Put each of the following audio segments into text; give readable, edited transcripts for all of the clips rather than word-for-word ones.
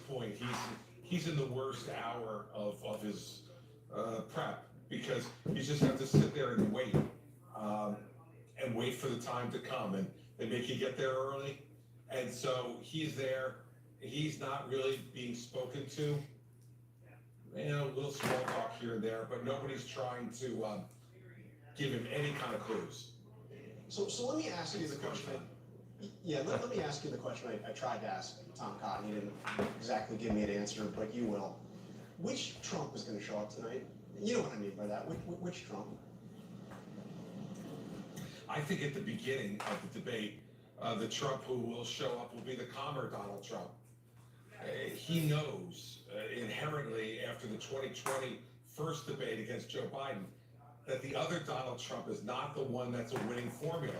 point, he's in the worst hour of his prep because you just have to sit there and wait for the time to come, and they make you get there early, and so he's there. He's not really being spoken to. A little small talk here and there, but nobody's trying to give him any kind of clues. So let me ask you the question. Let me ask you the question I tried to ask Tom Cotton. He didn't exactly give me an answer, but you will. Which Trump is going to show up tonight? You know what I mean by that. Which Trump? I think at the beginning of the debate, the Trump who will show up will be the calmer Donald Trump. He knows inherently after the 2020 first debate against Joe Biden that the other Donald Trump is not the one that's a winning formula.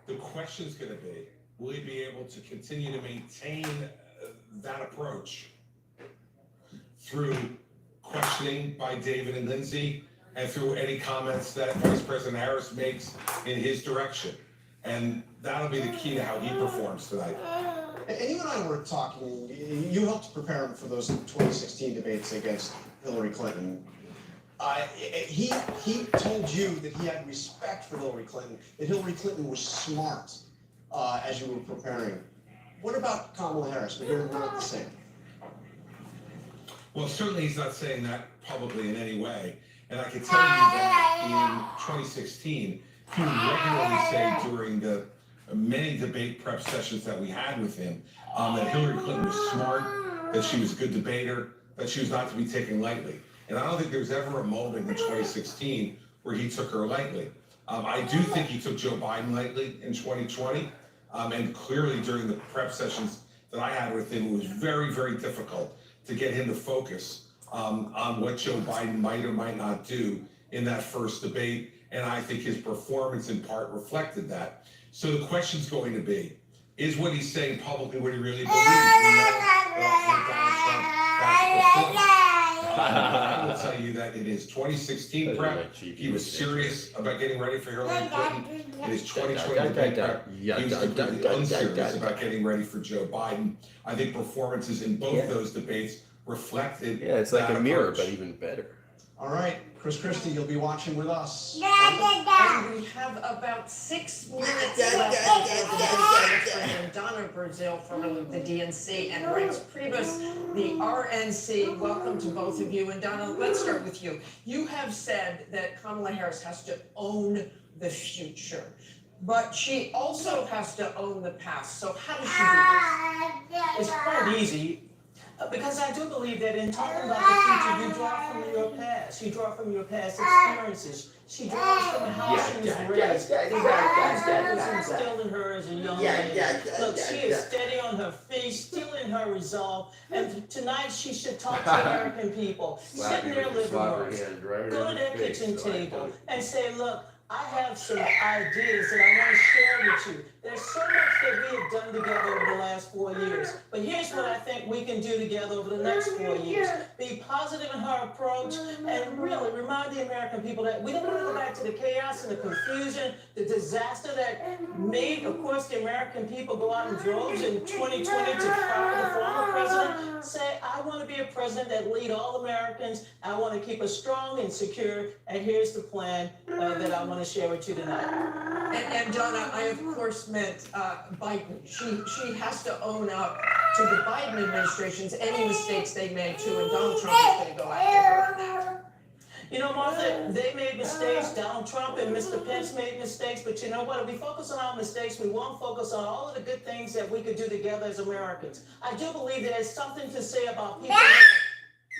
The question is going to be, will he be able to continue to maintain that approach through questioning by David and Lindsey and through any comments that Vice President Harris makes in his direction? And that'll be the key to how he performs tonight. And you and I were talking, you helped prepare him for those 2016 debates against Hillary Clinton. He told you that he had respect for Hillary Clinton, that Hillary Clinton was smart as you were preparing. What about Kamala Harris? We're not the same. Well, certainly he's not saying that publicly in any way. And I can tell you that in 2016, he would regularly say during the many debate prep sessions that we had with him that Hillary Clinton was smart, that she was a good debater, that she was not to be taken lightly. And I don't think there was ever a moment in 2016 where he took her lightly. I do think he took Joe Biden lightly in 2020. And clearly during the prep sessions that I had with him, it was very, very difficult to get him to focus on what Joe Biden might or might not do in that first debate. And I think his performance in part reflected that. So the question's going to be, is what he's saying publicly what he really believes? We know that Donald Trump has performed. I will tell you that in his 2016 prep, he was serious about getting ready for Hillary Clinton. In his 2020 debate prep, he was completely unserious about getting ready for Joe Biden. I think performances in both those debates reflected Yeah, it's like a mirror, approach. but even better. All right, Chris Christie, you'll be watching with us. And we have about 6 minutes left. And Donna Brazil from the DNC and Reince Priebus, the RNC. Welcome to both of you. And Donna, let's start with you. You have said that Kamala Harris has to own the future, but she also has to own the past. So how does she do this? It's quite easy, because I do believe that in talking about the future, you draw from your past. You draw from your past experiences. She draws from how she was raised. The values that was instilled in her as a young lady. Look, she is steady on her feet, still in her resolve. And tonight she should talk to American people. Sit in their living rooms, go to their kitchen table, and say, look, I have some ideas that I want to share with you. There's so much that we have done together over the last 4 years. But here's what I think we can do together over the next 4 years. Be positive in her approach and really remind the American people that we don't want to go back to the chaos and the confusion, the disaster that made, of course, the American people go out in droves in 2020 to fire the former president. Say, I want to be a president that lead all Americans. I want to keep us strong and secure. And here's the plan that I want to share with you tonight. And Donna, I of course meant Biden. She has to own up to the Biden administration's any mistakes they made too, and Donald Trump is going to go after her on that. You know, Martha, they made mistakes. Donald Trump and Mr. Pence made mistakes. But you know what? If we focus on our mistakes, we won't focus on all of the good things that we could do together as Americans. I do believe there's something to say about people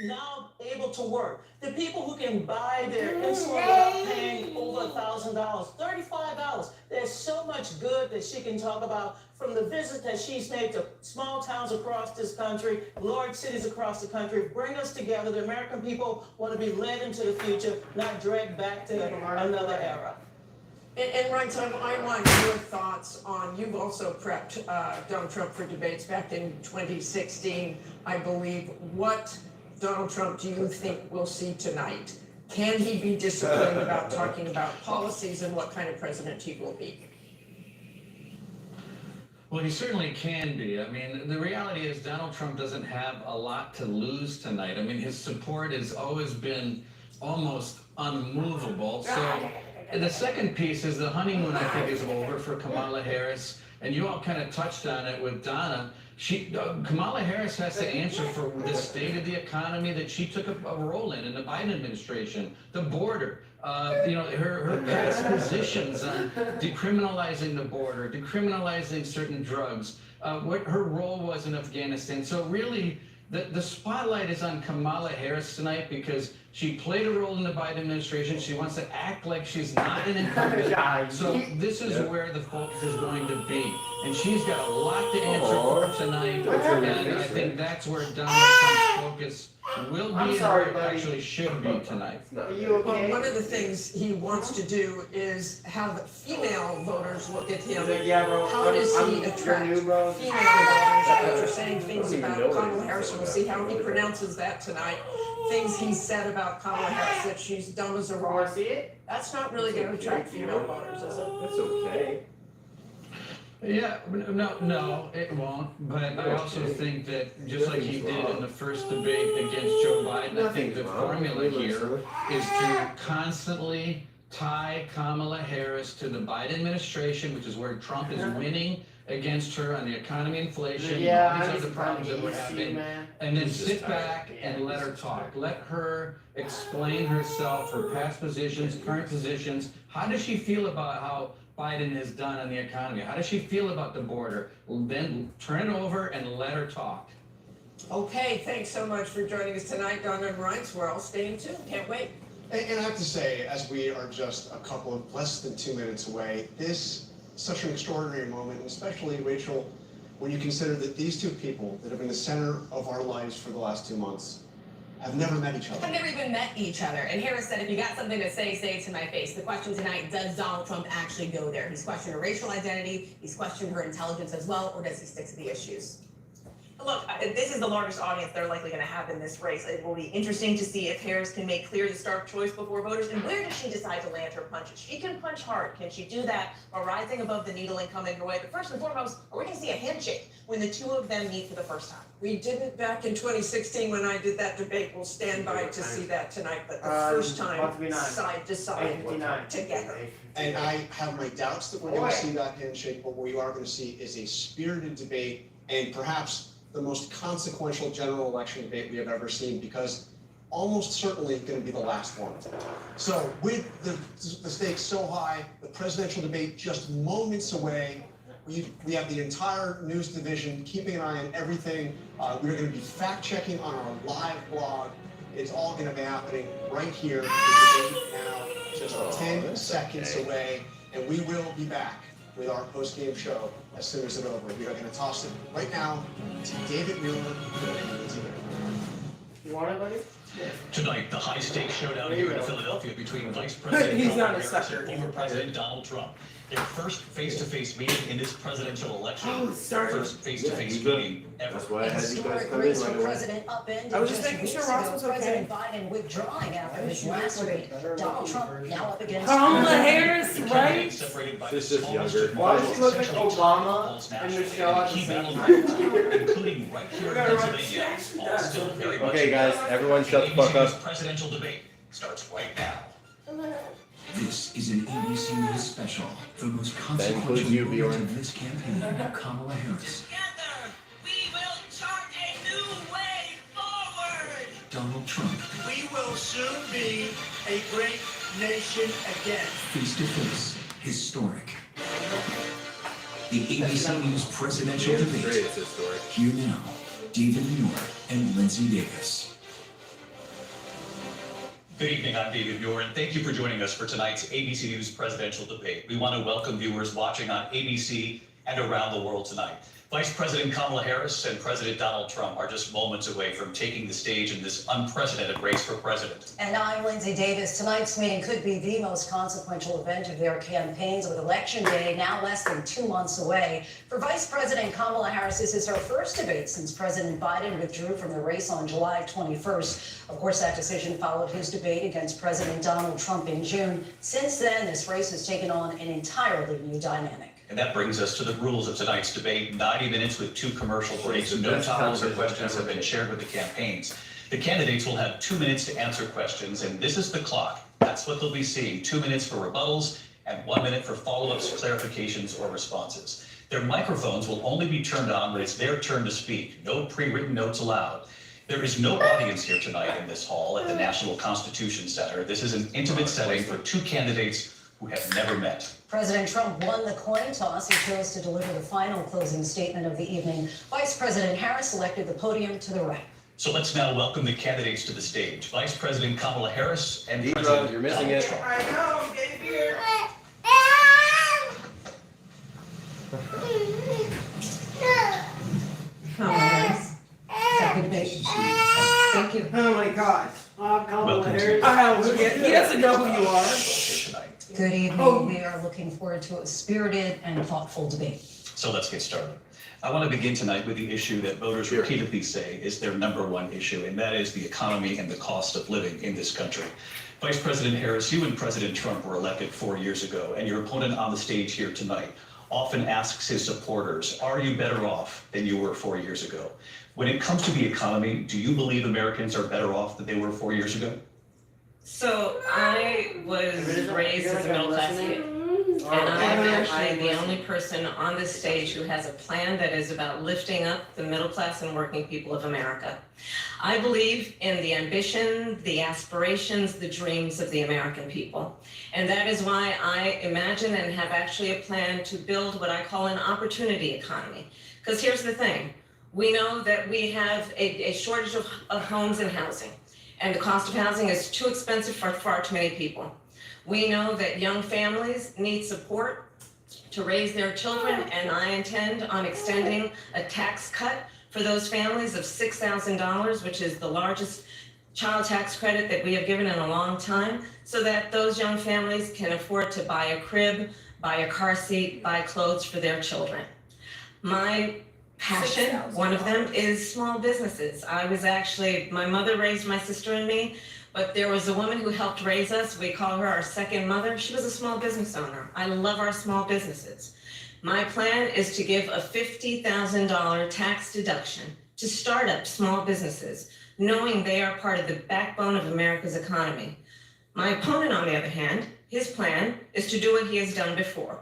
now able to work. The people who can buy their insulin without paying over $1,000, $35. There's so much good that she can talk about from the visit that she's made to small towns across this country, large cities across the country. Bring us together. The American people want to be led into the future, not dragged back to another era. And Reince, I want your thoughts on, you've also prepped Donald Trump for debates back in 2016, I believe. What Donald Trump do you think we'll see tonight? Can he be disciplined about talking about policies and what kind of president he will be? Well, he certainly can be. I mean, the reality is Donald Trump doesn't have a lot to lose tonight. I mean, his support has always been almost unmovable. So the second piece is the honeymoon, I think, is over for Kamala Harris. And you all kind of touched on it with Donna. Kamala Harris has to answer for the state of the economy that she took a role in the Biden administration, the border, her past positions on decriminalizing the border, decriminalizing certain drugs, what her role was in Afghanistan. So really, the spotlight is on Kamala Harris tonight because she played a role in the Biden administration. She wants to act like she's not an incumbent. So this is where the focus is going to be. And she's got a lot to answer for tonight. And I think that's where Donald Trump's focus will be and where it actually should be tonight. Are you okay? Well, one of the things he wants to do is have female voters look at him. Yeah, bro. How does he I'm attract new, bro. female voters after saying things about Kamala Harris? We'll see how he pronounces that tonight. Things he said about Kamala Harris, that she's dumb as a rock. Want to see it? That's not really going to attract female voters, is it? That's okay. Yeah, no, it won't. But I also think that just like he did in the first debate against Joe Biden, I think the formula here is to constantly tie Kamala Harris to the Biden administration, which is where Trump is winning against her on the economy, inflation, all these other problems that we're having, and then sit back and let her talk. Let her explain herself, her past positions, current positions. How does she feel about how Biden has done on the economy? How does she feel about the border? Then turn it over and let her talk. Okay, thanks so much for joining us tonight, Donna and Reince. We're all staying tuned. Can't wait. And I have to say, as we are just a couple of less than 2 minutes away, this such an extraordinary moment, and especially, Rachel, when you consider that these two people that have been the center of our lives for the last 2 months have never met each other. Have never even met each other. And Harris said, if you got something to say it to my face. The question tonight, does Donald Trump actually go there? He's questioned her racial identity, he's questioned her intelligence as well, or does he stick to the issues? Look, this is the largest audience they're likely going to have in this race. It will be interesting to see if Harris can make clear the stark choice before voters. And where does she decide to land her punches? She can punch hard. Can she do that while rising above the needle coming her way? But first and foremost, are we going to see a handshake when the two of them meet for the first time? We didn't back in 2016 when I did that debate. We'll stand by to see that tonight. But the first time, side to side, together. And I have my doubts that we're going to see that handshake, but what we are going to see is a spirited debate and perhaps the most consequential general election debate we have ever seen, because almost certainly going to be the last one. So with the stakes so high, the presidential debate just moments away, we have the entire news division keeping an eye on everything. We're going to be fact-checking on our live blog. It's all going to be happening right here. The debate now, just 10 seconds away, and we will be back with our post-game show as soon as it's over. We are going to toss it right now to David Mueller and Lindsey Graham. You want it, buddy? Tonight, the high-stakes showdown here in Philadelphia between Vice President Kamala Harris and former President Donald Trump. Their first face-to-face meeting in this presidential election. First face-to-face meeting ever. That's why I had you guys Historic come in race right for away. President upended I was just just making sure weeks Ross ago. was okay. President Biden withdrawing after his last debate. Donald Trump now up against Kamala Harris, The right? candidates separated by This the is smallest younger. margin Why does she look like essentially Obama polls and nationally. Michelle at the Key same battlegrounds, time? including right here in Pennsylvania, all still very much. Okay, guys, everyone shut the fuck ABC's up. presidential debate starts right now. This is an ABC News special. The most That includes consequential you, moment Bjorn. of this campaign, Kamala Harris. Together, we will chart a new way forward. Donald Trump, We will soon be a great nation again. face to face, historic. The ABC News presidential Great, debate. it's historic. Here now, David Muir and Lindsey Davis. Good evening, I'm David Muir, and thank you for joining us for tonight's ABC News presidential debate. We want to welcome viewers watching on ABC and around the world tonight. Vice President Kamala Harris and President Donald Trump are just moments away from taking the stage in this unprecedented race for president. And I'm Lindsey Davis. Tonight's meeting could be the most consequential event of their campaigns, with Election Day now less than 2 months away. For Vice President Kamala Harris, this is her first debate since President Biden withdrew from the race on July 21st. Of course, that decision followed his debate against President Donald Trump in June. Since then, this race has taken on an entirely new dynamic. And that brings us to the rules of tonight's debate. 90 minutes with 2 commercial breaks. the No best topics or television questions ever have been made. shared with the campaigns. The candidates will have 2 minutes to answer questions, and this is the clock. That's what they'll be seeing. 2 minutes for rebuttals and 1 minute for follow-ups, clarifications, or responses. Their microphones will only be turned on when it's their turn to speak. No pre-written notes allowed. There is no audience here tonight in this hall at the National Constitution Center. This is an intimate setting for 2 candidates who have never met. President Trump won the coin toss. He chose to deliver the final closing statement of the evening. Vice President Harris selected the podium to the right. So let's now welcome the candidates to the stage. Vice President Kamala Harris and Deep President run, you're missing Donald it. Trump. I know, get here. Kamala Harris. Second debate. Thank you. Oh my God. Welcome to He doesn't know who you are. tonight. Good evening. We are looking forward to a spirited and thoughtful debate. So let's get started. I want to begin tonight with the issue that voters repeatedly say is their #1 issue, and that is the economy and the cost of living in this country. Vice President Harris, you and President Trump were elected 4 years ago, and your opponent on the stage here tonight often asks his supporters, are you better off than you were 4 years ago? When it comes to the economy, do you believe Americans are better off than they were 4 years ago? So I was raised as a middle class kid. And I'm the only person on this stage who has a plan that is about lifting up the middle class and working people of America. I believe in the ambition, the aspirations, the dreams of the American people. And that is why I imagine and have actually a plan to build what I call an opportunity economy. Because here's the thing, we know that we have a shortage of homes and housing. And the cost of housing is too expensive for far too many people. We know that young families need support to raise their children, and I intend on extending a tax cut for those families of $6,000, which is the largest child tax credit that we have given in a long time, so that those young families can afford to buy a crib, buy a car seat, buy clothes for their children. My passion, one of them, is small businesses. My mother raised my sister and me, but there was a woman who helped raise us. We call her our second mother. She was a small business owner. I love our small businesses. My plan is to give a $50,000 tax deduction to start up small businesses, knowing they are part of the backbone of America's economy. My opponent, on the other hand, his plan is to do what he has done before,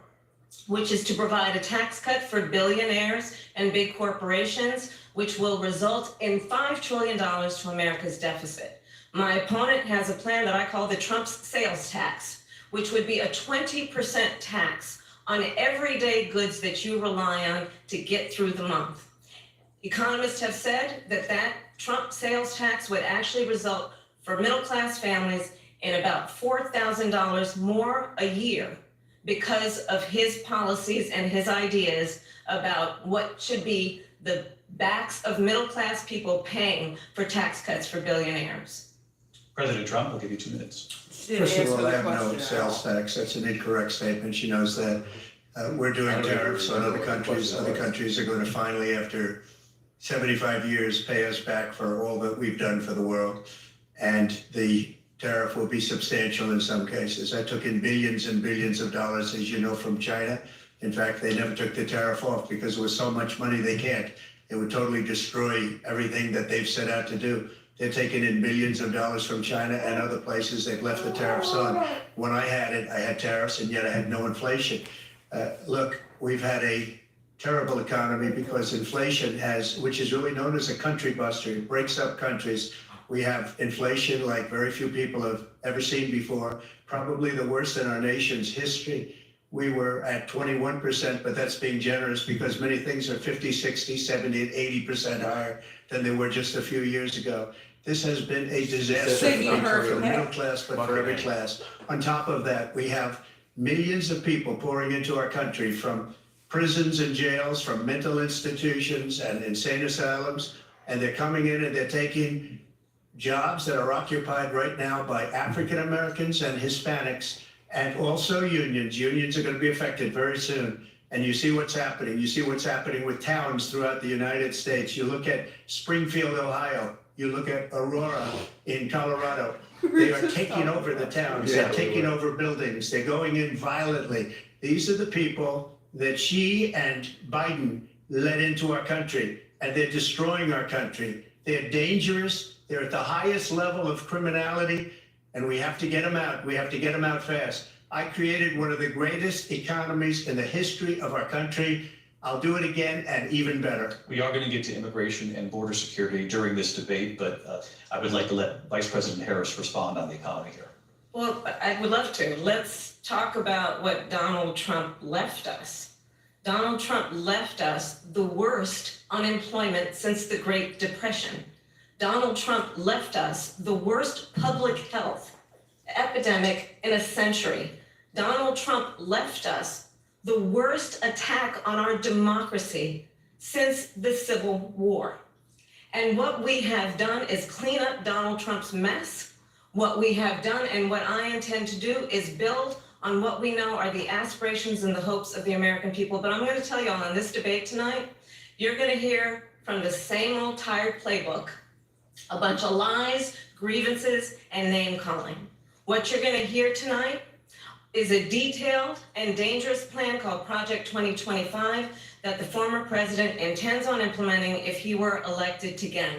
which is to provide a tax cut for billionaires and big corporations, which will result in $5 trillion to America's deficit. My opponent has a plan that I call the Trump's sales tax, which would be a 20% tax on everyday goods that you rely on to get through the month. Economists have said that Trump sales tax would actually result for middle-class families in about $4,000 more a year because of his policies and his ideas about what should be the backs of middle-class people paying for tax cuts for billionaires. President Trump, I'll give you 2 minutes. First of all, I have no sales tax. That's an incorrect statement. She knows that. We're doing tariffs on other countries. Other countries are going to finally, after 75 years, pay us back for all that we've done for the world. And the tariff will be substantial in some cases. I took in billions and billions of dollars, as you know, from China. In fact, they never took the tariff off because it was so much money they can't. It would totally destroy everything that they've set out to do. They're taking in billions of dollars from China and other places. They've left the tariffs on. When I had it, I had tariffs, and yet I had no inflation. Look, we've had a terrible economy because inflation which is really known as a country buster. It breaks up countries. We have inflation like very few people have ever seen before, probably the worst in our nation's history. We were at 21%, but that's being generous because many things are 50, 60, 70, and 80% higher than they were just a few years ago. This has been a disaster for the middle class, but for every class. On top of that, we have millions of people pouring into our country from prisons and jails, from mental institutions and insane asylums, and they're coming in and they're taking jobs that are occupied right now by African Americans and Hispanics, and also unions. Unions are going to be affected very soon. And you see what's happening. You see what's happening with towns throughout the United States. You look at Springfield, Ohio. You look at Aurora in Colorado. They are taking over the towns. They're taking over buildings. They're going in violently. These are the people that she and Biden let into our country, and they're destroying our country. They're dangerous. They're at the highest level of criminality, and we have to get them out. We have to get them out fast. I created one of the greatest economies in the history of our country. I'll do it again and even better. We are going to get to immigration and border security during this debate, but I would like to let Vice President Harris respond on the economy here. Well, I would love to. Let's talk about what Donald Trump left us. Donald Trump left us the worst unemployment since the Great Depression. Donald Trump left us the worst public health epidemic in a century. Donald Trump left us the worst attack on our democracy since the Civil War. And what we have done is clean up Donald Trump's mess. What we have done and what I intend to do is build on what we know are the aspirations and the hopes of the American people. But I'm going to tell you all in this debate tonight, you're going to hear from the same old tired playbook, a bunch of lies, grievances, and name calling. What you're going to hear tonight is a detailed and dangerous plan called Project 2025 that the former president intends on implementing if he were elected again.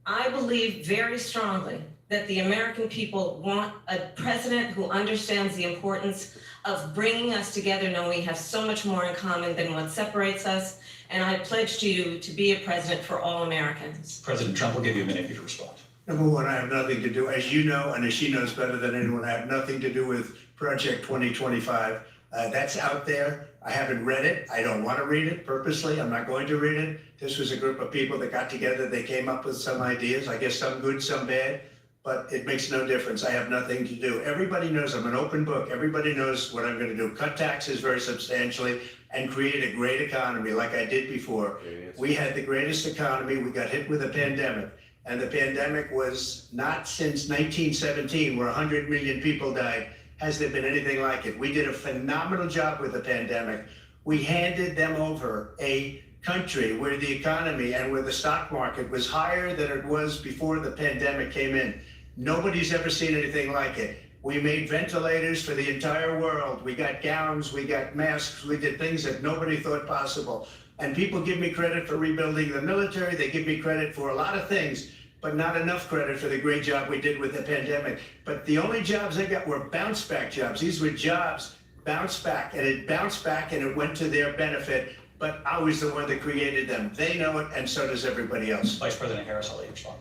I believe very strongly that the American people want a president who understands the importance of bringing us together, knowing we have so much more in common than what separates us. And I pledge to you to be a president for all Americans. President Trump will give you a minute to respond. Number one, I have nothing to do, as you know, and as she knows better than anyone, I have nothing to do with Project 2025. That's out there. I haven't read it. I don't want to read it purposely. I'm not going to read it. This was a group of people that got together. They came up with some ideas, I guess some good, some bad, but it makes no difference. I have nothing to do. Everybody knows I'm an open book. Everybody knows what I'm going to do. Cut taxes very substantially and create a great economy like I did before. We had the greatest economy. We got hit with a pandemic. And the pandemic was not since 1917, where 100 million people died, has there been anything like it. We did a phenomenal job with the pandemic. We handed them over a country where the economy and where the stock market was higher than it was before the pandemic came in. Nobody's ever seen anything like it. We made ventilators for the entire world. We got gowns, we got masks, we did things that nobody thought possible. And people give me credit for rebuilding the military. They give me credit for a lot of things, but not enough credit for the great job we did with the pandemic. But the only jobs they got were bounce back jobs. These were jobs bounced back, and it bounced back and it went to their benefit. But I was the one that created them. They know it, and so does everybody else. Vice President Harris, I'll let you respond.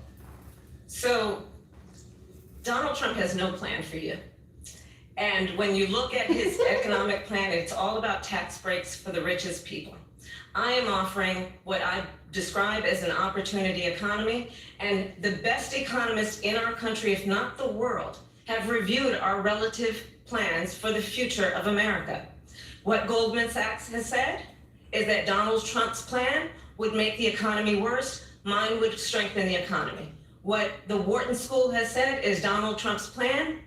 So Donald Trump has no plan for you. And when you look at his economic plan, it's all about tax breaks for the richest people. I am offering what I describe as an opportunity economy, and the best economists in our country, if not the world, have reviewed our relative plans for the future of America. What Goldman Sachs has said is that Donald Trump's plan would make the economy worse, mine would strengthen the economy. What the Wharton School has said is Donald Trump's plan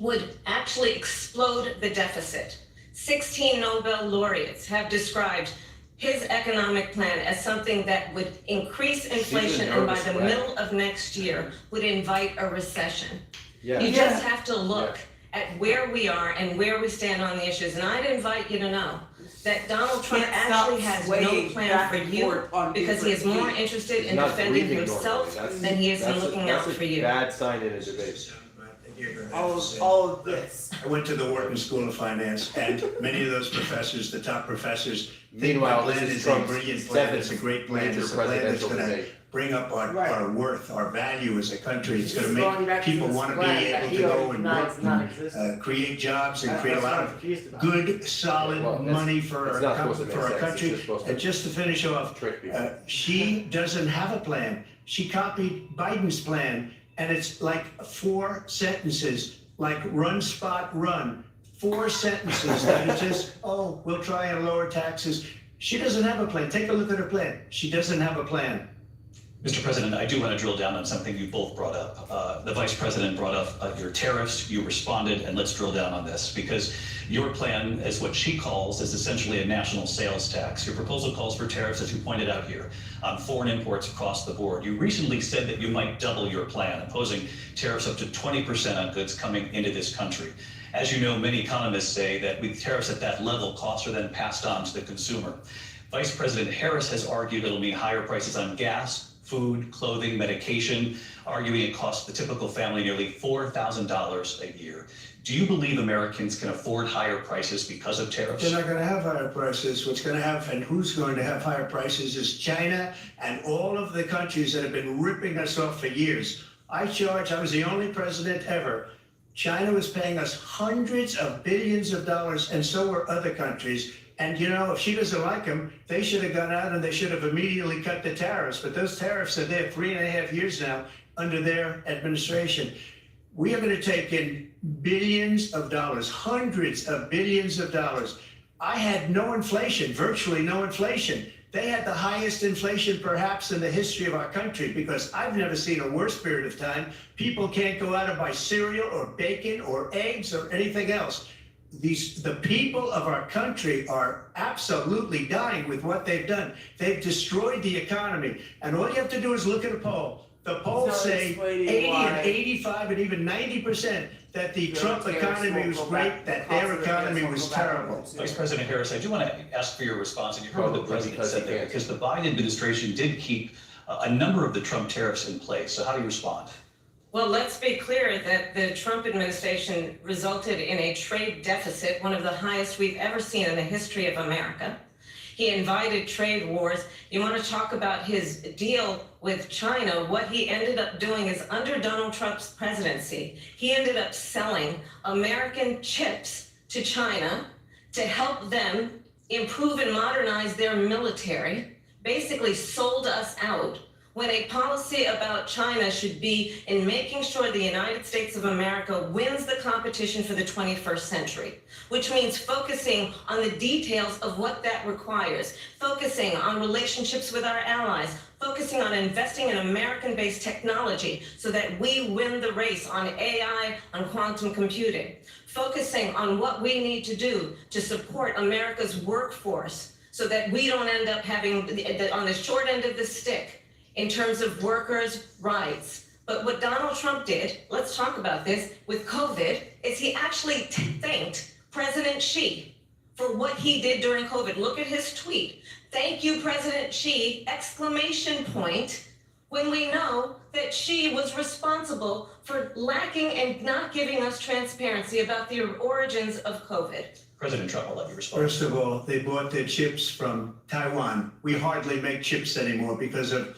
would actually explode the deficit. 16 Nobel laureates have described his economic plan as something that would increase inflation and by the middle of next year would invite a recession. You just have to look at where we are and where we stand on the issues. And I'd invite you to know that Donald Trump actually has no plan for you because he is more interested in defending himself than he is in looking out for you. Bad sign in a debate. All of this. I went to the Wharton School of Finance, and many of those professors, the top professors, think my Meanwhile, plan this is is a Trump's brilliant plan. It's a seventh great plan. major It's a plan that's presidential going to debate. bring up our Right. worth, our value as a country. It's going to Going make back to people this want to be flag that able he to go already and denies work, non-existent. create jobs and create a That's lot what I'm of confused about. good, solid Well, that's- money for it's not our, supposed to for our make sense. It's country. just supposed to And just to finish off, trick people. she doesn't have a plan. She copied Biden's plan, and it's like 4 sentences, like run, spot, run. 4 sentences that are just, oh, we'll try and lower taxes. She doesn't have a plan. Take a look at her plan. She doesn't have a plan. Mr. President, I do want to drill down on something you both brought up. The Vice President brought up your tariffs, you responded, and let's drill down on this, because your plan is what she calls is essentially a national sales tax. Your proposal calls for tariffs, as you pointed out here, on foreign imports across the board. You recently said that you might double your plan, imposing tariffs up to 20% on goods coming into this country. As you know, many economists say that with tariffs at that level, costs are then passed on to the consumer. Vice President Harris has argued it'll mean higher prices on gas, food, clothing, medication, arguing it costs the typical family nearly $4,000 a year. Do you believe Americans can afford higher prices because of tariffs? They're not going to have higher prices. What's going to have, and who's going to have higher prices, is China and all of the countries that have been ripping us off for years. I was the only president ever. China was paying us hundreds of billions of dollars, and so were other countries. And, you know, if she doesn't like them, they should have gone out and they should have immediately cut the tariffs. But those tariffs are there 3.5 years now under their administration. We are going to take in billions of dollars, hundreds of billions of dollars. I had no inflation, virtually no inflation. They had the highest inflation perhaps in the history of our country, because I've never seen a worse period of time. People can't go out and buy cereal or bacon or eggs or anything else. The people of our country are absolutely dying with what they've done. They've destroyed the economy. And all you have to do is look at a poll. The polls say 80 and 85 and even 90% that the Trump economy was great, that their economy was terrible. Vice President Harris, I do want to ask for your response, and you heard what the president said there, because the Biden administration did keep a number of the Trump tariffs in place. So how do you respond? Well, let's be clear that the Trump administration resulted in a trade deficit, one of the highest we've ever seen in the history of America. He invited trade wars. You want to talk about his deal with China? What he ended up doing is, under Donald Trump's presidency, he ended up selling American chips to China to help them improve and modernize their military, basically sold us out, when a policy about China should be in making sure the United States of America wins the competition for the 21st century, which means focusing on the details of what that requires, focusing on relationships with our allies, focusing on investing in American-based technology so that we win the race on AI, on quantum computing, focusing on what we need to do to support America's workforce so that we don't end up having on the short end of the stick in terms of workers' rights. But what Donald Trump did, let's talk about this, with COVID, is he actually thanked President Xi for what he did during COVID. Look at his tweet. Thank you, President Xi, exclamation point, when we know that Xi was responsible for lacking and not giving us transparency about the origins of COVID. President Trump, I'll let you respond. First of all, they bought their chips from Taiwan. We hardly make chips anymore because of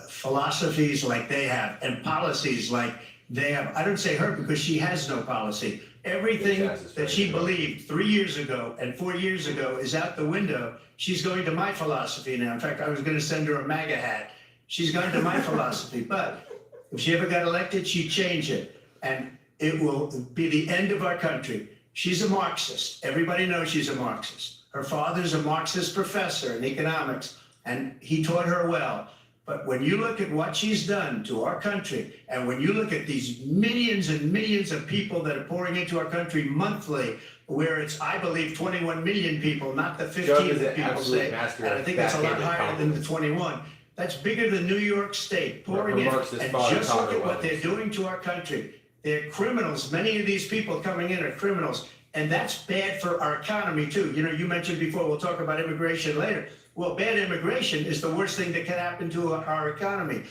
philosophies like they have and policies like they have. I don't say her because she has no policy. Everything that she believed 3 years ago and 4 years ago is out the window. She's going to my philosophy now. In fact, I was going to send her a MAGA hat. She's going to my philosophy. But if she ever got elected, she'd change it. And it will be the end of our country. She's a Marxist. Everybody knows she's a Marxist. Her father's a Marxist professor in economics, and he taught her well. But when you look at what she's done to our country, and when you look at these millions and millions of people that are pouring into our country monthly, where it's, I believe, 21 million people, not the 15 that people say, and I think that's a lot higher than the 21. That's bigger than New York State pouring in. And just look at what they're doing to our country. They're criminals. Many of these people coming in are criminals. And that's bad for our economy, too. You know, you mentioned before, we'll talk about immigration later. Well, bad immigration is the worst thing that can happen to our economy.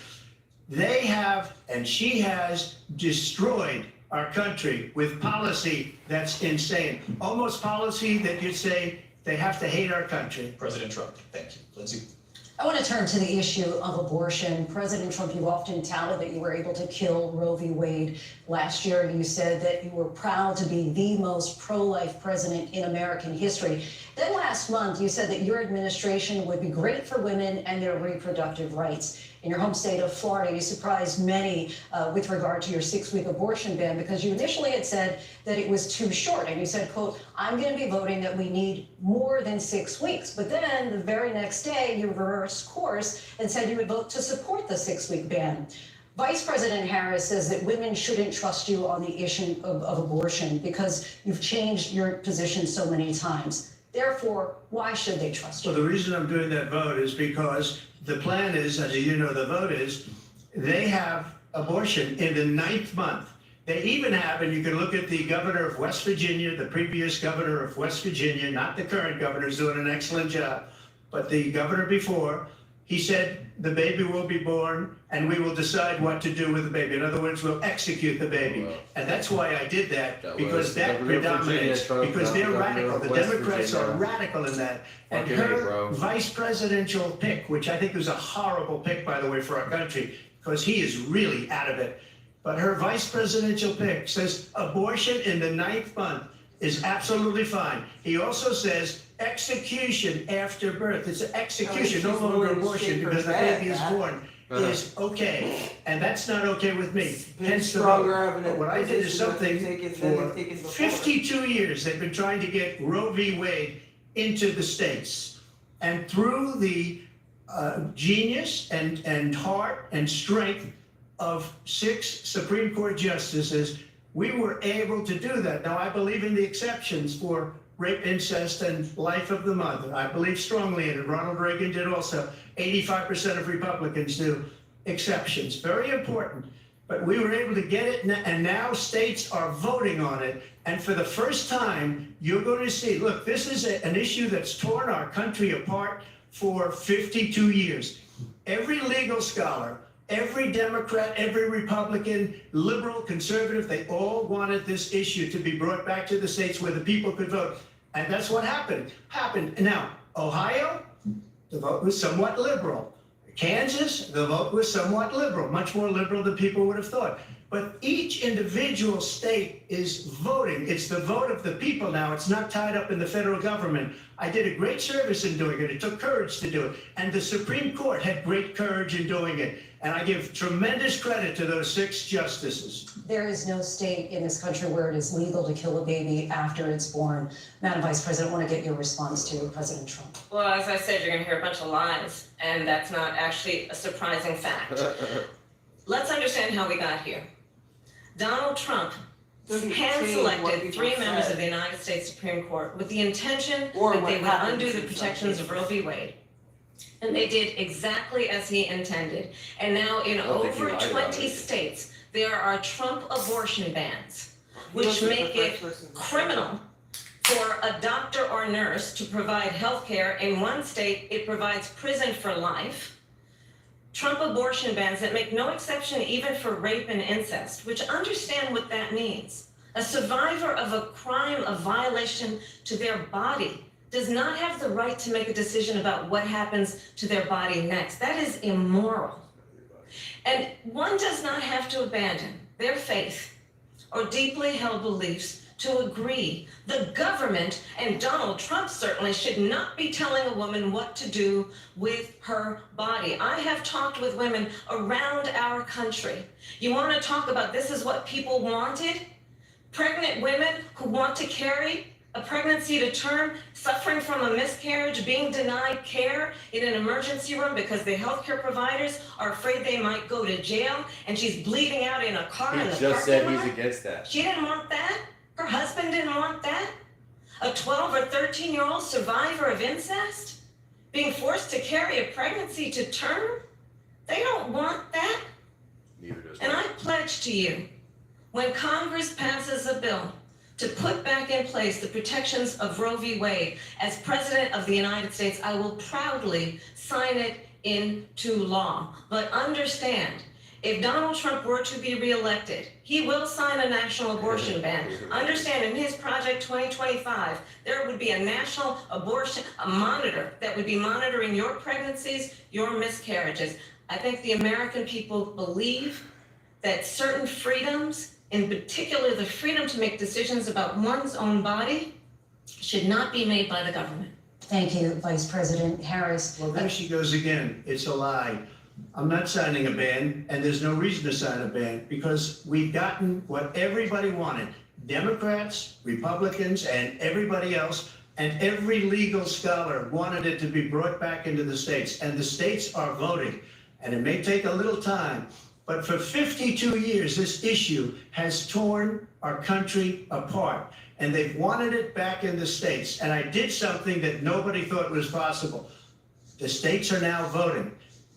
They have, and she has, destroyed our country with policy that's insane. Almost policy that you'd say they have to hate our country. President Trump, thank you. Lindsay. I want to turn to the issue of abortion. President Trump, you often touted that you were able to kill Roe v. Wade last year. You said that you were proud to be the most pro-life president in American history. Then last month, you said that your administration would be great for women and their reproductive rights. In your home state of Florida, you surprised many with regard to your 6-week abortion ban because you initially had said that it was too short. And you said, quote, I'm going to be voting that we need more than 6 weeks. But then the very next day, you reversed course and said you would vote to support the 6-week ban. Vice President Harris says that women shouldn't trust you on the issue of abortion because you've changed your position so many times. Therefore, why should they trust you? Well, the reason I'm doing that vote is because the plan is, as you know, the vote is, they have abortion in the 9th month. They even have, and you can look at the governor of West Virginia, the previous governor of West Virginia, not the current governor, is doing an excellent job, but the governor before, he said the baby will be born and we will decide what to do with the baby. In other words, we'll execute the baby. And that's why I did that, because that predominates, because they're radical. The Democrats are radical in that. And her vice presidential pick, which I think was a horrible pick, by the way, for our country, because he is really out of it. But her vice presidential pick says abortion in the 9th month is absolutely fine. He also says execution after birth. It's an execution, no longer abortion, because the baby is born, is okay. And that's not okay with me. Hence the vote. But what I did is something for 52 years. They've been trying to get Roe v. Wade into the states. And through the genius and heart and strength of 6 Supreme Court justices, we were able to do that. Now, I believe in the exceptions for rape, incest, and life of the mother. I believe strongly in it. Ronald Reagan did also. 85% of Republicans do. Exceptions. Very important. But we were able to get it, and now states are voting on it. And for the first time, you're going to see, look, this is an issue that's torn our country apart for 52 years. Every legal scholar, every Democrat, every Republican, liberal, conservative, they all wanted this issue to be brought back to the states where the people could vote. And that's what happened. Now, Ohio, the vote was somewhat liberal. Kansas, the vote was somewhat liberal, much more liberal than people would have thought. But each individual state is voting. It's the vote of the people now. It's not tied up in the federal government. I did a great service in doing it. It took courage to do it. And the Supreme Court had great courage in doing it. And I give tremendous credit to those 6 justices. There is no state in this country where it is legal to kill a baby after it's born. Madam Vice President, I want to get your response to President Trump. Well, as I said, you're going to hear a bunch of lies, and that's not actually a surprising fact. Let's understand how we got here. Donald Trump hand-selected 3 members of the United States Supreme Court with the intention that they would undo the protections of Roe v. Wade. And they did exactly as he intended. And now in over 20 states, there are Trump abortion bans, which make it criminal for a doctor or nurse to provide health care. In one state, it provides prison for life. Trump abortion bans that make no exception even for rape and incest, which understand what that means. A survivor of a crime, a violation to their body, does not have the right to make a decision about what happens to their body next. That is immoral. And one does not have to abandon their faith or deeply held beliefs to agree. The government, and Donald Trump certainly, should not be telling a woman what to do with her body. I have talked with women around our country. You want to talk about this is what people wanted? Pregnant women who want to carry a pregnancy to term, suffering from a miscarriage, being denied care in an emergency room because the healthcare providers are afraid they might go to jail, and she's bleeding out in a car in the parking lot. He just said he's against that. She didn't want that. Her husband didn't want that. A 12 or 13-year-old survivor of incest being forced to carry a pregnancy to term? They don't want that. Neither does And I pledge to you, when Congress passes a bill to put back in place the protections of Roe v. Wade, as President of the United States, I will proudly sign it into law. But understand, if Donald Trump were to be reelected, he will sign a national abortion ban. Understand, in his Project 2025, there would be a national abortion monitor that would be monitoring your pregnancies, your miscarriages. I think the American people believe that certain freedoms, in particular the freedom to make decisions about one's own body, should not be made by the government. Thank you, Vice President Harris. Well, there she goes again. It's a lie. I'm not signing a ban, and there's no reason to sign a ban because we've gotten what everybody wanted. Democrats, Republicans, and everybody else, and every legal scholar wanted it to be brought back into the states, and the states are voting. And it may take a little time, but for 52 years, this issue has torn our country apart, and they've wanted it back in the states. And I did something that nobody thought was possible. The states are now voting.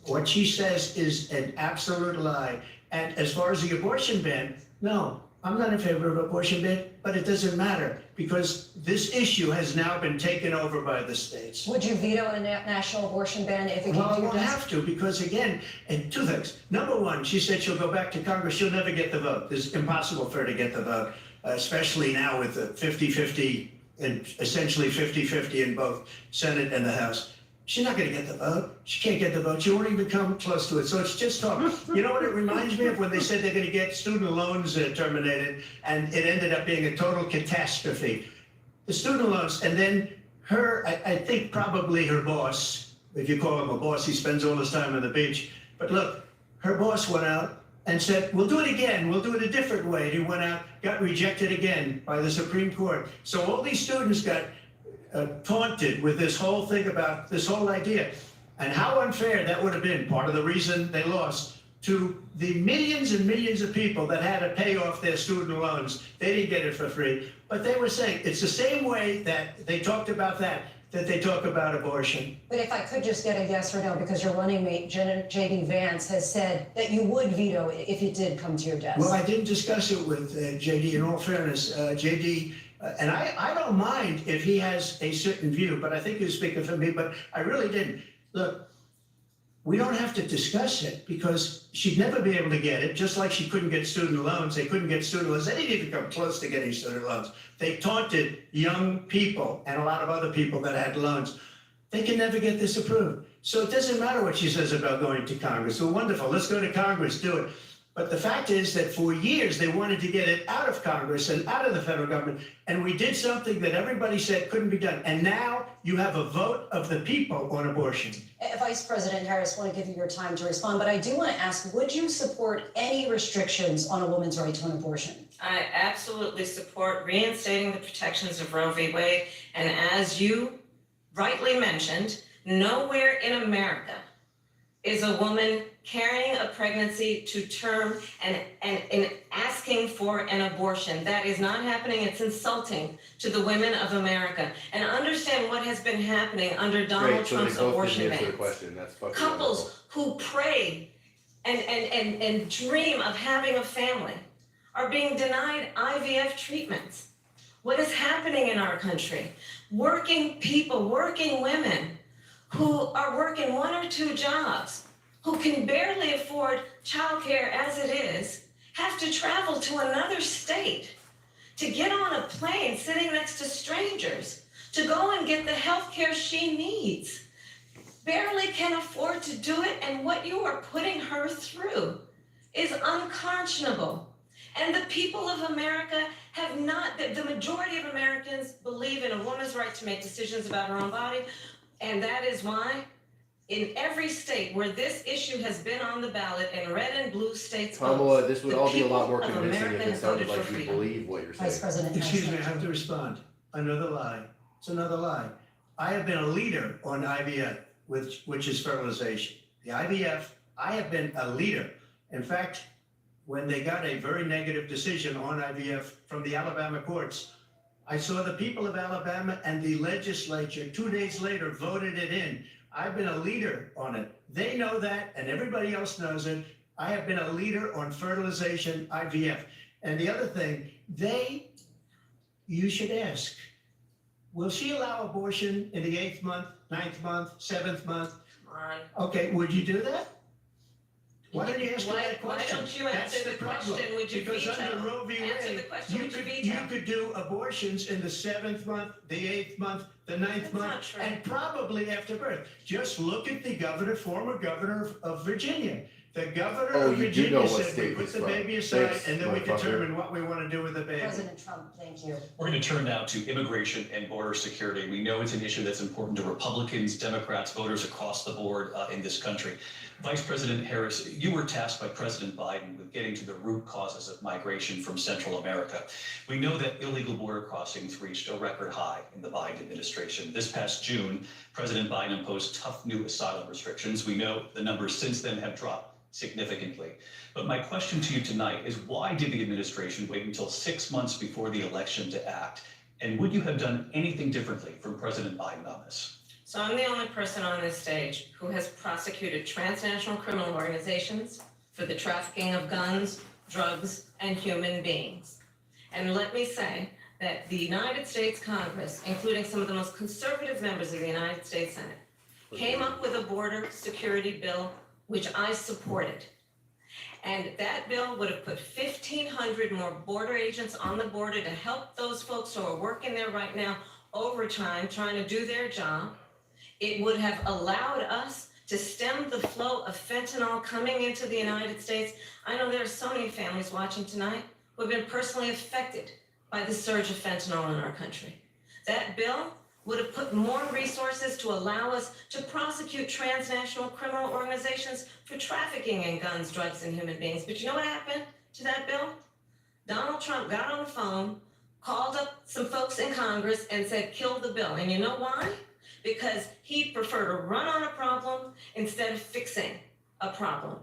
What she says is an absolute lie. And as far as the abortion ban, no, I'm not in favor of abortion ban, but it doesn't matter because this issue has now been taken over by the states. Would you veto a national abortion ban if it came Well, I to your won't desk? have to because again, and two things. Number one, she said she'll go back to Congress. She'll never get the vote. It's impossible for her to get the vote, especially now with the 50-50 and essentially 50-50 in both Senate and the House. She's not going to get the vote. She can't get the vote. She won't even come close to it. So it's just talk. You know what it reminds me of when they said they're going to get student loans terminated, and it ended up being a total catastrophe. The student loans, and then her, I think probably her boss, if you call him a boss, he spends all his time on the beach. But look, her boss went out and said, we'll do it again. We'll do it a different way. And he went out, got rejected again by the Supreme Court. So all these students got taunted with this whole thing about this whole idea and how unfair that would have been. Part of the reason they lost to the millions and millions of people that had to pay off their student loans. They didn't get it for free, but they were saying it's the same way that they talked about that they talk about abortion. But if I could just get a yes or no, because your running mate, J.D. Vance, has said that you would veto it if it did come to your desk. Well, I didn't discuss it with J.D. in all fairness. J.D. And I don't mind if he has a certain view, but I think you're speaking for me, but I really didn't. Look, we don't have to discuss it because she'd never be able to get it, just like she couldn't get student loans. They couldn't get student loans. They didn't even come close to getting student loans. They taunted young people and a lot of other people that had loans. They can never get this approved. So it doesn't matter what she says about going to Congress. Well, wonderful. Let's go to Congress, do it. But the fact is that for years, they wanted to get it out of Congress and out of the federal government. And we did something that everybody said couldn't be done. And now you have a vote of the people on abortion. Vice President Harris, I want to give you your time to respond, but I do want to ask, would you support any restrictions on a woman's right to an abortion? I absolutely support reinstating the protections of Roe v. Wade. And as you rightly mentioned, nowhere in America is a woman carrying a pregnancy to term and asking for an abortion. That is not happening. It's insulting to the women of America. And understand what has been happening under Donald Trump's abortion bans. Couples who pray and dream of having a family are being denied IVF treatments. What is happening in our country? Working people, working women who are working one or two jobs, who can barely afford childcare as it is, have to travel to another state to get on a plane sitting next to strangers to go and get the health care she needs. Barely can afford to do it, and what you are putting her through is unconscionable. And the people of America have not, the majority of Americans believe in a woman's right to make decisions about her own body, and that is why in every state where this issue has been on the ballot in red and blue states, Kamala, this would all be a lot more the people of convincing if America it have sounded voted like for you freedom. believe what you're saying. Vice President Harris. Excuse me, I have to respond. Another lie. It's another lie. I have been a leader on IVF, which is fertilization. The IVF, I have been a leader. In fact, when they got a very negative decision on IVF from the Alabama courts, I saw the people of Alabama and the legislature 2 days later voted it in. I've been a leader on it. They know that, and everybody else knows it. I have been a leader on fertilization, IVF. And the other thing, you should ask, will she allow abortion in the 8th month, 9th month, 7th month? Okay, would you do that? Why don't you ask me that question? Why don't you answer the question, would you Because veto? under Roe v. Answer the Wade, question, would you veto? you could do abortions in the 7th month, the 8th month, the 9th That's not month, true. and probably after birth. Just look at the former governor of Virginia. The governor Oh, of you do know Virginia what said we state put he's the from. baby aside Thanks, and then we motherfucker. determine what we want to do with the baby. President Trump, thank you. We're going to turn now to immigration and border security. We know it's an issue that's important to Republicans, Democrats, voters across the board in this country. Vice President Harris, you were tasked by President Biden with getting to the root causes of migration from Central America. We know that illegal border crossings reached a record high in the Biden administration. This past June, President Biden imposed tough new asylum restrictions. We know the numbers since then have dropped significantly. But my question to you tonight is, why did the administration wait until 6 months before the election to act? And would you have done anything differently from President Biden on this? So I'm the only person on this stage who has prosecuted transnational criminal organizations for the trafficking of guns, drugs, and human beings. And let me say that the United States Congress, including some of the most conservative members of the United States Senate, came up with a border security bill, which I supported. And that bill would have put 1,500 more border agents on the border to help those folks who are working there right now overtime, trying to do their job. It would have allowed us to stem the flow of fentanyl coming into the United States. I know there are so many families watching tonight who have been personally affected by the surge of fentanyl in our country. That bill would have put more resources to allow us to prosecute transnational criminal organizations for trafficking in guns, drugs, and human beings. But you know what happened to that bill? Donald Trump got on the phone, called up some folks in Congress and said, kill the bill. And you know why? Because he'd prefer to run on a problem instead of fixing a problem.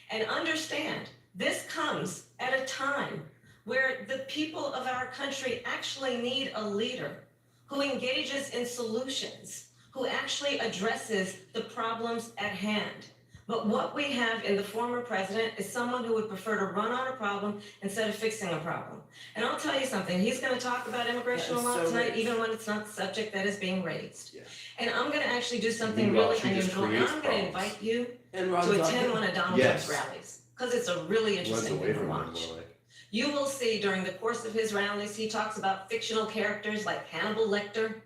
And understand, this comes at a time where the people of our country actually need a leader who engages in solutions, who actually addresses the problems at hand. But what we have in the former president is someone who would prefer to run on a problem instead of fixing a problem. And I'll tell you something, he's going to talk about immigration That is law so tonight, rich. even when it's not the subject that is being raised. Yeah. And I'm going to actually do something Meanwhile, really she just unusual. And creates I'm going to problems. invite you And Ron to Zuckerman. attend one of Donald Yes. Trump's rallies, because it's a really Runs interesting away thing to from them, watch. more like. You will see during the course of his rallies, he talks about fictional characters like Hannibal Lecter.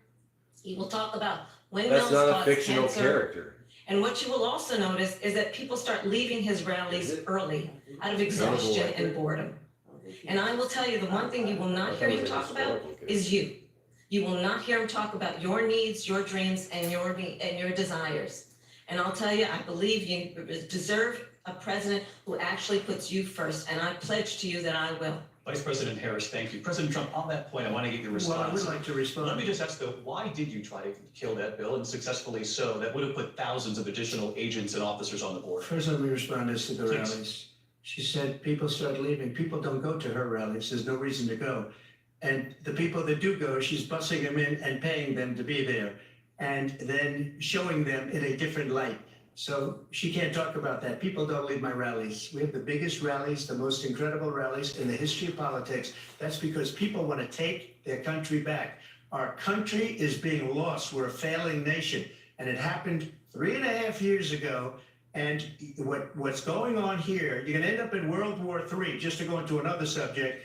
He will talk about windmills That's not a cause fictional cancer. character. And what you will also notice is that people start leaving his rallies Is it? early out of exhaustion Hannibal Lecter? and boredom. And I will tell you, the one thing you will not hear him talk about is you. You will not hear him talk about your needs, your dreams, and your desires. And I'll tell you, I believe you deserve a president who actually puts you first, and I pledge to you that I will. Vice President Harris, thank you. President Trump, on that point, I want to get your Well, I response. would like to Let me respond. just ask though, why did you try to kill that bill, and successfully so? That would have put thousands of additional agents and officers on the board. First, let me respond as to the Please. rallies. She said people start leaving. People don't go to her rallies. There's no reason to go. And the people that do go, she's bussing them in and paying them to be there, and then showing them in a different light. So she can't talk about that. People don't leave my rallies. We have the biggest rallies, the most incredible rallies in the history of politics. That's because people want to take their country back. Our country is being lost. We're a failing nation. And it happened 3.5 years ago. And what's going on here, you're going to end up in World War III, just to go into another subject.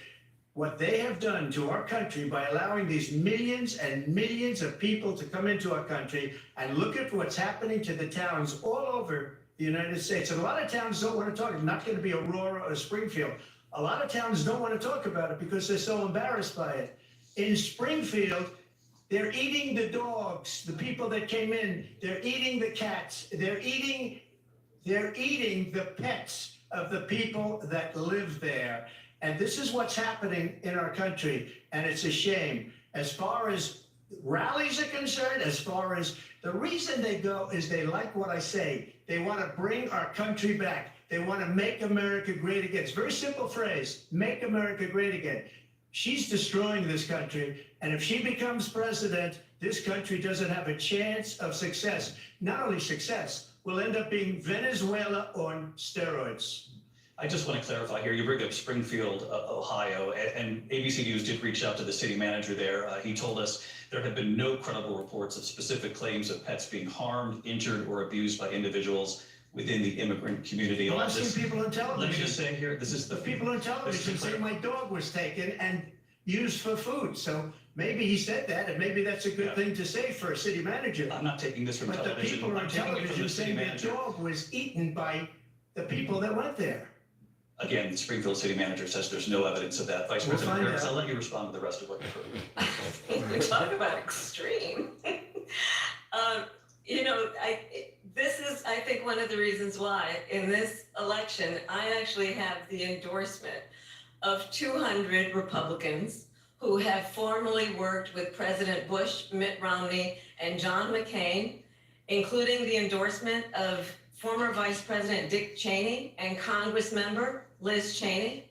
What they have done to our country by allowing these millions and millions of people to come into our country, and look at what's happening to the towns all over the United States. And a lot of towns don't want to talk. It's not going to be Aurora or Springfield. A lot of towns don't want to talk about it because they're so embarrassed by it. In Springfield, they're eating the dogs, the people that came in. They're eating the cats. They're eating the pets of the people that live there. And this is what's happening in our country, and it's a shame. As far as rallies are concerned, as far as the reason they go is they like what I say. They want to bring our country back. They want to make America great again. It's a very simple phrase, make America great again. She's destroying this country, and if she becomes president, this country doesn't have a chance of success. Not only success, we'll end up being Venezuela on steroids. I just want to clarify here, you bring up Springfield, Ohio, and ABC News did reach out to the city manager there. He told us there have been no credible reports of specific claims of pets being harmed, injured, or abused by individuals within the immigrant community. Well, I've seen people on television. Let me just say here, this is The people on television say my dog was taken and used for food. So maybe he said that, and maybe that's a good thing to say for a city manager. I'm not taking this from But the television. people I'm on taking it from television the city saying the manager. dog was eaten by the people that went there. Again, the Springfield city manager says there's no evidence of that. Vice We'll President find Harris, out. I'll let you respond to the rest of what you've heard. You talk about extreme. This is, I think, one of the reasons why in this election, I actually have the endorsement of 200 Republicans who have formerly worked with President Bush, Mitt Romney, and John McCain, including the endorsement of former Vice President Dick Cheney and Congress member Liz Cheney.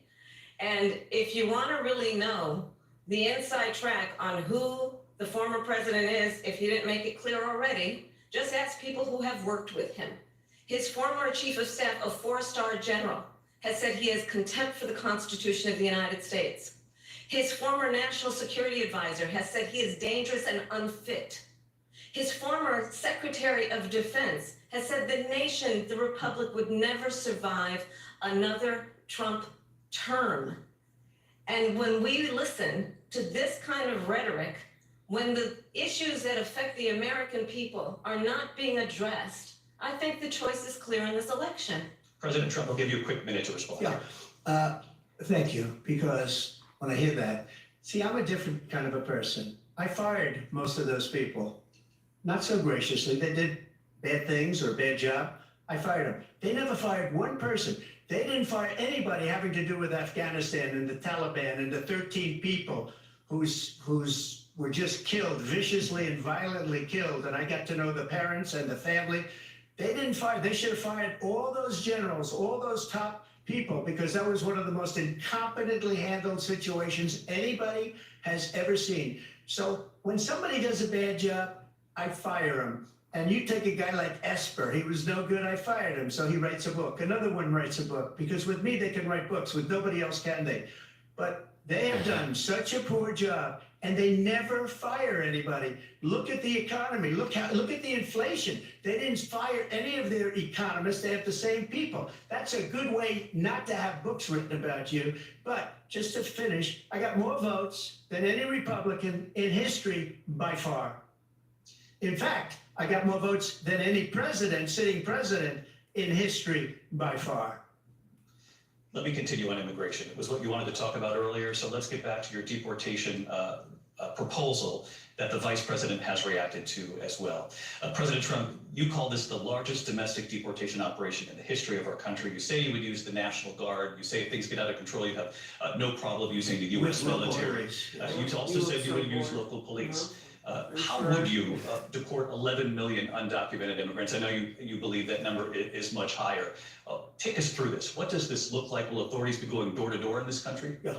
And if you want to really know the inside track on who the former president is, if you didn't make it clear already, just ask people who have worked with him. His former chief of staff, a 4-star general, has said he has contempt for the Constitution of the United States. His former national security advisor has said he is dangerous and unfit. His former Secretary of Defense has said the nation, the Republic, would never survive another Trump term. And when we listen to this kind of rhetoric, when the issues that affect the American people are not being addressed, I think the choice is clear in this election. President Trump, I'll give you a quick minute to respond. Yeah, thank you, because when I hear that, see, I'm a different kind of a person. I fired most of those people, not so graciously. They did bad things or a bad job. I fired them. They never fired one person. They didn't fire anybody having to do with Afghanistan and the Taliban and the 13 people who's were just killed, viciously and violently killed. And I got to know the parents and the family. They didn't fire. They should have fired all those generals, all those top people, because that was one of the most incompetently handled situations anybody has ever seen. So when somebody does a bad job, I fire him. And you take a guy like Esper, he was no good, I fired him. So he writes a book. Another one writes a book, because with me, they can write books. With nobody else can they? But they have done such a poor job, and they never fire anybody. Look at the economy. Look at the inflation. They didn't fire any of their economists. They have the same people. That's a good way not to have books written about you. But just to finish, I got more votes than any Republican in history by far. In fact, I got more votes than any president, sitting president in history by far. Let me continue on immigration. It was what you wanted to talk about earlier, so let's get back to your deportation proposal that the vice president has reacted to as well. President Trump, you call this the largest domestic deportation operation in the history of our country. You say you would use the National Guard. You say if things get out of control, you have no problem using the U.S. military. You also said you would use local police. How would you deport 11 million undocumented immigrants? I know you believe that number is much higher. Take us through this. What does this look like? Will authorities be going door to door in this country? Yeah.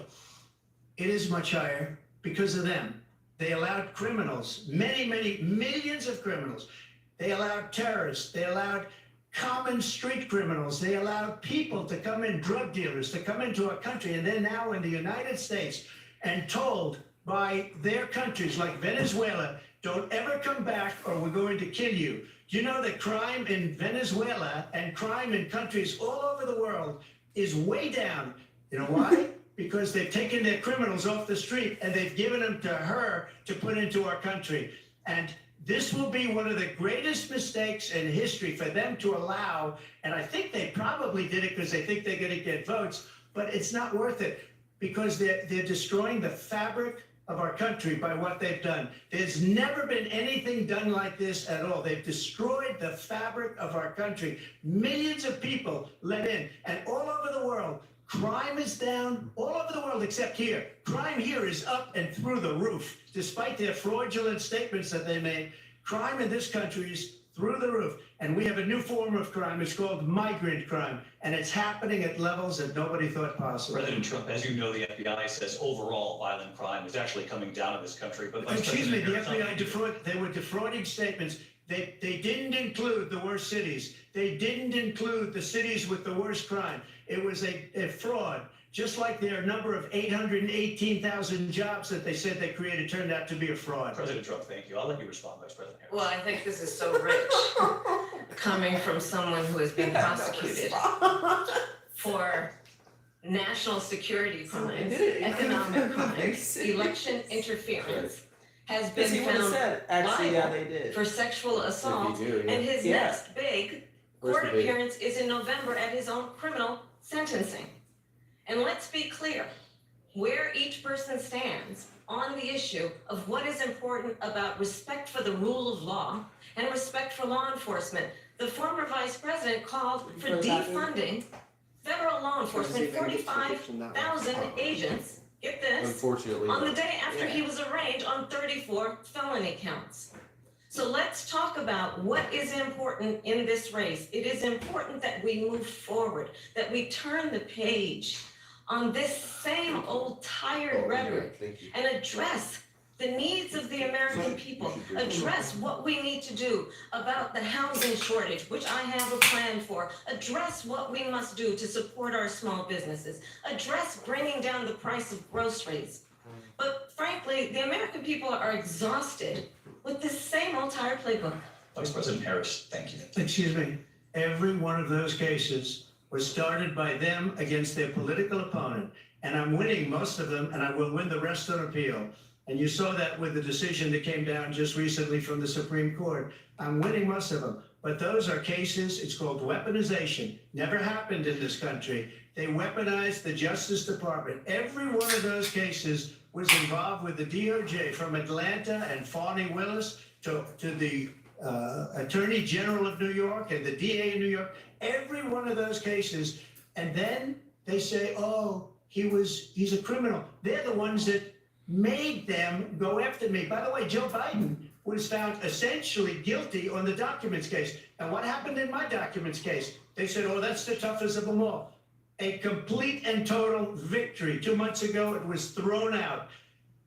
It is much higher because of them. They allowed criminals, many, many millions of criminals. They allowed terrorists. They allowed common street criminals. They allowed people to come in, drug dealers, to come into our country. And they're now in the United States and told by their countries like Venezuela, don't ever come back or we're going to kill you. Do you know that crime in Venezuela and crime in countries all over the world is way down? You know why? Because they've taken their criminals off the street and they've given them to her to put into our country. And this will be one of the greatest mistakes in history for them to allow. And I think they probably did it because they think they're going to get votes, but it's not worth it because they're destroying the fabric of our country by what they've done. There's never been anything done like this at all. They've destroyed the fabric of our country. Millions of people let in, and all over the world, crime is down all over the world except here. Crime here is up and through the roof. Despite their fraudulent statements that they made, crime in this country is through the roof. And we have a new form of crime. It's called migrant crime. And it's happening at levels that nobody thought possible. President Trump, as you know, the FBI says overall violent crime is actually coming down in this country. But excuse me, the FBI they were defrauding statements. They didn't include the worst cities. They didn't include the cities with the worst crime. It was a fraud. Just like their number of 818,000 jobs that they said they created turned out to be a fraud. President Trump, thank you. I'll let you respond, Vice President Harris. Well, I think this is so rich, coming from someone who has been prosecuted for national security crimes, economic crimes, election interference, has been found liable for sexual assault, and his next big Where's court the date? appearance is in November at his own criminal sentencing. And let's be clear, where each person stands on the issue of what is important about respect for the rule of law and respect for law enforcement. The former vice president called for defunding federal law enforcement, 45,000 agents, get this, Unfortunately. on the day after he was arraigned on 34 felony counts. So let's talk about what is important in this race. It is important that we move forward, that we turn the page on this same old tired rhetoric Thank you. and address the needs of the American people, address what we need to do about the housing shortage, which I have a plan for, address what we must do to support our small businesses, address bringing down the price of groceries. But frankly, the American people are exhausted with this same old tired playbook. Vice President Harris, thank you. Excuse me, every one of those cases was started by them against their political opponent. And I'm winning most of them, and I will win the rest on appeal. And you saw that with the decision that came down just recently from the Supreme Court. I'm winning most of them. But those are cases, it's called weaponization. Never happened in this country. They weaponized the Justice Department. Every one of those cases was involved with the DOJ, from Atlanta and Fani Willis to the Attorney General of New York and the DA in New York. Every one of those cases. And then they say, oh, he's a criminal. They're the ones that made them go after me. By the way, Joe Biden was found essentially guilty on the documents case. And what happened in my documents case? They said, oh, that's the toughest of them all. A complete and total victory. 2 months ago, it was thrown out.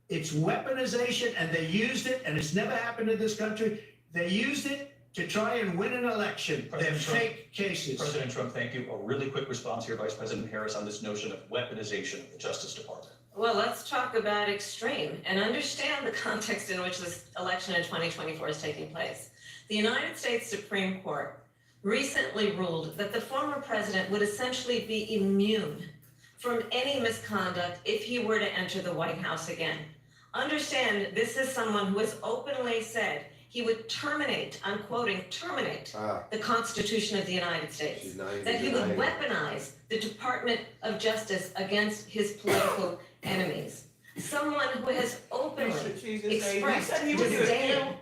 It's weaponization, and they used it, and it's never happened in this country. They used it to try and win an election. They're President Trump. fake cases. President Trump, thank you. A really quick response here, Vice President Harris, on this notion of weaponization of the Justice Department. Well, let's talk about extreme and understand the context in which this election in 2024 is taking place. The United States Supreme Court recently ruled that the former president would essentially be immune from any misconduct if he were to enter the White House again. Understand, this is someone who has openly said he would terminate, I'm quoting, terminate the Constitution of the United States, that he would weaponize the Department of Justice against his political enemies. Someone who has openly expressed disdain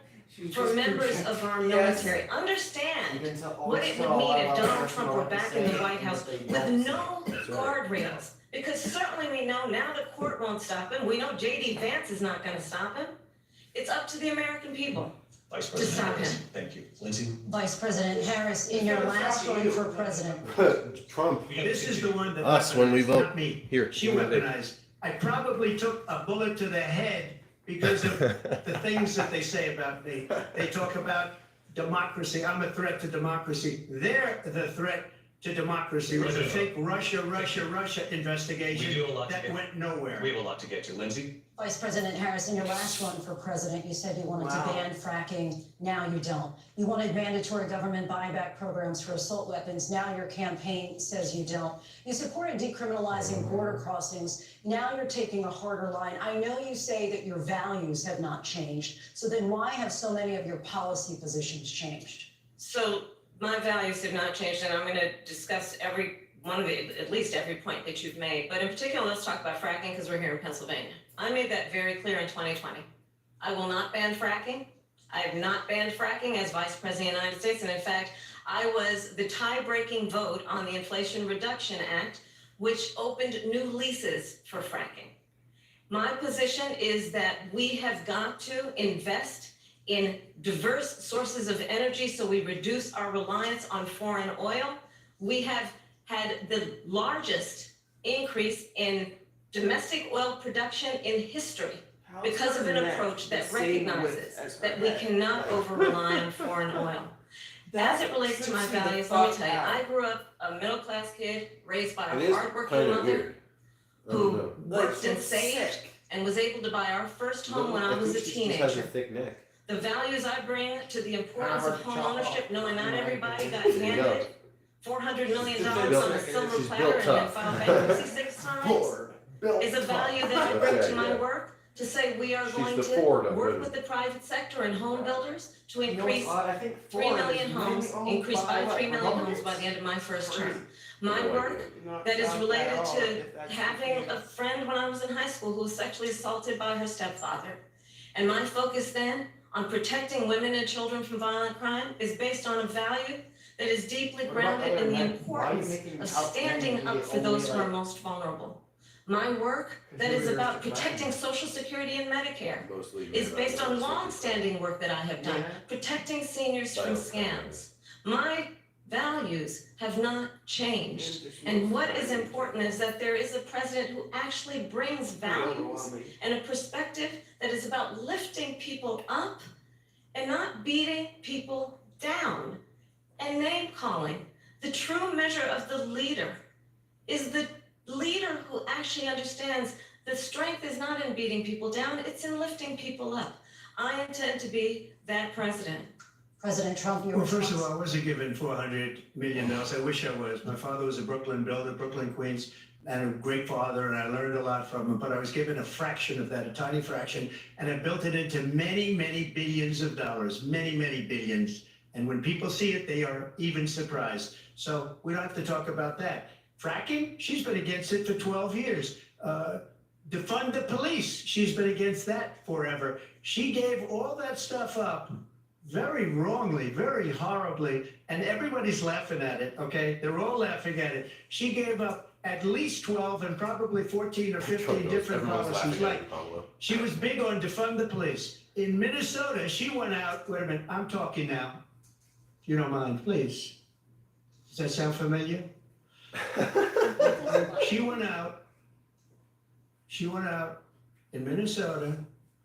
for members of our military. Understand what it would mean if Donald Trump were back in the White House with no guardrails. Because certainly we know now the court won't stop him. We know J.D. Vance is not going to stop him. It's up to the American people Vice to President stop Harris, him. thank you. Lindsay? Vice President Harris, in your last run for president, Trump. This is the one that Us when we weaponized, vote. not me. Here. She weaponized. I probably took a bullet to the head because of the things that they say about me. They talk about democracy. I'm a threat to democracy. They're the threat to democracy with a fake Russia We investigation do a lot to that get, went nowhere. we have a lot to get to. Lindsay? Vice President Harris, in your last run for president, you said you wanted to ban fracking. Now you don't. You wanted mandatory government buyback programs for assault weapons. Now your campaign says you don't. You supported decriminalizing border crossings. Now you're taking a harder line. I know you say that your values have not changed. So then why have so many of your policy positions changed? So my values have not changed, and I'm going to discuss every one of it, at least every point that you've made. But in particular, let's talk about fracking because we're here in Pennsylvania. I made that very clear in 2020. I will not ban fracking. I have not banned fracking as Vice President of the United States. And in fact, I was the tie-breaking vote on the Inflation Reduction Act, which opened new leases for fracking. My position is that we have got to invest in diverse sources of energy so we reduce our reliance on foreign oil. We have had the largest increase in domestic oil production in history because of an approach that recognizes that we cannot over-rely on foreign oil. As it relates to my values, let me tell you, I grew up a middle-class kid raised by a hardworking mother who worked and saved and was able to buy our first home when I was a teenager. thick neck. The values I bring to the importance of home ownership, knowing not everybody got handed $400 million on a silver platter and then filed bankruptcy 6 times, is a value that I bring to my work. to say we are She's going the to Ford of work women. with the private sector and home builders to increase I think 3 million homes, increase by 3 million homes by the end of my first term. My work that is related to having a friend when I was in high school who was sexually assaulted by her stepfather. And my focus then on protecting women and children from violent crime is based on a value that is deeply grounded in the importance of standing up for those who are most vulnerable. My work that is about protecting Social Security and Medicare is based on long-standing work that I have done, protecting seniors from scams. My values have not changed. And what is important is that there is a president who actually brings values and a perspective that is about lifting people up and not beating people down. And name calling, the true measure of the leader is the leader who actually understands that strength is not in beating people down, it's in lifting people up. I intend to be that president. President Trump, your Well, first of response? all, I wasn't given $400 million. I wish I was. My father was a Brooklyn builder, Brooklyn, Queens, and a great father, and I learned a lot from him, but I was given a fraction of that, a tiny fraction, and I built it into many, many billions of dollars, many, many billions. And when people see it, they are even surprised. So we don't have to talk about that. Fracking, she's been against it for 12 years. Defund the police, she's been against that forever. She gave all that stuff up very wrongly, very horribly, and everybody's laughing at it, okay? They're all laughing at it. She gave up at least 12 and probably 14 or 15 different policies. Like, she was big on defund the police. In Minnesota, she went out, wait a minute, I'm talking now. If you don't mind, please. Does that sound familiar? She went out in Minnesota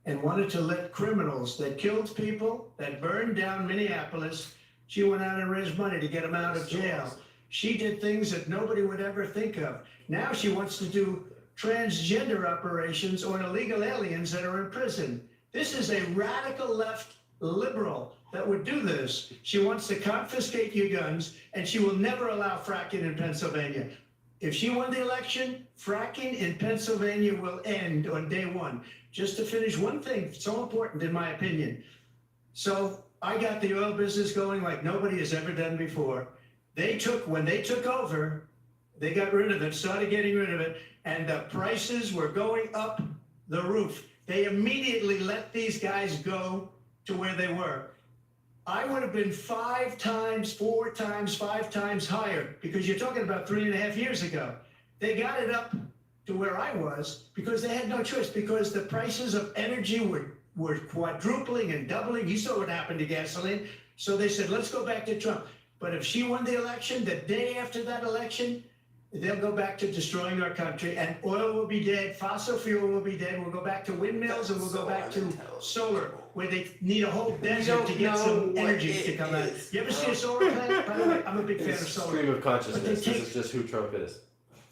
and wanted to let criminals that killed people, that burned down Minneapolis, she went out and raised money to get them out of jail. She did things that nobody would ever think of. Now she wants to do transgender operations on illegal aliens that are in prison. This is a radical left liberal that would do this. She wants to confiscate your guns, and she will never allow fracking in Pennsylvania. If she won the election, fracking in Pennsylvania will end on day one. Just to finish one thing, so important in my opinion. So I got the oil business going like nobody has ever done before. When they took over, they got rid of it, started getting rid of it, and the prices were going up the roof. They immediately let these guys go to where they were. I would have been 5 times, 4 times, 5 times higher, because you're talking about 3.5 years ago. They got it up to where I was because they had no choice, because the prices of energy were quadrupling and doubling. You saw what happened to gasoline. So they said, let's go back to Trump. But if she won the election, the day after that election, they'll go back to destroying our country, and oil will be dead, fossil fuel will be dead, we'll go back to windmills, and we'll go back to solar, where they need a whole desert to get some energy to come out. You ever see a solar plant? By the way, I'm a big fan of solar. Stream of consciousness. But they This is just who Trump is.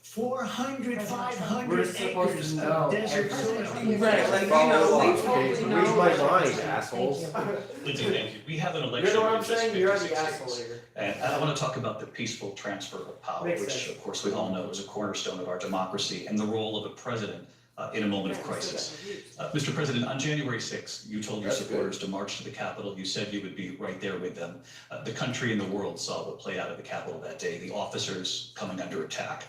400, 500 We're supposed acres to know of desert soil. Right, like, you know, we totally know. Read my mind, assholes. Lindsay, thank you. We have an election. You know what I'm in just saying? You're the 56 asshole days. here. And I want to talk about the peaceful transfer of power, Makes which sense. of course we all know is a cornerstone of our democracy, and the role of a president in a moment of crisis. Mr. President, on January 6th, you told your supporters to march to the Capitol. You said you would be right there with them. The country and the world saw what played out at the Capitol that day, the officers coming under attack.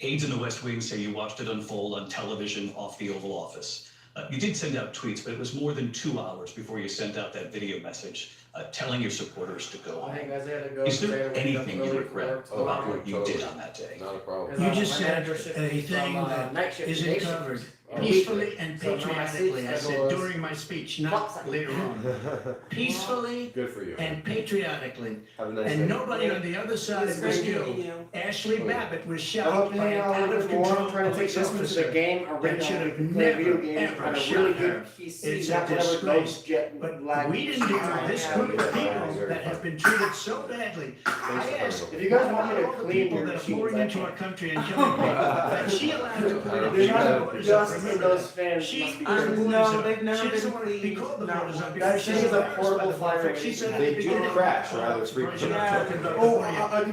Aides in the West Wing say you watched it unfold on television off the Oval Office. You did send out tweets, but it was more than 2 hours before you sent out that video message telling your supporters to go home. Hey guys, I had to go. Is there today to wake up anything you early regret for work. about what you did on that day? Not a problem. You just My said manager shift a thing from, that night shift to isn't day shift. covered Weekly. peacefully and So now my sleep patriotically. I schedule said is- during my speech, not later on. Peacefully Good for you. and patriotically. Have a nice day. And nobody on the other side It's of this great hill, meeting you. Ashley Babbitt, was I hope shot you by hang an out a out little of bit more. I'm control trying to take police Christmas to the officer game. that should have Play video never, games ever on a shot really her. good PC. It's a Not whatever disgrace. those jet But lag. we didn't do this group of people that have been treated so badly. I asked, If you guys what want me to about all the clean people your that are machines, pouring I into can. our country and killing people that she allowed to put in They're not just in those fans. She's No, they've never she doesn't been want to be pleased. called the Not voters up one. because That she's thing is a embarrassed portable by the fire fact she said at They the do beginning, crash rather frequently.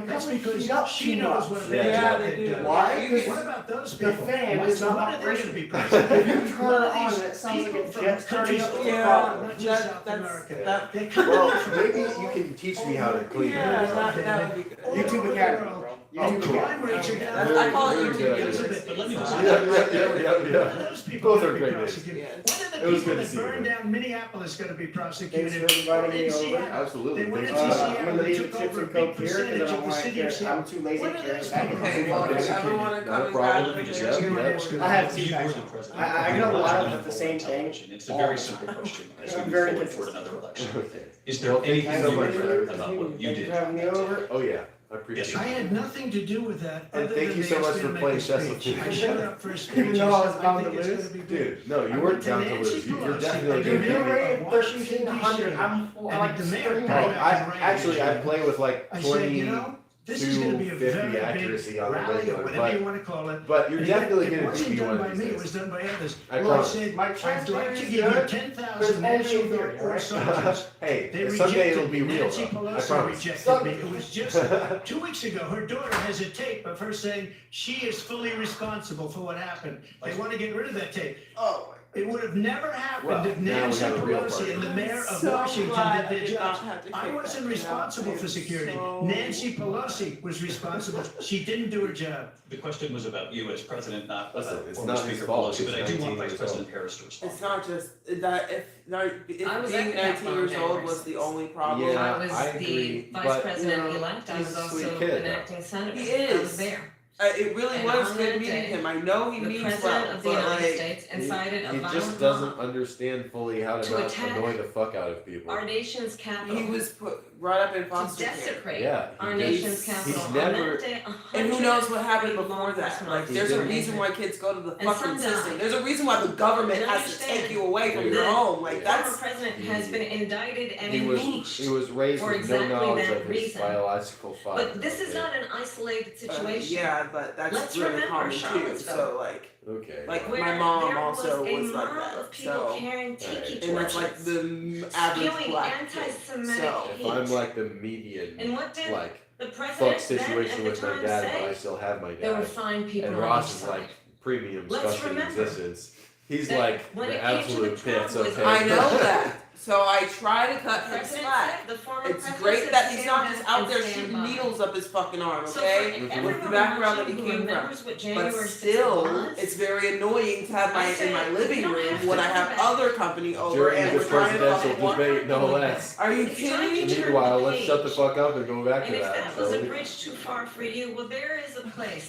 That's because she knows what Yeah, yeah, they they do. do. Why? You What about those The people? fan What- is not what are they operational. gonna be president? If you turn One it of on, these it sounds like people a from jet starting countries up all the Yeah, around, not just that- South that's- America. that- They come Well, in from maybe all- you can teach me how to clean. Yeah, it. that would be good. YouTube Academy, bro. And cool. crime rates are down. That's- I call it Very YouTube good. Elizabeth, but let me just. Yeah. Those people Both are are great names. prosecuted. Yeah. One of It the was people good to that see you, burned man. down Minneapolis going to be Thanks prosecuted. for inviting me In over. Seattle. Absolutely. They went Thank into you. Seattle I'm gonna and leave took the chips over a and big coke here percentage because I of don't the want city to of Seattle. I'm too lazy What to are carry those it back. people? Okay, well, if ever want to Not a come and problem. grab Yep, the yep. I have two You were bags. the president. I get a lot of the same thing. It's a very simple question. As we I'm move very forward toward consistent. another election. Okay. Is there Well, thank you anything so you much. regret about what you Thank you did? for having me over. Oh, yeah, I appreciate Yes, it. I had nothing to do with that. And other thank than you they so asked much me for to make playing a chess with speech. me. I showed up for a speech. Even though I was said, bound think to it's lose. gonna be good. Dude, no, I you went weren't to down to Nancy lose. You're Pelosi. definitely If If you're gonna rated be- 1,300, I'm And like the mayor screaming. Oh, called I actually I play with like I said, you 20, know, this is gonna be a 250 very accuracy big on the rally or regular, whatever you but wanna call it. but you're And definitely it gonna wasn't beat me done one by of me, these it was days. done by others. I Well, I promise. said, My I'd like to transparency give you good. 10,000 There's only National a Guard theory, or right? soldiers. They Hey, someday it'll rejected, be real, Nancy though. I Pelosi promise. rejected me. It was just 2 weeks ago, her daughter has a tape of her saying she is fully responsible for what happened. They want to get rid of that tape. Oh, It would have never happened Well, if now we Nancy have a real Pelosi party. and the mayor of So Washington glad did I their did not jobs. have to I take wasn't that responsible out. for security. So- Nancy Pelosi was responsible. She didn't do her job. The question was about you as president, not Listen, it's former not his Speaker fault. Pelosi, but I do He's want 19 Vice years President old. Harris to respond. It's not just that if I was being at that 19 years old was Foundation. the only problem. Yeah, I was I the agree, vice but, president-elect, I he's was a also sweet kid, an though. acting senator. He I was is. there. It really And was on good that meeting day, him. I know he The means president well, of the but United like States incited a He violent just doesn't mob understand fully how to to not attack annoy the fuck out of people. our nation's capital. he was put right up in To foster care. desecrate Yeah, our he nation's did. capital. He's On never- that day, And who knows what happened 103 before law that? enforcement Like, officers there's a were reason why injured. kids go to the And fucking some system. died. There's a reason why the government And has to understand take you away from that your home. The Like, that's former president has been indicted and He impeached. was raised for with no exactly knowledge that of his reason. biological father. But this is okay? not an isolated situation. yeah, but that's Let's really remember common too. Charlottesville. So like Okay. like well, my Where mom there also was a was like mob that. of people So carrying tiki Right. and that's like torches, the average spewing black kid. anti-Semitic So if I'm hate. like the median, And what did like, the fuck president then situation at the with my time dad, but I say? still have my There were dad. fine people And on each Ross is side. like premium Let's structured remember existence. He's that like when the it came to absolute the pits, Trump was- okay? I know that. So I try to cut The him president slack. said, the former It's president great said, that he's stand not just back out and there stand shooting by. needles up his fucking arm, So okay? for Mhm. everyone With the background that watching he who came from. remembers what January But 6th still, was, it's very annoying to have I my in say, my you living don't room have when to I go have back. other company over During and the we're trying to presidential fucking debate, no less. Are you It's kidding time me? to turn Meanwhile, the let's shut the page. fuck up and go back And to if that. that was a So, bridge too far for you, well, there is a place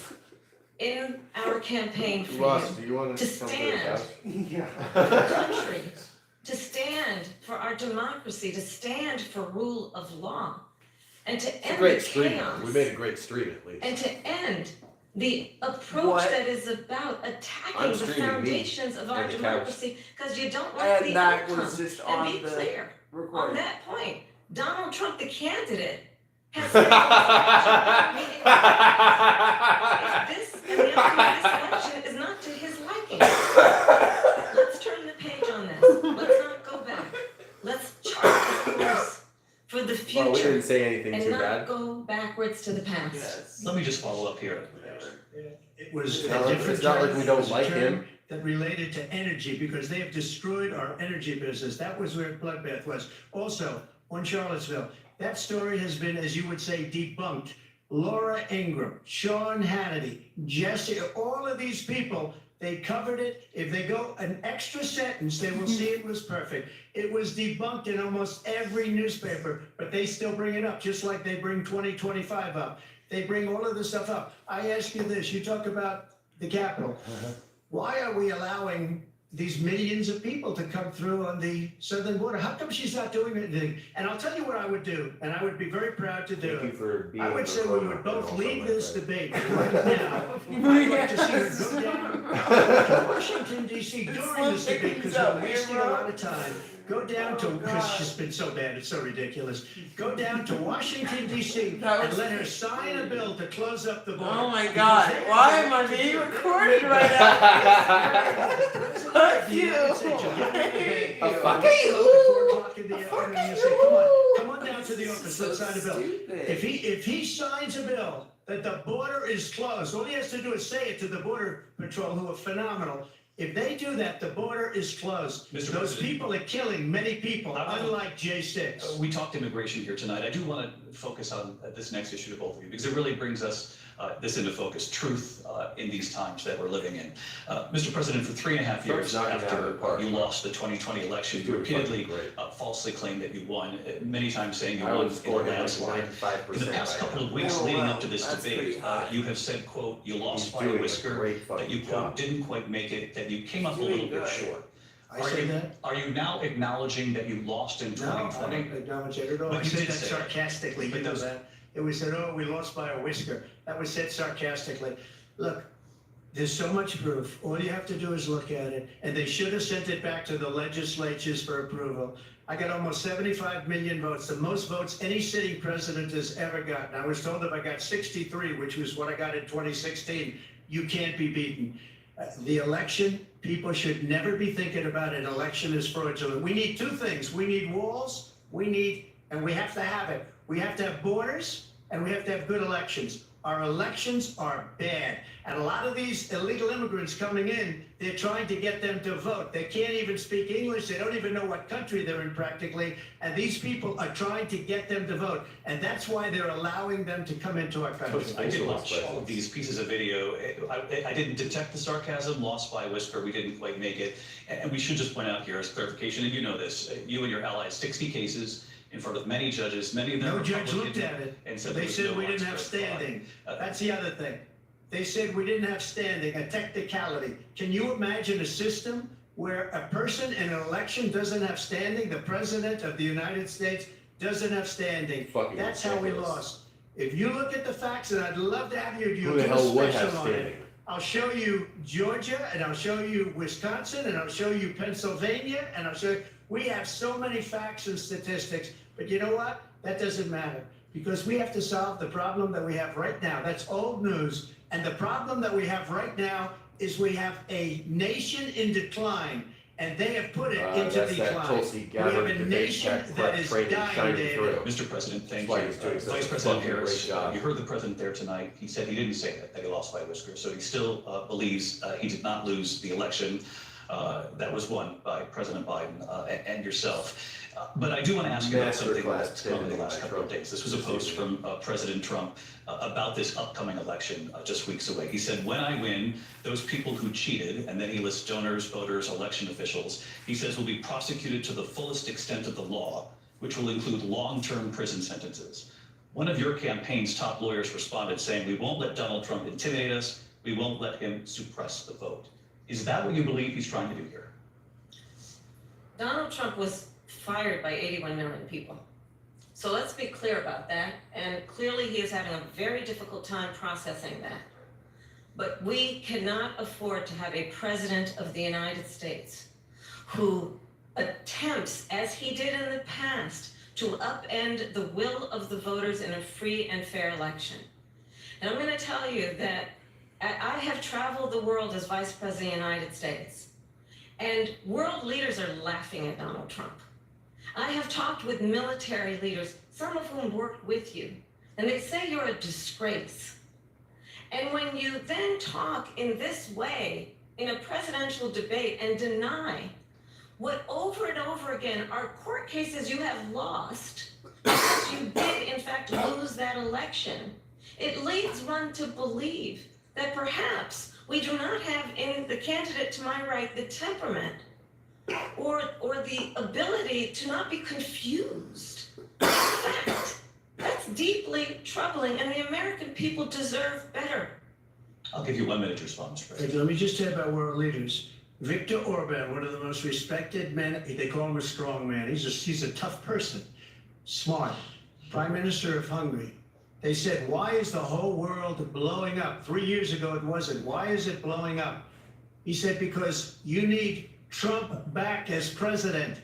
in our campaign for Ross, you do you want to to come to the stand couch? for the country, to stand for our democracy, to stand for rule of law, and to It's a end the great stream. chaos, We made a great stream at least. and to end the approach What? that is about attacking I'm the streaming me foundations of our and the couch. democracy because you don't like the And that outcome. was just And on be the clear, on recording. that point, Donald Trump, the candidate, has said if this and the outcome of this election is not to his liking, let's turn the page on this. Let's not go back. Let's chart the course for the Well, we future didn't say anything and too not bad. go backwards to the past. Yes. Let me just follow up here. It was It's a not like- different it's not like term. we It don't was a like term him. that related to energy because they have destroyed our energy business. That was where bloodbath was. Also, on Charlottesville, that story has been, as you would say, debunked. Laura Ingraham, Sean Hannity, Jesse, all of these people, they covered it. If they go an extra sentence, they will see it was perfect. It was debunked in almost every newspaper, but they still bring it up, just like they bring 2025 up. They bring all of this stuff up. I ask you this, you talk about the Capitol. Why are we allowing these millions of people to come through on the southern border? How come she's not doing anything? And I'll tell you what I would do, and I would be very proud to do. Thank you for being I would the say we program would both also, leave my this friend. debate right now. I'd like to see her go down to Washington, D.C. during this debate because we're wasting a lot of time. Go down to, because she's been so bad, it's so ridiculous. Go down to Washington, D.C. and let her sign a bill to close up the border. Oh my God, why am I being recorded right now? Fuck you. Fuck you. Come on down to the office, let's sign a bill. If he signs a bill that the border is closed, all he has to do is say it to the Border Patrol, who are phenomenal. If they do that, the border is closed. Mr. Those President. people are killing many people, unlike J6. We talked immigration here tonight. I do want to focus on this next issue to both of you because it really brings us this into focus, truth in these times that we're living in. Mr. President, for 3.5 years after you lost the 2020 election, you repeatedly falsely claimed that you won, many times saying you won in the landslide. In the past couple of weeks leading up to this debate, you have said, quote, you lost by a whisker, that you, quote, didn't quite make it, that you came up a little bit short. Are you now acknowledging that you lost in 2020? No, I don't acknowledge it at all. But I you said did that say sarcastically, you know that. It was said, oh, we lost by a whisker. That was said sarcastically. Look, there's so much proof. All you have to do is look at it. And they should have sent it back to the legislatures for approval. I got almost 75 million votes, the most votes any sitting president has ever gotten. I was told if I got 63, which was what I got in 2016, you can't be beaten. The election, people should never be thinking about an election as fraudulent. We need two things. We need walls, and we have to have it. We have to have borders, and we have to have good elections. Our elections are bad. And a lot of these illegal immigrants coming in, they're trying to get them to vote. They can't even speak English. They don't even know what country they're in practically. And these people are trying to get them to vote. And that's why they're allowing them to come into our country. I did watch all of these pieces of video. I didn't detect the sarcasm, lost by a whisker. We didn't quite make it. And we should just point out here as clarification, and you know this, you and your allies, 60 cases in front of many judges, many of them No judge looked at it. and said They said we didn't have standing. That's the other thing. They said we didn't have standing, a technicality. Can you imagine a system where a person in an election doesn't have standing? The president of the United States doesn't have standing. That's how we lost. If you look at the facts, and I'd love to have you do a special on it. I'll show you Georgia, and I'll show you Wisconsin, and I'll show you Pennsylvania, and I'll show you. We have so many facts and statistics, but you know what? That doesn't matter because we have to solve the problem that we have right now. That's old news. And the problem that we have right now is we have a nation in decline, and they have put it into decline. We have a nation that is dying, David. Mr. President, thank you. Vice President Harris, you heard the president there tonight. He said he didn't say that he lost by a whisker, so he still believes he did not lose the election. That was won by President Biden and yourself. But I do want to ask you about something that's come in the last couple of days. This was a post from President Trump about this upcoming election just weeks away. He said, when I win, those people who cheated, and then he lists donors, voters, election officials, he says will be prosecuted to the fullest extent of the law, which will include long-term prison sentences. One of your campaign's top lawyers responded saying, we won't let Donald Trump intimidate us. We won't let him suppress the vote. Is that what you believe he's trying to do here? Donald Trump was fired by 81 million people. So let's be clear about that. And clearly he is having a very difficult time processing that. But we cannot afford to have a president of the United States who attempts, as he did in the past, to upend the will of the voters in a free and fair election. And I'm going to tell you that I have traveled the world as Vice President of the United States, and world leaders are laughing at Donald Trump. I have talked with military leaders, some of whom worked with you, and they say you're a disgrace. And when you then talk in this way in a presidential debate and deny what over and over again are court cases you have lost, because you did in fact lose that election, it leads one to believe that perhaps we do not have in the candidate to my right the temperament or the ability to not be confused. In fact, that's deeply troubling, and the American people deserve better. I'll give you 1 minute to respond, Mr. President. Let me just say about world leaders. Viktor Orban, one of the most respected men, they call him a strong man. He's a tough person, smart. Prime Minister of Hungary. They said, why is the whole world blowing up? 3 years ago it wasn't. Why is it blowing up? He said, because you need Trump back as president.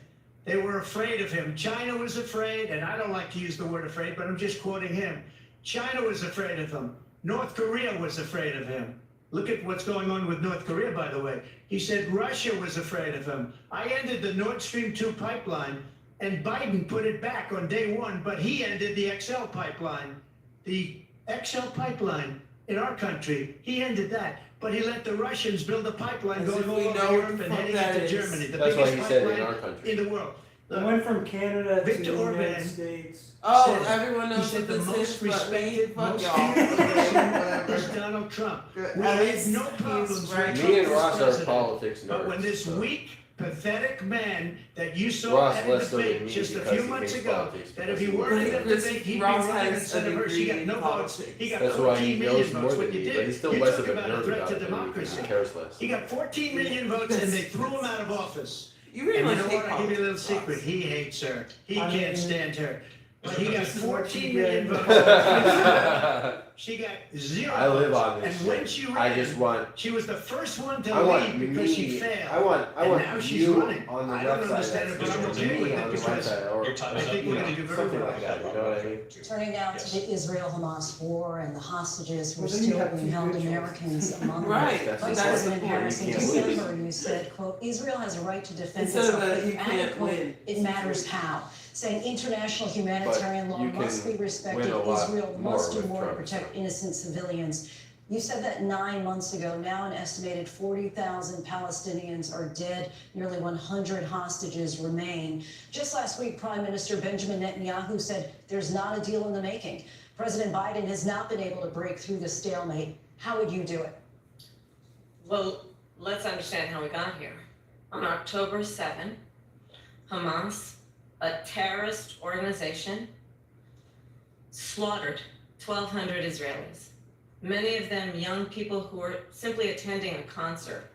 They were afraid of him. China was afraid, and I don't like to use the word afraid, but I'm just quoting him. China was afraid of him. North Korea was afraid of him. Look at what's going on with North Korea, by the way. He said Russia was afraid of him. I ended the Nord Stream 2 pipeline, and Biden put it back on day one, but he ended the XL pipeline. The XL pipeline in our country, he ended that. But he let the Russians build a pipeline As going if all we over know Europe what the and fuck heading that into is. Germany. The That's what biggest he said in pipeline our country. in the world. It went from Canada Victor to the United Orban States. Oh, said- everyone he knows said what the this most is, but me, respected, fuck most y'all. is Donald Trump. We At had least no he's problems right. with Me and Trump Ross as are president. politics nerds. But when this so. weak, pathetic man that you saw Ross at a less so than debate me just a because few he months makes ago, politics that if he because weren't in he that knows. debate, he'd be Ross running has instead a of her. She got degree no in votes. politics. He got That's why 14 he million knows more votes. than What you me, but did, he's still you less talk of a about a nerd threat about to it than me because democracy. he cares less. He got 14 million votes and they threw him out of office. You really And you must know hate what? I'll give you a little politics, secret. Ross. He hates her. He I can't mean- stand her. But he got This is what 14 you million get. votes. She got 0 I live votes. on this And when shit. she I ran, just want. she was the first one to I want leave because she me. failed. I want And now she's you running. on the I don't left understand side. it, but I'm That's okay with me it on the right because side, or Your time I is up. think we're going to do very something well. like that. You know what I mean? Turning now Yes. to the Israel-Hamas war and the hostages who are Well, then you still have being two held visuals. Americans among them. Right, That's Vice the President point. Harris in You can't lose. December, you said, quote, Israel has a right to defend Instead itself, of you and, can't quote, win. it matters how. Saying international humanitarian law you must be can respected, win a lot Israel more must do with more to Trump. protect innocent civilians. You said that 9 months ago. Now an estimated 40,000 Palestinians are dead. Nearly 100 hostages remain. Just last week, Prime Minister Benjamin Netanyahu said there's not a deal in the making. President Biden has not been able to break through the stalemate. How would you do it? Well, let's understand how we got here. On October 7, Hamas, a terrorist organization, slaughtered 1,200 Israelis. Many of them young people who were simply attending a concert.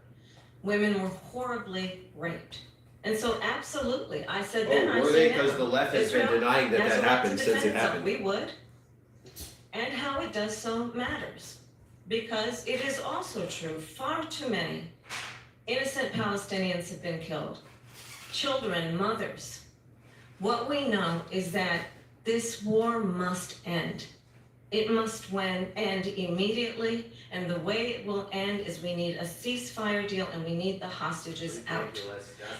Women were horribly raped. And so absolutely, I said then, I Oh, were say they? now. Because the left has been Israel denying that has that a right to happened since defend it itself. happened. We would. And how it does so matters. Because it is also true, far too many innocent Palestinians have been killed. Children, mothers. What we know is that this war must end. It must end immediately, and the way it will end is we need a ceasefire deal and we need the hostages out.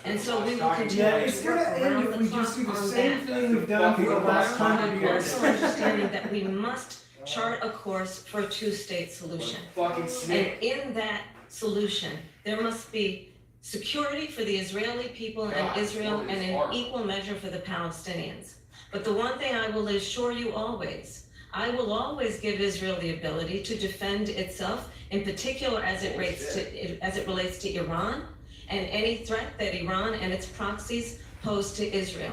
And so we will continue Yeah, to it's work gonna end around if the we clock just do the on same that. thing we've done for the last 100 years. Also understanding that we must chart a course for a two-state solution. Fucking And snake. in that solution, there must be security for the Israeli people and Israel and an equal measure for the Palestinians. But the one thing I will assure you always, I will always give Israel the ability to defend itself, in particular as it relates to Iran and any threat that Iran and its proxies pose toReal.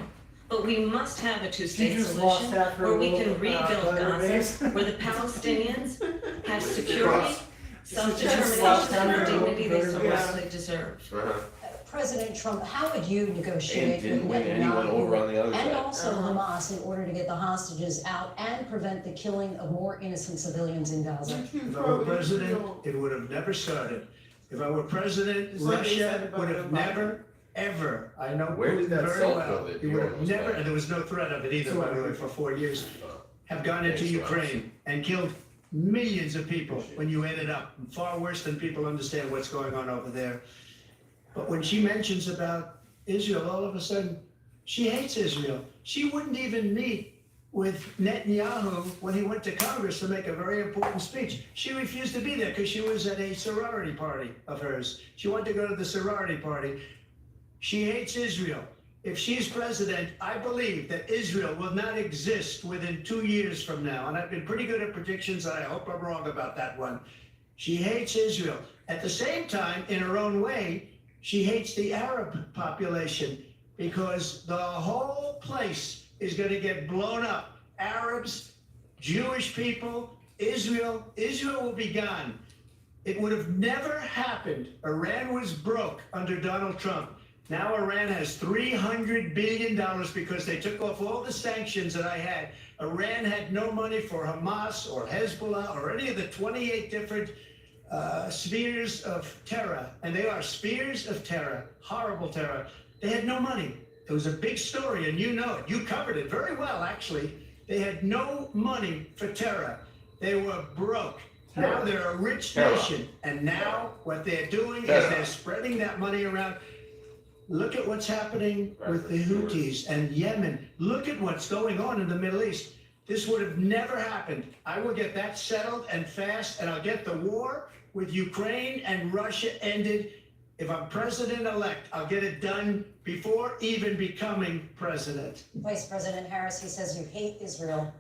But we must have a two-state She just lost solution half her where we little, can rebuild letter base. Gaza, where the Palestinians have security, Just self-determination, lost and the half her dignity they so voter base. rightly deserve. President Trump, how would you And negotiate didn't with win anyone over on the other and side. also Hamas in order to get the hostages out and prevent the killing of more innocent civilians in Gaza? If I were president, it would have never started. If I were president, It's like they said Russia about would have Obama. never, ever, I know Where did Putin that very cell well. go that He you would have almost never, had? and there was no threat of it either, by the way, for 4 years, have gone into Thanks, Ross. Ukraine and killed millions of people when you add it up. Far worse than people understand what's going on over there. But when she mentions about Israel, all of a sudden, she hates Israel. She wouldn't even meet with Netanyahu when he went to Congress to make a very important speech. She refused to be there because she was at a sorority party of hers. She wanted to go to the sorority party. She hates Israel. If she's president, I believe that Israel will not exist within 2 years from now. And I've been pretty good at predictions, and I hope I'm wrong about that one. She hates Israel. At the same time, in her own way, she hates the Arab population because the whole place is going to get blown up. Arabs, Jewish people, Israel will be gone. It would have never happened. Iran was broke under Donald Trump. Now Iran has $300 billion because they took off all the sanctions that I had. Iran had no money for Hamas or Hezbollah or any of the 28 different spears of terror, and they are spears of terror, horrible terror. They had no money. It was a big story, and you know it. You covered it very well, actually. They had no money for terror. They were broke. Now they're a rich nation, and now what they're doing is they're spreading that money around. Look at what's happening with the Houthis and Yemen. Look at what's going on in the Middle East. This would have never happened. I will get that settled and fast, and I'll get the war with Ukraine and Russia ended. If I'm president-elect, I'll get it done before even becoming president. Vice President Harris, he says you hate Israel.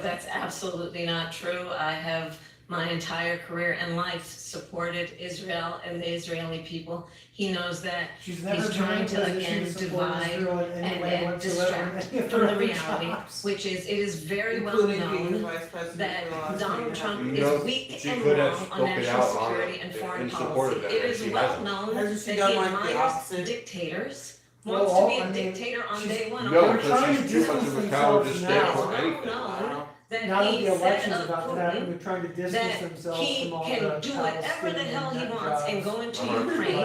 That's absolutely not true. I have my entire career and life supported Israel and the Israeli people. He knows that. She's never he's trying to again divide and distract from the reality, which is it is very well known that Donald Trump is weak and wrong on national security and foreign policy. It is well known that he admires dictators. Wants to be a dictator on day one. No, because he's too much of a coward to stand for anything. Now that the election's about to happen, they're trying to distance themselves from all the he can do whatever the hell he wants and go into Ukraine.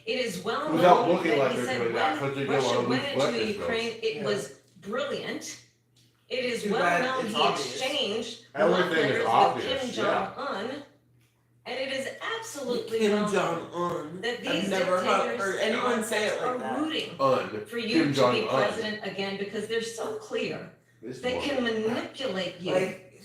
It is well Without known looking that like he they're said doing that, because they when don't Russia want to went lose into elected Ukraine, votes. it was brilliant. It is Too well bad known it's he obvious. exchanged Everything love is letters with obvious, Kim Jong-un. And it is absolutely Kim well known Jong-un. that I've these never heard dictators anyone say it like are that. rooting for you Kim to be Jong-un. president again because they're so clear. They can manipulate you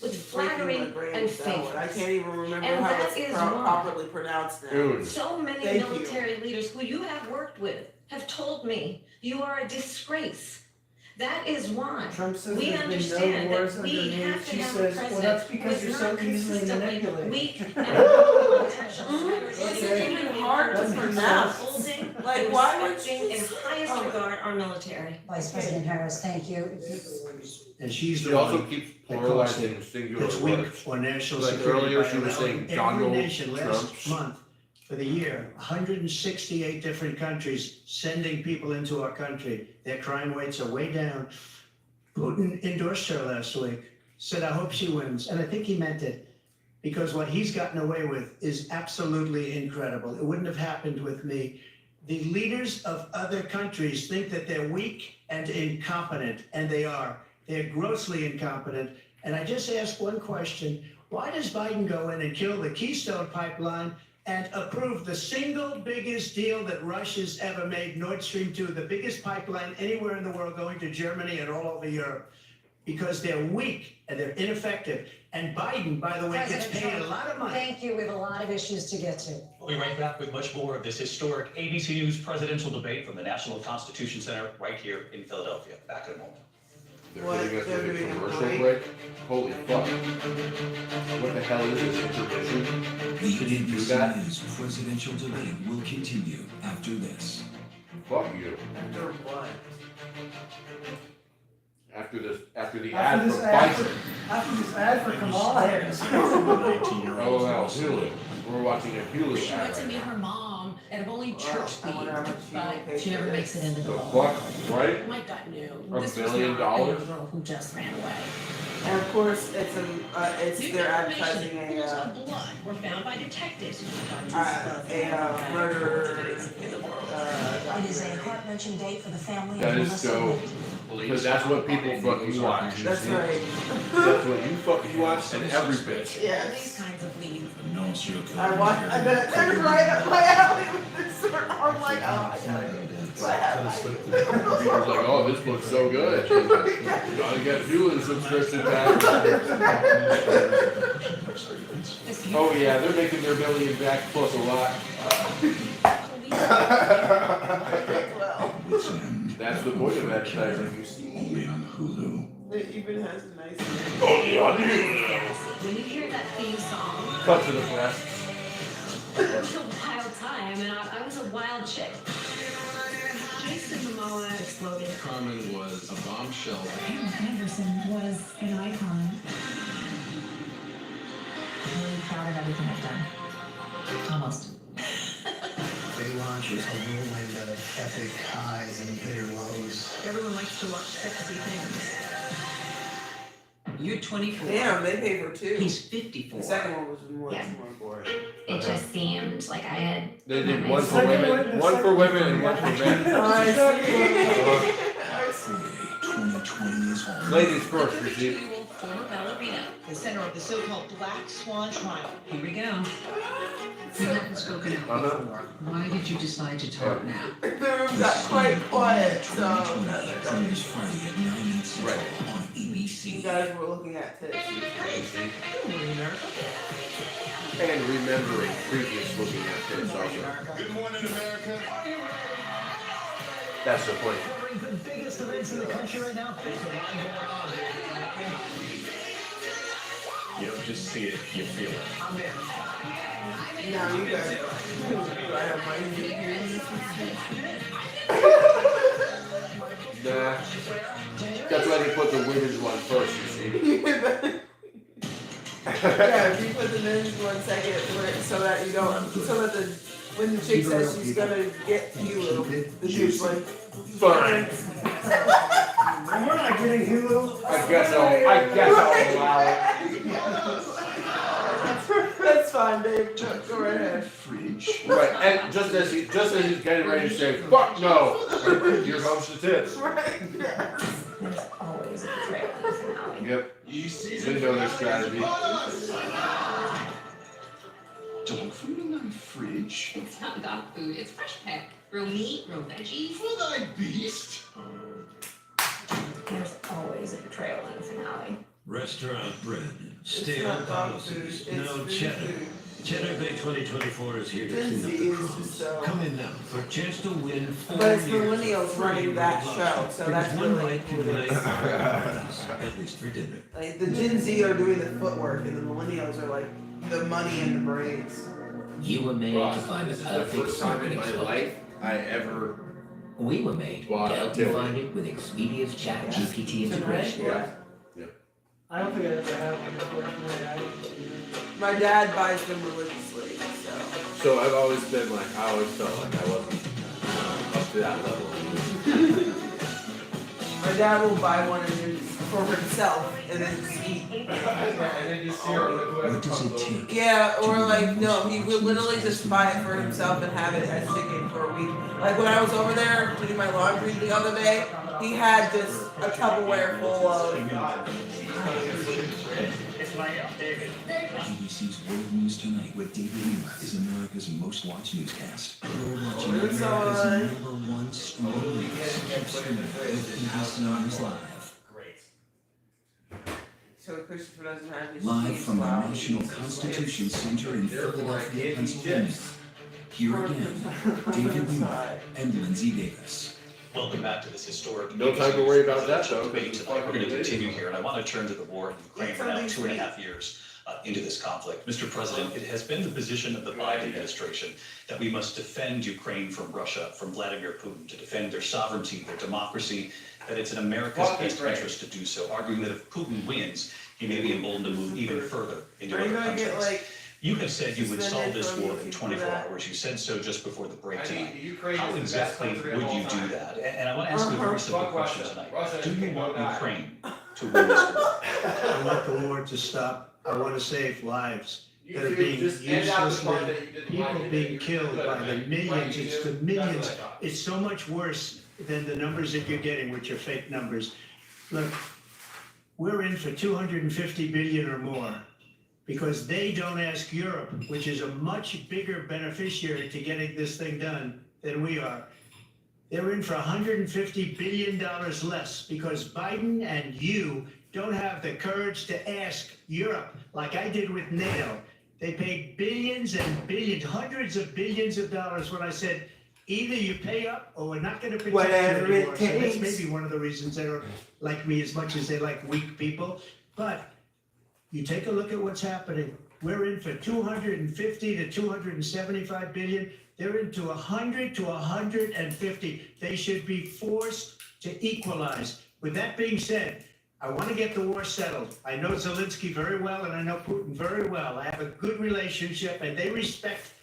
with flattery and favors. I can't even remember And how that it's is why properly pronounced now. Dude. so many Thank you. military leaders who you have worked with have told me you are a disgrace. That is why Trump says we there's been no understand wars that we underneath. have to She have a says, well, president that's who because is you're not so easily consistently manipulated. weak and It's even hard to pronounce. holding Like, and why would respecting you in say- highest regard our military. Vice President Harris, thank you. And she's She the also one keeps that pluralizing calls singular it's weak words. for national Like security earlier by she was allowing saying every Donald nation last Trump's. month for the year, 168 different countries sending people into our country. Their crime rates are way down. Putin endorsed her last week, said, I hope she wins. And I think he meant it, because what he's gotten away with is absolutely incredible. It wouldn't have happened with me. The leaders of other countries think that they're weak and incompetent, and they are. They're grossly incompetent. And I just ask one question. Why does Biden go in and kill the Keystone Pipeline and approve the single biggest deal that Russia's ever made, Nord Stream 2, the biggest pipeline anywhere in the world going to Germany and all over Europe? Because they're weak and they're ineffective. And Biden, by the way, gets President paid a Trump, lot of money. Thank you. We have a lot of issues to get to. We'll be right back with much more of this historic ABC News presidential debate from the National Constitution Center right here in Philadelphia. Back in a moment. They're What hitting us they're with a doing in commercial Hawaii? break? Holy fuck. What the hell is this intermission? The Can you do ABC that? News presidential debate will continue after this. Fuck you. After what? After the After ad this for ad Pfizer. After this ad for Kamala Harris. Oh, wow, Hulu. We're watching a Hulu She went ad to right meet now. her mom at a bowling church I wonder how much she will pay but she for never this. makes it into the The ball. fuck, right? My gut knew. $1 This billion? was not a little girl who just ran away. And of course, it's New they're information, advertising pools of blood were found by detectives. murder. It is a heart-wrenching day for the family That of is Melissa so. Holt. Because that's what people fucking watch. That's right. That's what you fucking watch and every bitch. These Yes. kinds of leads. No serial I watch. That is right up my alley with this sort. I'm like, oh, I gotta go. So I have People's like, oh, this looks so good. Gotta get Hulu subscription back. Oh yeah, they're making their million back plus a lot. That's the point of advertising, you see. Only on Hulu. It even has a nice. Only on Hulu. When you hear that theme song, Cut to the press. it was a wild time, and I was a wild chick. Jason Momoa exploded. Carmen was a bombshell. Pam Anderson was an icon. I'm really proud of everything I've done. Almost. Baywatch was a whirlwind of epic highs and bitter lows. Everyone likes to watch sexy things. You're 24. Damn, they pay for two. He's 54. The second one was much Yeah. more boring. It just seemed like I had. They did one for women and one for men. I see. 2020 is home. Ladies first, Brigitte. Former ballerina, the center of the so-called Black Swan trial. Here we go. You haven't spoken out before. Why did you decide to talk now? The room got quite quiet, so. Premieres Friday at 9 Central on You ABC. guys were looking at this. And remembering previous looking at this also. Good morning, America. That's the point. The biggest events in the country right now. You don't just see it, you feel it. I'm in. Now you guys. Do I have my Nah. That's why they put the women's one first, you see. Yeah, if you put the men's 1 second, so that you don't, so that when the chick says she's gonna get you, the dude's like, Fine. And we're not getting Hulu. I guess I'll allow it. that's fine, Dave, go right ahead. Fridge. Right, and just as he's getting ready to say, fuck no, here comes the tits. Right, There's always a betrayal in the finale. Yep. They know their strategy. Dog food in my fridge. It's not dog food, it's fresh pet. Real meat, real veggies. For thy beast. There's always a betrayal in the finale. Restaurant bread, It's stale not dog policies, food, it's no food cheddar. food. Cheddar Bay 2024 is here to clean up Disney the is crumbs. just so. Come in now for a chance to win 4 But it's years millennials free running that Red show, Lobster. so Because that's one really night can cool. unite families, at least for dinner. Like the Gen Z are doing the footwork, and the millennials are like the money and the brains. You were made Ross, to find the this is the perfect first time in my sleeping life I ever We were made Wow, to help tell you me. find it with Expedia's Chat GPT integration. Yeah. I don't think I ever had one before. My dad buys them religiously, so. So I've always been like, I always felt like I wasn't up to that level. My dad will buy one and then for himself and then just eat. And then just see whoever What does it comes over. take? Yeah, or like, no, he would literally just buy it for himself and have it as chicken for a week. Like when I was over there to do my laundry the other day, he had just a Tupperware full of. ABC's World News Tonight with David Lima is America's most watched newscast. You're watching It's America's on. #1 streaming news. Keep streaming with ABC News Live. So Christopher doesn't have his. Live sleeves from the flowers. National Constitution Center in Philadelphia, Pennsylvania. Here again, David Lima and Lindsay Davis. Welcome back to this historic. No time to worry about that, though. Debate tonight. We're going to continue here, and I want to turn to the war in Ukraine. We're now 2.5 years into this conflict. Mr. President, it has been the position of the Biden administration that we must defend Ukraine from Russia, from Vladimir Putin, to defend their sovereignty, their democracy, that it's in America's best interest to do so, arguing that if Putin wins, he may be emboldened to move even further into Are you other gonna get countries. like? You have said you would solve suspended this from war in YouTube 24 for that? hours. You said so just before the break I tonight. mean, Ukraine How is the best exactly country would of all you do time. that? And I want to ask you a very simple Fuck question Russia. tonight. Russia Do you can want go die. Ukraine to win this war? I want the war to stop. I want to save lives You that are two being just end out the part uselessly, that you didn't people like. being killed by the millions. It's the millions. That's what I thought. It's so much worse than the numbers that you're getting, which are fake numbers. Look, we're in for 250 billion or more because they don't ask Europe, which is a much bigger beneficiary to getting this thing done than we are. They're in for $150 billion less because Biden and you don't have the courage to ask Europe like I did with NATO. They paid billions and billions, hundreds of billions of dollars when I said, either you pay up or we're not going to protect Whatever you it anymore. So that's takes. maybe one of the reasons they don't like me as much as they like weak people. But you take a look at what's happening. We're in for 250 to 275 billion. They're into 100 to 150. They should be forced to equalize. With that being said, I want to get the war settled. I know Zelensky very well, and I know Putin very well. I have a good relationship, and they respect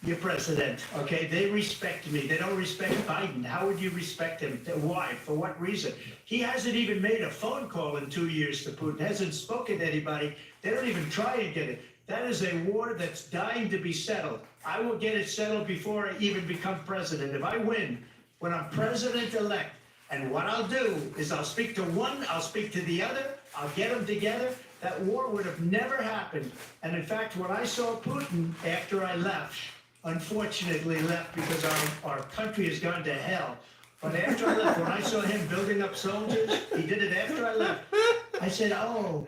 your president, okay? They respect me. They don't respect Biden. How would you respect him? Why? For what reason? He hasn't even made a phone call in 2 years to Putin, hasn't spoken to anybody. They don't even try and get it. That is a war that's dying to be settled. I will get it settled before I even become president. If I win, when I'm president-elect, and what I'll do is I'll speak to one, I'll speak to the other, I'll get them together. That war would have never happened. And in fact, when I saw Putin after I left, unfortunately left because our country has gone to hell. But after I left, when I saw him building up soldiers, he did it after I left. I said, oh,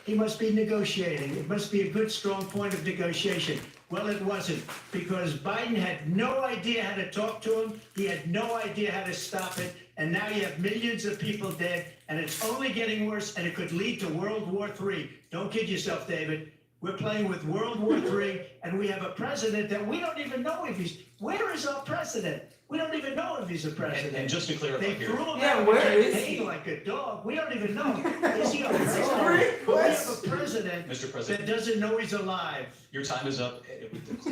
he must be negotiating. It must be a good, strong point of negotiation. Well, it wasn't, because Biden had no idea how to talk to him. He had no idea how to stop it. And now you have millions of people dead, and it's only getting worse, and it could lead to World War III. Don't kid yourself, David. We're playing with World War III, and we have a president that we don't even know if he's... Where is our president? We don't even know if he's a president. And just to clarify They here. threw him Yeah, out where and is paid he? like a dog. We don't even know. Is he a president? great We have a question. president Mr. that President, doesn't know he's alive. your time is up.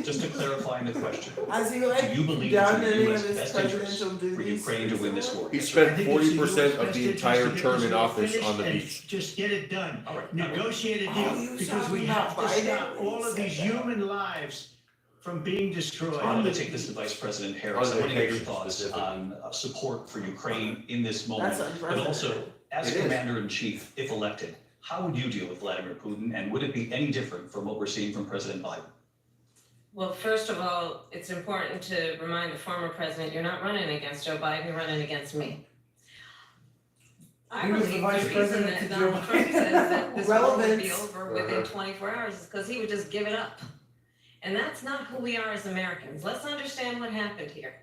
Just to clarify the question. Has he like Do you believe done it's in any the of U.S. his best interest presidential for duties? Ukraine to win this war? He I spent think it's 40% in of U.S. the best entire interest to term get in this war office on the finished beach. and just get it done. All right. Negotiate a Oh, deal, he was because we talking have about to stop Biden when all he of said these that. human lives from being destroyed. I wanted to take this to Vice President Harris. I On want to get your vacation thoughts specific. on support for Ukraine in this moment, That's but also as It is. Commander-in-Chief, if elected. How would you deal with Vladimir Putin, and would it be any different from what we're seeing from President Biden? Well, first of all, it's important to remind the former president, you're not running against Joe Biden, you're running against me. I He was the believe vice the reason president that to Donald Joe Trump says that this war would be Relevance. over within 24 hours is because he would just give it up. And that's not who we are as Americans. Let's understand what happened here.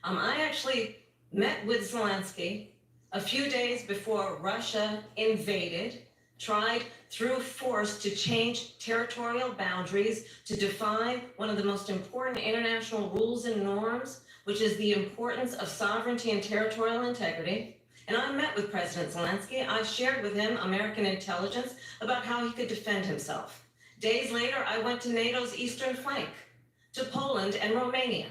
I actually met with Zelensky a few days before Russia invaded, tried through force to change territorial boundaries, to define one of the most important international rules and norms, which is the importance of sovereignty and territorial integrity. And I met with President Zelensky. I shared with him American intelligence about how he could defend himself. Days later, I went to NATO's eastern flank, to Poland and Romania.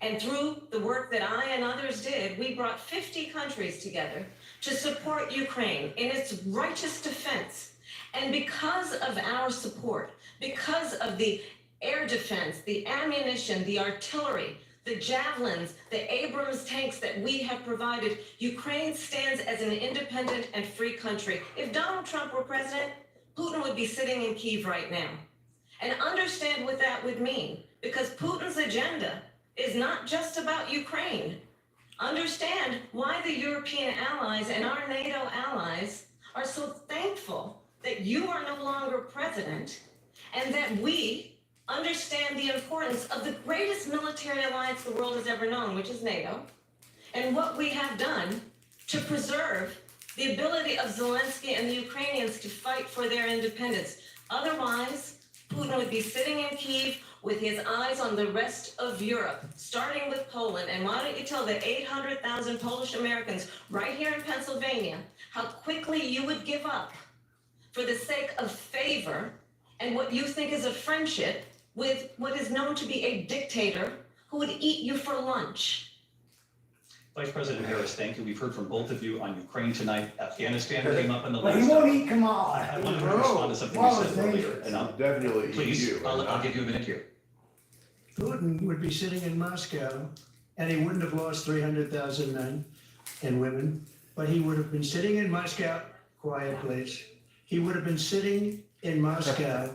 And through the work that I and others did, we brought 50 countries together to support Ukraine in its righteous defense. And because of our support, because of the air defense, the ammunition, the artillery, the javelins, the Abrams tanks that we have provided, Ukraine stands as an independent and free country. If Donald Trump were president, Putin would be sitting in Kyiv right now. And understand what that would mean, because Putin's agenda is not just about Ukraine. Understand why the European allies and our NATO allies are so thankful that you are no longer president, and that we understand the importance of the greatest military alliance the world has ever known, which is NATO, and what we have done to preserve the ability of Zelensky and the Ukrainians to fight for their independence. Otherwise, Putin would be sitting in Kyiv with his eyes on the rest of Europe, starting with Poland. And why don't you tell the 800,000 Polish Americans right here in Pennsylvania how quickly you would give up for the sake of favor and what you think is a friendship with what is known to be a dictator who would eat you for lunch. Vice President Harris, thank you. We've heard from both of you on Ukraine tonight. Afghanistan came up in the But last. he won't eat Kamala. I wanted to respond to something you Well, said it's earlier. dangerous. And I'll, Definitely please, you. I'll give you a minute here. Putin would be sitting in Moscow, and he wouldn't have lost 300,000 men and women, but he would have been sitting in Moscow, quiet please, he would have been sitting in Moscow,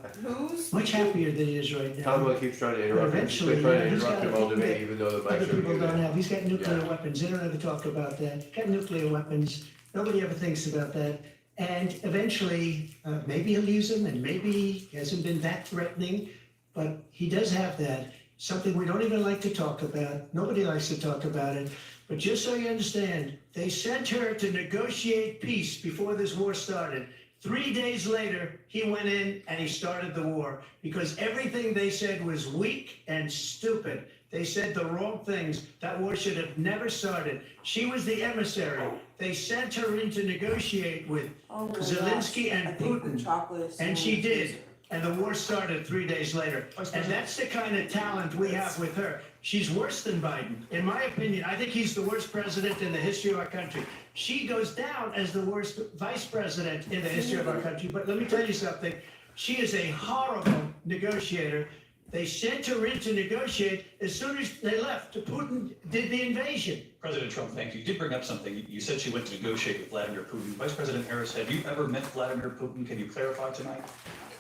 much happier than he is right now. Kamala keeps trying to But interrupt him. She's eventually, been trying to he's interrupt got him a all thing debate, that even though the other mics are people don't muted. have. He's got nuclear Yeah. weapons. They don't ever talk about that. Got nuclear weapons. Nobody ever thinks about that. And eventually, maybe he'll use them, and maybe he hasn't been that threatening, but he does have that. Something we don't even like to talk about. Nobody likes to talk about it. But just so you understand, they sent her to negotiate peace before this war started. 3 days later, he went in and he started the war because everything they said was weak and stupid. They said the wrong things. That war should have never started. She was the emissary. They sent her in to negotiate with Zelensky and Putin, and she did. And the war started 3 days later. And that's the kind of talent we have with her. She's worse than Biden. In my opinion, I think he's the worst president in the history of our country. She goes down as the worst vice president in the history of our country. But let me tell you something. She is a horrible negotiator. They sent her in to negotiate. As soon as they left, Putin did the invasion. President Trump, thank you. You did bring up something. You said she went to negotiate with Vladimir Putin. Vice President Harris, have you ever met Vladimir Putin? Can you clarify tonight?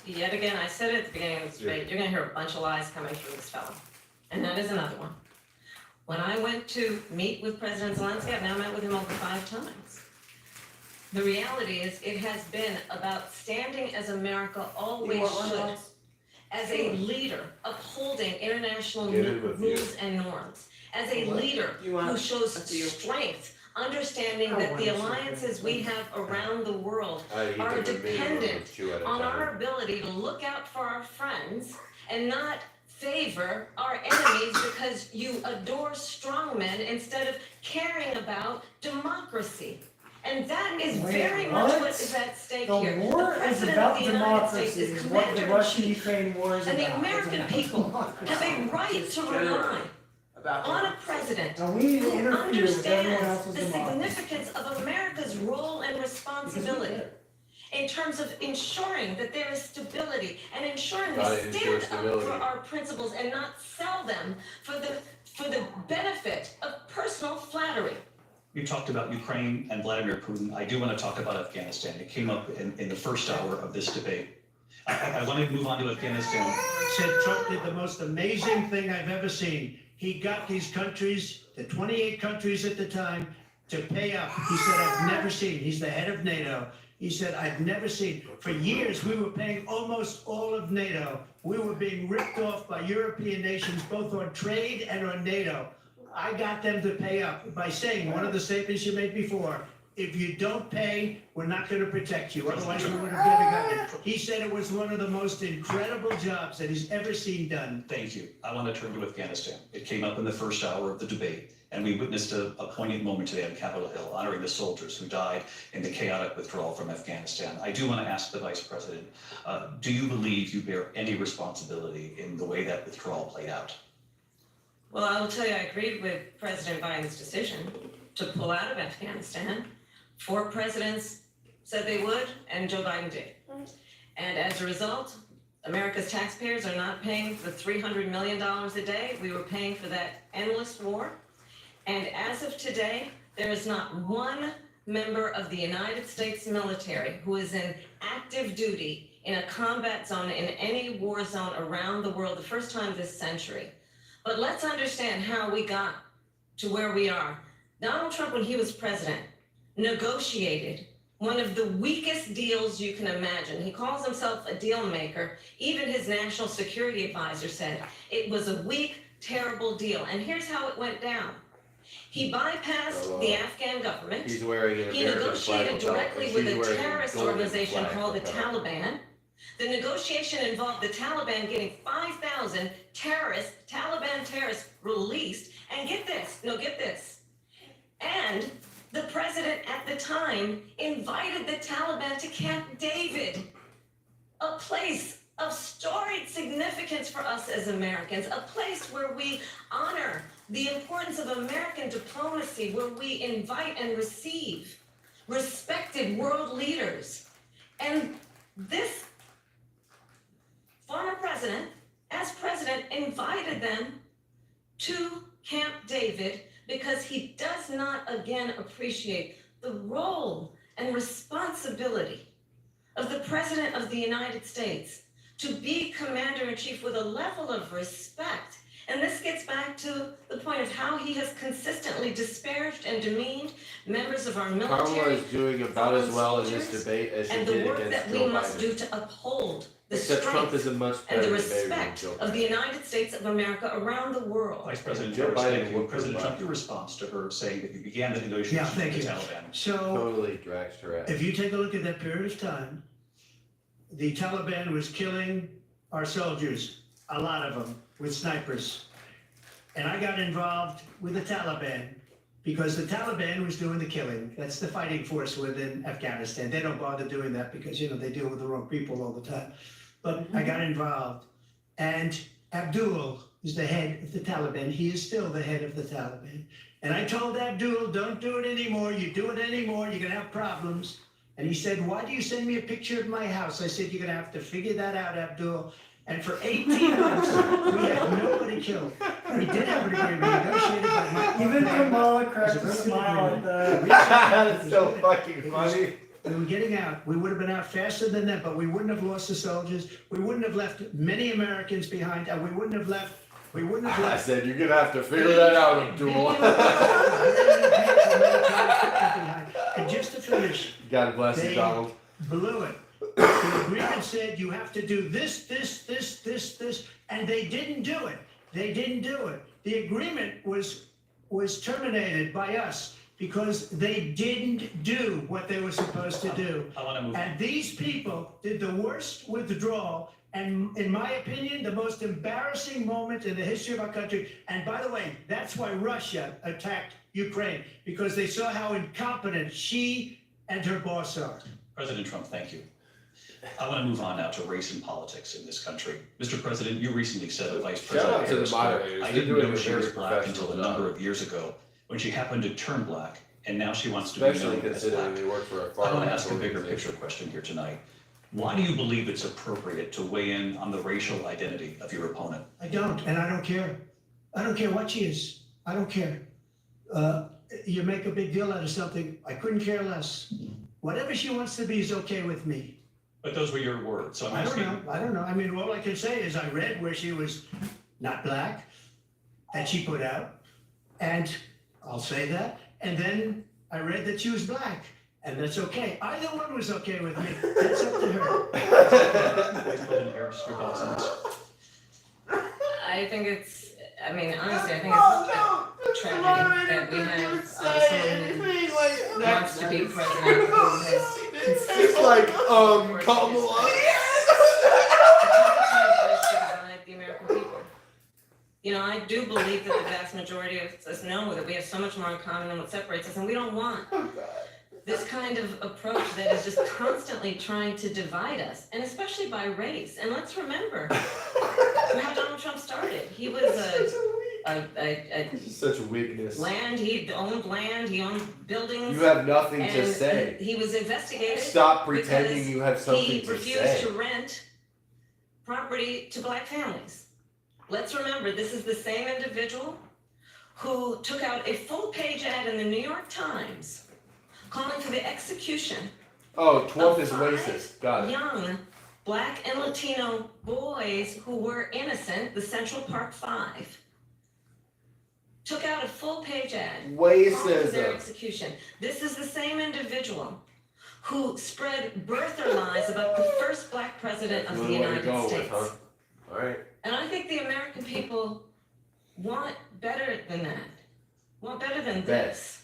Yet again, I said it at the beginning of this debate, you're gonna hear a bunch of lies coming from this fellow. And that is another one. When I went to meet with President Zelensky, I've now met with him over 5 times. The reality is, it has been about standing as America always should, as a leader upholding international rules and norms, as a leader who shows strength, understanding that the alliances we have around the world are dependent on our ability to look out for our friends and not favor our enemies because you adore strongmen instead of caring about democracy. And that is very much what is at stake here. The war is about democracy, is is what the commander-in-chief. Russian-Ukraine war is about. And the American people have a right to rely on a president who understands the significance of America's role and responsibility in terms of ensuring that there is stability and ensuring we stand up for our principles and not sell them for the benefit of personal flattery. You talked about Ukraine and Vladimir Putin. I do want to talk about Afghanistan. It came up in the first hour of this debate. I want to move on to Afghanistan. Said Trump did the most amazing thing I've ever seen. He got these countries, the 28 countries at the time, to pay up. He said, I've never seen, he's the head of NATO. He said, I've never seen, for years we were paying almost all of NATO. We were being ripped off by European nations, both on trade and on NATO. I got them to pay up by saying, one of the statements you made before, if you don't pay, we're not going to protect you. Otherwise, we would have never gotten it. He said it was one of the most incredible jobs that he's ever seen done. Thank you. I want to turn to Afghanistan. It came up in the first hour of the debate, and we witnessed a poignant moment today on Capitol Hill, honoring the soldiers who died in the chaotic withdrawal from Afghanistan. I do want to ask the Vice President, do you believe you bear any responsibility in the way that withdrawal played out? Well, I will tell you, I agreed with President Biden's decision to pull out of Afghanistan. 4 presidents said they would, and Joe Biden did. And as a result, America's taxpayers are not paying the $300 million a day we were paying for that endless war. And as of today, there is not one member of the United States military who is in active duty in a combat zone in any war zone around the world, the first time this century. But let's understand how we got to where we are. Donald Trump, when he was president, negotiated one of the weakest deals you can imagine. He calls himself a deal maker. Even his national security advisor said it was a weak, terrible deal. And here's how it went down. He bypassed the Afghan government. He's wearing an He American flag negotiated on top, directly and with she's a wearing a terrorist golden organization flag called the on top. Taliban. The negotiation involved the Taliban getting 5,000 Taliban terrorists released. And get this, and the president at the time invited the Taliban to Camp David, a place of storied significance for us as Americans, a place where we honor the importance of American diplomacy, where we invite and receive respected world leaders. And this former president, as president, invited them to Camp David because he does not again appreciate the role and responsibility of the President of the United States to be commander-in-chief with a level of respect. And this gets back to the point of how he has consistently disparaged and demeaned members of our military. Kamala is doing about as well in this debate as she and the did work against that we Joe must Biden. do to uphold the Except Trump is a strength much and better the debater than respect Joe of the United States of America around the world. Vice President Joe Harris, Biden thank you. whooped President her Trump, butt. your response to her saying that you began the negotiations Yeah, thank with the you. Taliban. So Totally drags her ass. if you take a look at that period of time, the Taliban was killing our soldiers, a lot of them, with snipers. And I got involved with the Taliban because the Taliban was doing the killing. That's the fighting force within Afghanistan. They don't bother doing that because, they deal with the wrong people all the time. But I got involved. And Abdul is the head of the Taliban. He is still the head of the Taliban. And I told Abdul, don't do it anymore. You do it anymore, you're going to have problems. And he said, why do you send me a picture of my house? I said, you're gonna have to figure that out, Abdul. And for 18 months, we had nobody killed. We did have an agreement negotiated by my. Even Kamala cracked a smile at that. That's so fucking funny. We were getting out. We would have been out faster than that, but we wouldn't have lost the soldiers. We wouldn't have left many Americans behind, and we wouldn't have left. I said, you're gonna have to figure that out, Abdul. And just to finish, God bless you, they Donald. blew it. The agreement said you have to do this, and they didn't do it. They didn't do it. The agreement was terminated by us because they didn't do what they were supposed to do. I want to move. And these people did the worst withdrawal, and in my opinion, the most embarrassing moment in the history of our country. And by the way, that's why Russia attacked Ukraine, because they saw how incompetent she and her boss are. President Trump, thank you. I want to move on now to race and politics in this country. Mr. President, you recently said that Vice Shout out President to the Harris, moderators. I They're didn't doing know a she was very black until professional a job. number of years ago when she happened to turn black, and now she wants to be Especially known as considering black. they work for a I far want to right ask a bigger organization. picture question here tonight. Why do you believe it's appropriate to weigh in on the racial identity of your opponent? I don't, and I don't care. I don't care what she is. I don't care. You make a big deal out of something. I couldn't care less. Whatever she wants to be is okay with me. But those were your words, so I'm I don't asking. know. I don't know. I mean, all I can say is I read where she was not black, that she put out, and I'll say that. And then I read that she was black, and that's okay. Either one was okay with me. That's up to her. Vice President Harris, your thoughts on this? I think it's, I mean, honestly, I think it's tragic that we have someone who wants to be president who has It's like, Kamala. the American people. You know, I do believe that the vast majority of us know that we have so much more in common than what separates us, and we don't want this kind of approach that is just constantly trying to divide us, and especially by race. And let's remember how Donald Trump started. He was Such a weakness. he owned buildings. You have nothing to and say. He was investigated. Stop pretending because you have something he to refused say. to rent property to black families. Let's remember, this is the same individual who took out a full-page ad in the New York Times calling for the execution Oh, 12th is of racist. Got it. young black and Latino boys who were innocent, the Central Park Five. Took out a full-page ad calling for their Racism. execution. This is the same individual who spread birther lies about the first black president of the Good way to United go with, States. huh? All right. And I think the American people want better than that. Want better than Bet. this.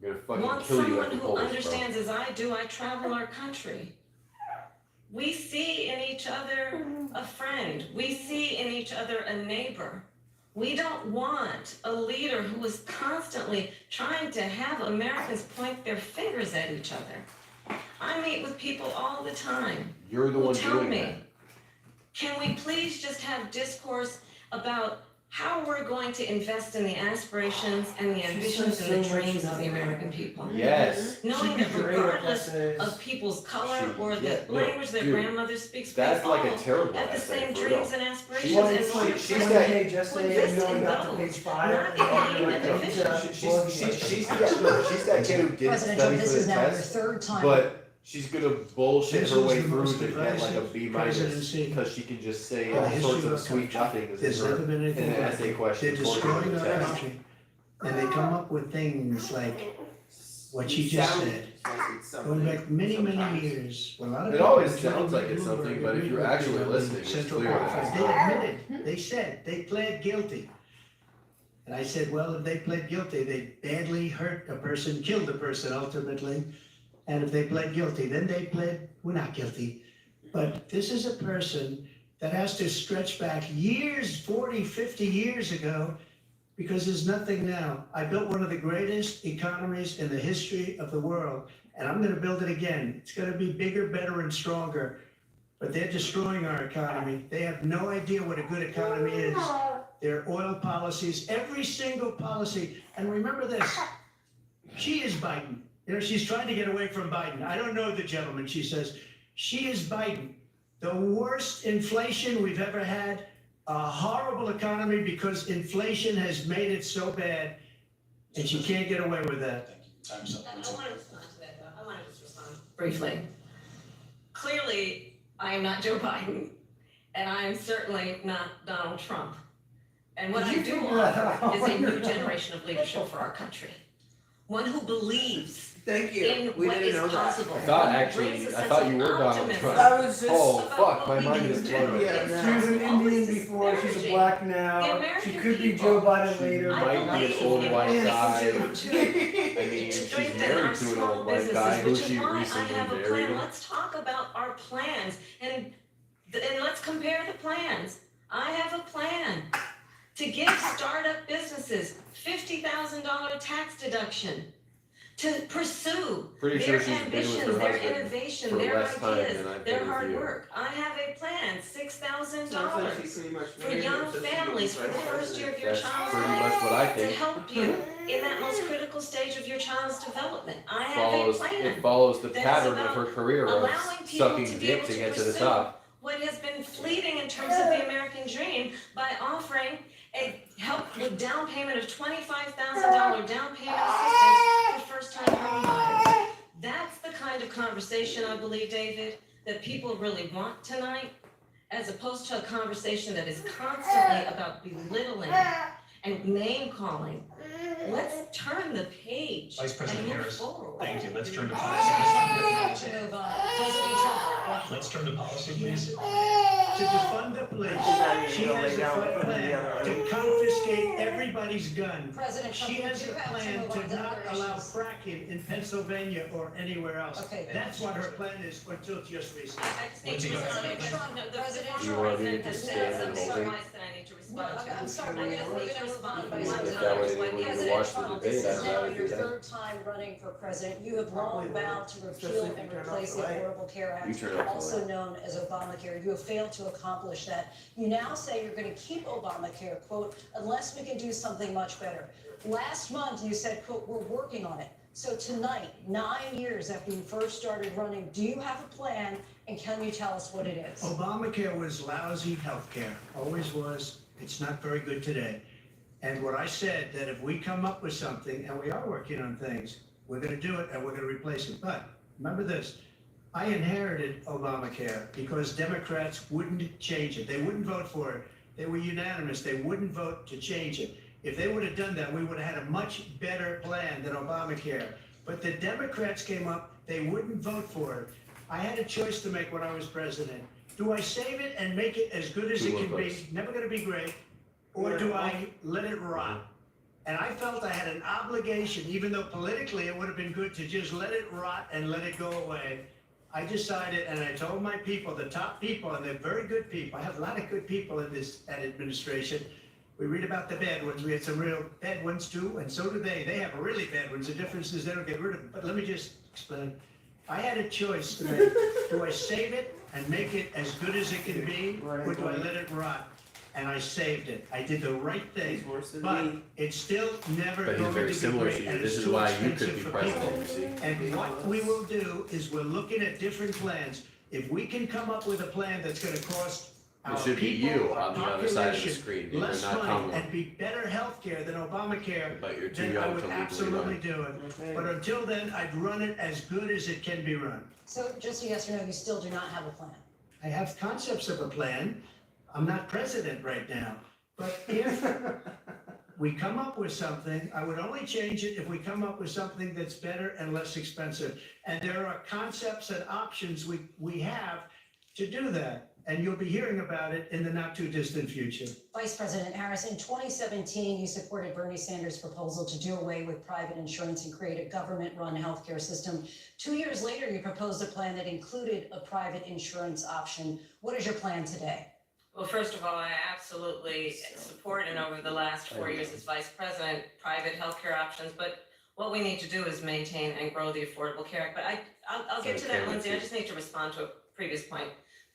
I'm gonna fucking Want kill you someone at the who polls, bro. understands as I do, I travel our country. We see in each other a friend. We see in each other a neighbor. We don't want a leader who is constantly trying to have Americans point their fingers at each other. I meet with people all the time. You're the who one tell doing me, that. can we please just have discourse about how we're going to invest in the aspirations and the ambitions and the dreams of the American people? Yes. Knowing that regardless of people's color or the language their grandmother speaks, we That's like a all terrible have the essay, same for dreams real. and aspirations She- and she- want she's to got- Page yesterday, exist you know, in we got to those, page 5. not in the division. She's that kid who didn't President study Trump, for this the is now your test, third time. but she's gonna bullshit This her is way the through most to get like a divisive B- presidency because she can just say in the all history sorts of of our sweet country. nothings There's in never been an anything like essay it. question They're according to destroying the our test. country. And they come up with things like what she just said. Going back many, many years. Well, a lot of It people always including sounds like me it's who something, were but if agreed you're with actually the listening, it's Central clear Park that Five. it's They not. admitted, they said, they pled guilty. And I said, well, if they pled guilty, they badly hurt a person, killed a person ultimately. And if they pled guilty, then they pled, we're not guilty. But this is a person that has to stretch back years, 40, 50 years ago, because there's nothing now. I built one of the greatest economies in the history of the world, and I'm gonna build it again. It's gonna be bigger, better, and stronger. But they're destroying our economy. They have no idea what a good economy is. Their oil policies, every single policy. And remember this, she is Biden. You know, she's trying to get away from Biden. I don't know the gentleman, she says. She is Biden. The worst inflation we've ever had, a horrible economy because inflation has made it so bad, and she can't get away with that. Time's up. I want to respond to that, though. I want to just respond briefly. Clearly, I am not Joe Biden, and I am certainly not Donald Trump. And what I do offer is a new generation of leadership for our country. One who believes Thank you. in We what didn't is know that. possible. I thought One who actually, brings a I sense thought of you were Donald optimism Trump. I was just Oh, about fuck, my what we mind can is do. blown. Yeah, She was an Indian before, she's a black now. She could be Joe Biden later. Might be an old white guy. I mean, she's married to an old white guy who she recently I have a plan. married. Let's talk about our plans and let's compare the plans. I have a plan to give startup businesses $50,000 tax deduction, to pursue Pretty sure their she's been with ambitions, her their husband innovation, for their less time ideas, than I've their been with hard you. work. I have a plan, $6,000 Sounds like she pretty much for married young her sister families for the vice first year of your That's child's pretty life much what I to think. help you in that most critical stage of your child's development. I have Follows, a plan. it follows the that is pattern of about her career of allowing people sucking to be dick able to to get to the pursue top. what has been fleeting in terms of the American dream by offering a help with down payment of $25,000 down payment assistance for first-time home buyers. That's the kind of conversation, I believe, David, that people really want tonight, as opposed to a conversation that is constantly about belittling and name-calling. Let's turn the page Vice and President move Harris, forward. thank you. Let's turn to policy. To move on. President Trump. Let's turn to policy, please. To defund the police, she has a plan to confiscate everybody's gun. President Trump, She we has do a have to plan move on to to not other allow issues. fracking in Pennsylvania or anywhere else. Okay. That's what her plan is until just recently. I just need to Lindsay, go ahead. respond. Trump, No, the President former You want me to president has just said stand something and hold it? twice that I need to respond to. I'm sorry, I we're just gonna need to respond. Vice One President. If that way time, they when wouldn't the- President watch the Trump, debate, this is I'd now rather your do that. third time running for president. You have long vowed to repeal and replace the Affordable Care You Act, turn off the also light. known as Obamacare. You have failed to accomplish that. You now say you're going to keep Obamacare, quote, unless we can do something much better. Last month, you said, quote, we're working on it. So tonight, 9 years after you first started running, do you have a plan, and can you tell us what it is? Obamacare was lousy health care, always was. It's not very good today. And what I said, that if we come up with something, and we are working on things, we're gonna do it and we're gonna replace it. But remember this, I inherited Obamacare because Democrats wouldn't change it. They wouldn't vote for it. They were unanimous. They wouldn't vote to change it. If they would have done that, we would have had a much better plan than Obamacare. But the Democrats came up, they wouldn't vote for it. I had a choice to make when I was president. Do I save it and make it as good as it can be, never gonna be great, or do I let it rot? And I felt I had an obligation, even though politically it would have been good to just let it rot and let it go away. I decided, and I told my people, the top people, and they're very good people. I have a lot of good people in this administration. We read about the bad ones. We had some real bad ones too, and so do they. They have really bad ones. The difference is they don't get rid of them. But let me just explain. I had a choice to make. Do I save it and make it as good as it can be, or do I let it rot? And I saved it. I did the right thing, but it's still never But he's going to very be similar to great, you. and This it's is too why you expensive could be for president, people. you see. And what we will do is we're looking at different plans. If we can come up with a plan that's gonna cost our It should be people, you our on the other side of the population, screen, you're less not money Kamala. and be better healthcare than Obamacare, But you're too then I young would to legally absolutely run. do it. But until then, I'd run it as good as it can be run. So just a yes or no, you still do not have a plan? I have concepts of a plan. I'm not president right now. But if we come up with something, I would only change it if we come up with something that's better and less expensive. And there are concepts and options we have to do that. And you'll be hearing about it in the not too distant future. Vice President Harris, in 2017, you supported Bernie Sanders' proposal to do away with private insurance and create a government-run healthcare system. 2 years later, you proposed a plan that included a private insurance option. What is your plan today? Well, first of all, I absolutely support, and over the last 4 years as vice president, private healthcare options. But what we need to do is maintain and grow the Affordable Care Act. But I'll get to that, Lindsay. I just need to respond to a previous point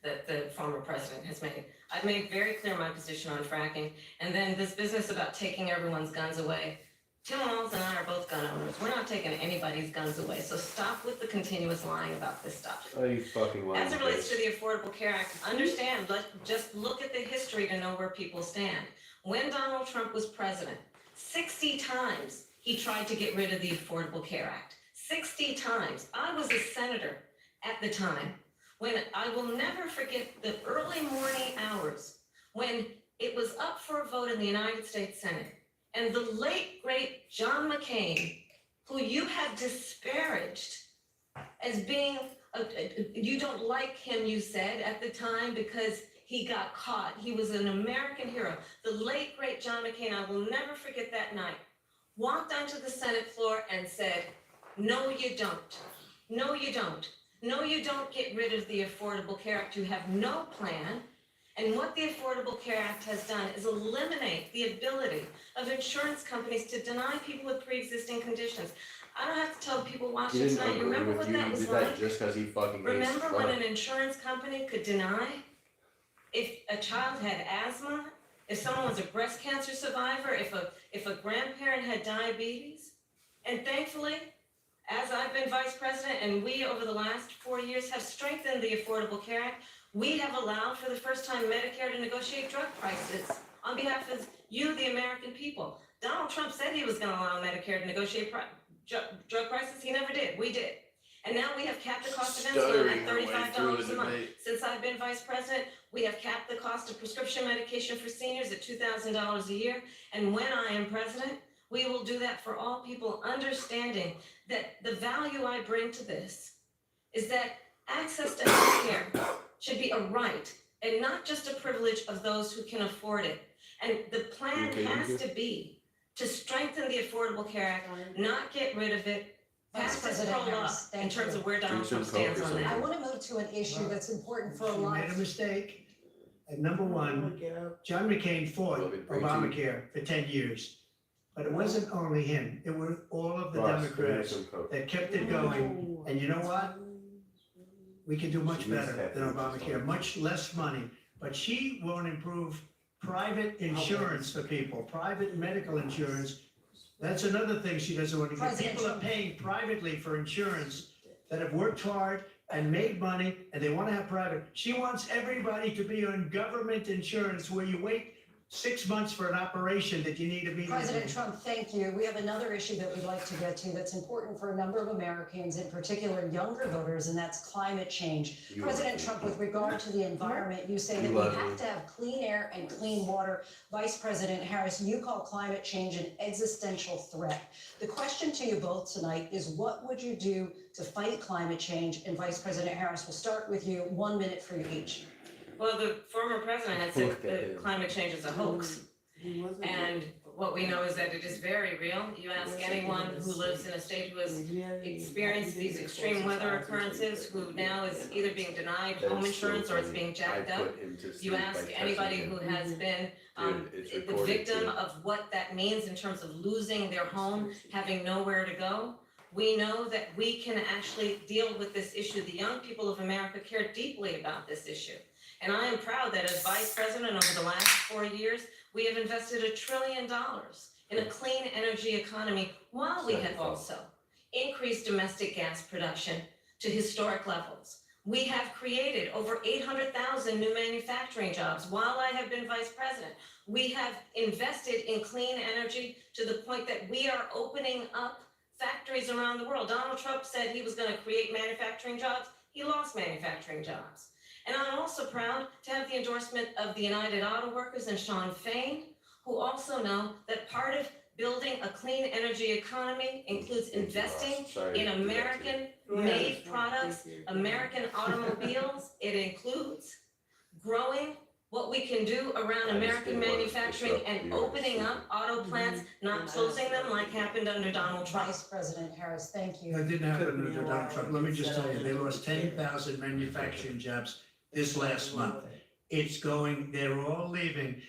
that the former president has made. I've made very clear my position on fracking. And then this business about taking everyone's guns away, Tim Walz and I are both gun owners. We're not taking anybody's guns away, so stop with the continuous lying about this stuff. Oh, you fucking lying. As it relates to the Affordable Care Act, understand, just look at the history to know where people stand. When Donald Trump was president, 60 times he tried to get rid of the Affordable Care Act. 60 times. I was a senator at the time when I will never forget the early morning hours when it was up for a vote in the United States Senate. And the late, great John McCain, who you had disparaged as being, you don't like him, you said at the time, because he got caught. He was an American hero. The late, great John McCain, I will never forget that night, walked onto the Senate floor and said, no, you don't. No, you don't. No, you don't get rid of the Affordable Care Act. You have no plan. And what the Affordable Care Act has done is eliminate the ability of insurance companies to deny people with pre-existing conditions. I don't have to tell people watching He didn't tonight, you agree remember with what you. that He was did like? that just because he fucking hates Remember when Trump. an insurance company could deny if a child had asthma, if someone was a breast cancer survivor, if a grandparent had diabetes? And thankfully, as I've been vice president and we over the last 4 years have strengthened the Affordable Care Act, we have allowed for the first time Medicare to negotiate drug prices on behalf of you, the American people. Donald Trump said he was going to allow Medicare to negotiate drug prices. He never did. We did. And now we have capped the cost of insulin at $35 a month. Since I've been vice president, we have capped the cost of prescription medication for seniors at $2,000 a year. And when I am president, we will do that for all people, understanding that the value I bring to this is that access to health care should be a right and not just a privilege of those who can afford it. And the plan has to be to strengthen the Affordable Care Act, not get rid of it, pass this poll up in terms of where Donald Trump stands on I that. want to move to an issue that's important for a You lot made a of mistake. And number one, John McCain fought Obamacare for 10 years. But it wasn't only him. It were all of the Democrats that kept it going. And you know what? We can do much better than Obamacare, much less money. But she won't improve private insurance for people, private medical insurance. That's another thing she doesn't want to do. People are paying privately for insurance that have worked hard and made money, and they want to have private. She wants everybody to be on government insurance where you wait 6 months for an operation that you need immediately. President Trump, thank you. We have another issue that we'd like to get to that's important for a number of Americans, in particular younger voters, and that's climate change. President Trump, with regard to the environment, you say that we have to have clean air and clean water. Vice President Harris, you call climate change an existential threat. The question to you both tonight is, what would you do to fight climate change? And Vice President Harris, we'll start with you. 1 minute for you each. Well, the former president had said that climate change is a hoax. And what we know is that it is very real. You ask anyone who lives in a state who has experienced these extreme weather occurrences, who now is either being denied home insurance or it's being jacked up. You ask anybody who has been the victim of what that means in terms of losing their home, having nowhere to go. We know that we can actually deal with this issue. The young people of America care deeply about this issue. And I am proud that as vice president over the last 4 years, we have invested $1 trillion in a clean energy economy, while we have also increased domestic gas production to historic levels. We have created over 800,000 new manufacturing jobs while I have been vice president. We have invested in clean energy to the point that we are opening up factories around the world. Donald Trump said he was going to create manufacturing jobs. He lost manufacturing jobs. And I'm also proud to have the endorsement of the United Auto Workers and Sean Fain, who also know that part of building a clean energy economy includes investing in American-made products, American automobiles. It includes growing what we can do around American manufacturing and opening up auto plants, not closing them like happened under Donald Trump. Vice President Harris, thank you. That didn't happen under Donald Trump. Let me just tell you, they lost 10,000 manufacturing jobs this last month. It's going, they're all leaving.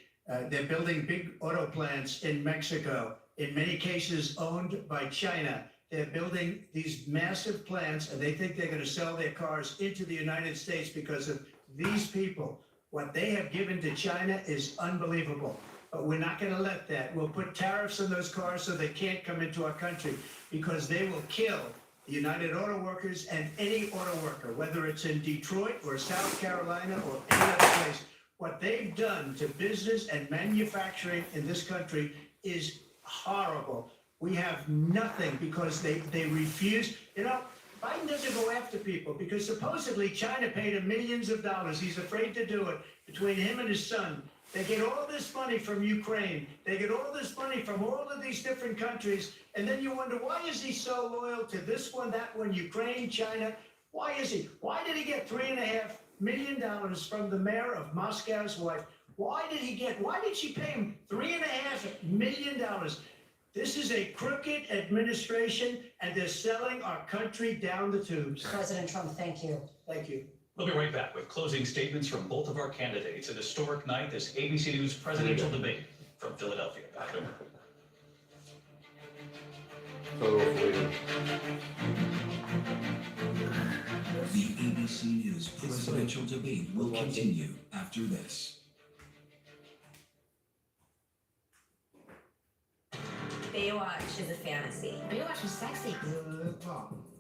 They're building big auto plants in Mexico, in many cases owned by China. They're building these massive plants, and they think they're going to sell their cars into the United States because of these people. What they have given to China is unbelievable. But we're not going to let that. We'll put tariffs on those cars so they can't come into our country because they will kill the United Auto Workers and any auto worker, whether it's in Detroit or South Carolina or any other place. What they've done to business and manufacturing in this country is horrible. We have nothing because they refuse. You know, Biden doesn't go after people because supposedly China paid him millions of dollars. He's afraid to do it between him and his son. They get all this money from Ukraine. They get all this money from all of these different countries. And then you wonder, why is he so loyal to this one, that one, Ukraine, China? Why is he? Why did he get $3.5 million from the mayor of Moscow's wife? Why did she pay him $3.5 million? This is a crooked administration, and they're selling our country down the tubes. President Trump, thank you. Thank you. We'll be right back with closing statements from both of our candidates. An historic night, this ABC News presidential debate from Philadelphia. Back over. The ABC News presidential debate will continue after this. Baywatch is a fantasy. Baywatch was sexy.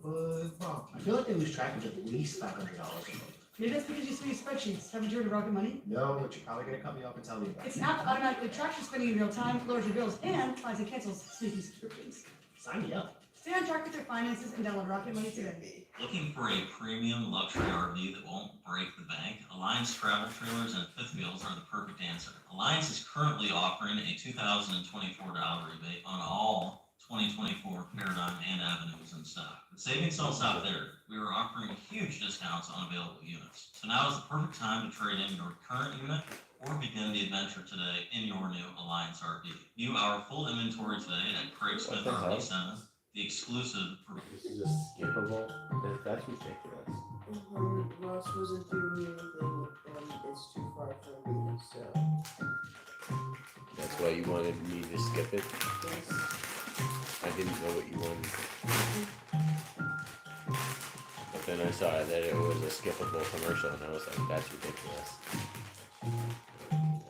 I feel like they lose track of at least $500 a month. Maybe that's because you see spreadsheets. Haven't you heard of Rocket Money? No, but you're probably gonna cut me off and tell me about it. It's an app that automatically tracks your spending in real time, lowers your bills, and finds and cancels sneaky subscriptions. Sign me up. Stay on track with your finances and download Rocket Money today. Looking for a premium luxury RV that won't break the bank? Alliance Travel Trailers and Fifth Wheels are the perfect answer. Alliance is currently offering a $2,024 rebate on all 2024 Paradigm and Avenues in stock. The savings don't stop there. We are offering huge discounts on available units. So now is the perfect time to trade in your current unit or begin the adventure today in your new Alliance RV. View our full inventory today at Craig Smith RV Center, the exclusive. This is just skippable. That's ridiculous. Ross wasn't doing anything, it's too far from me, so. That's why you wanted me to skip it? I didn't know what you wanted. But then I saw that it was a skippable commercial and I was like, that's ridiculous.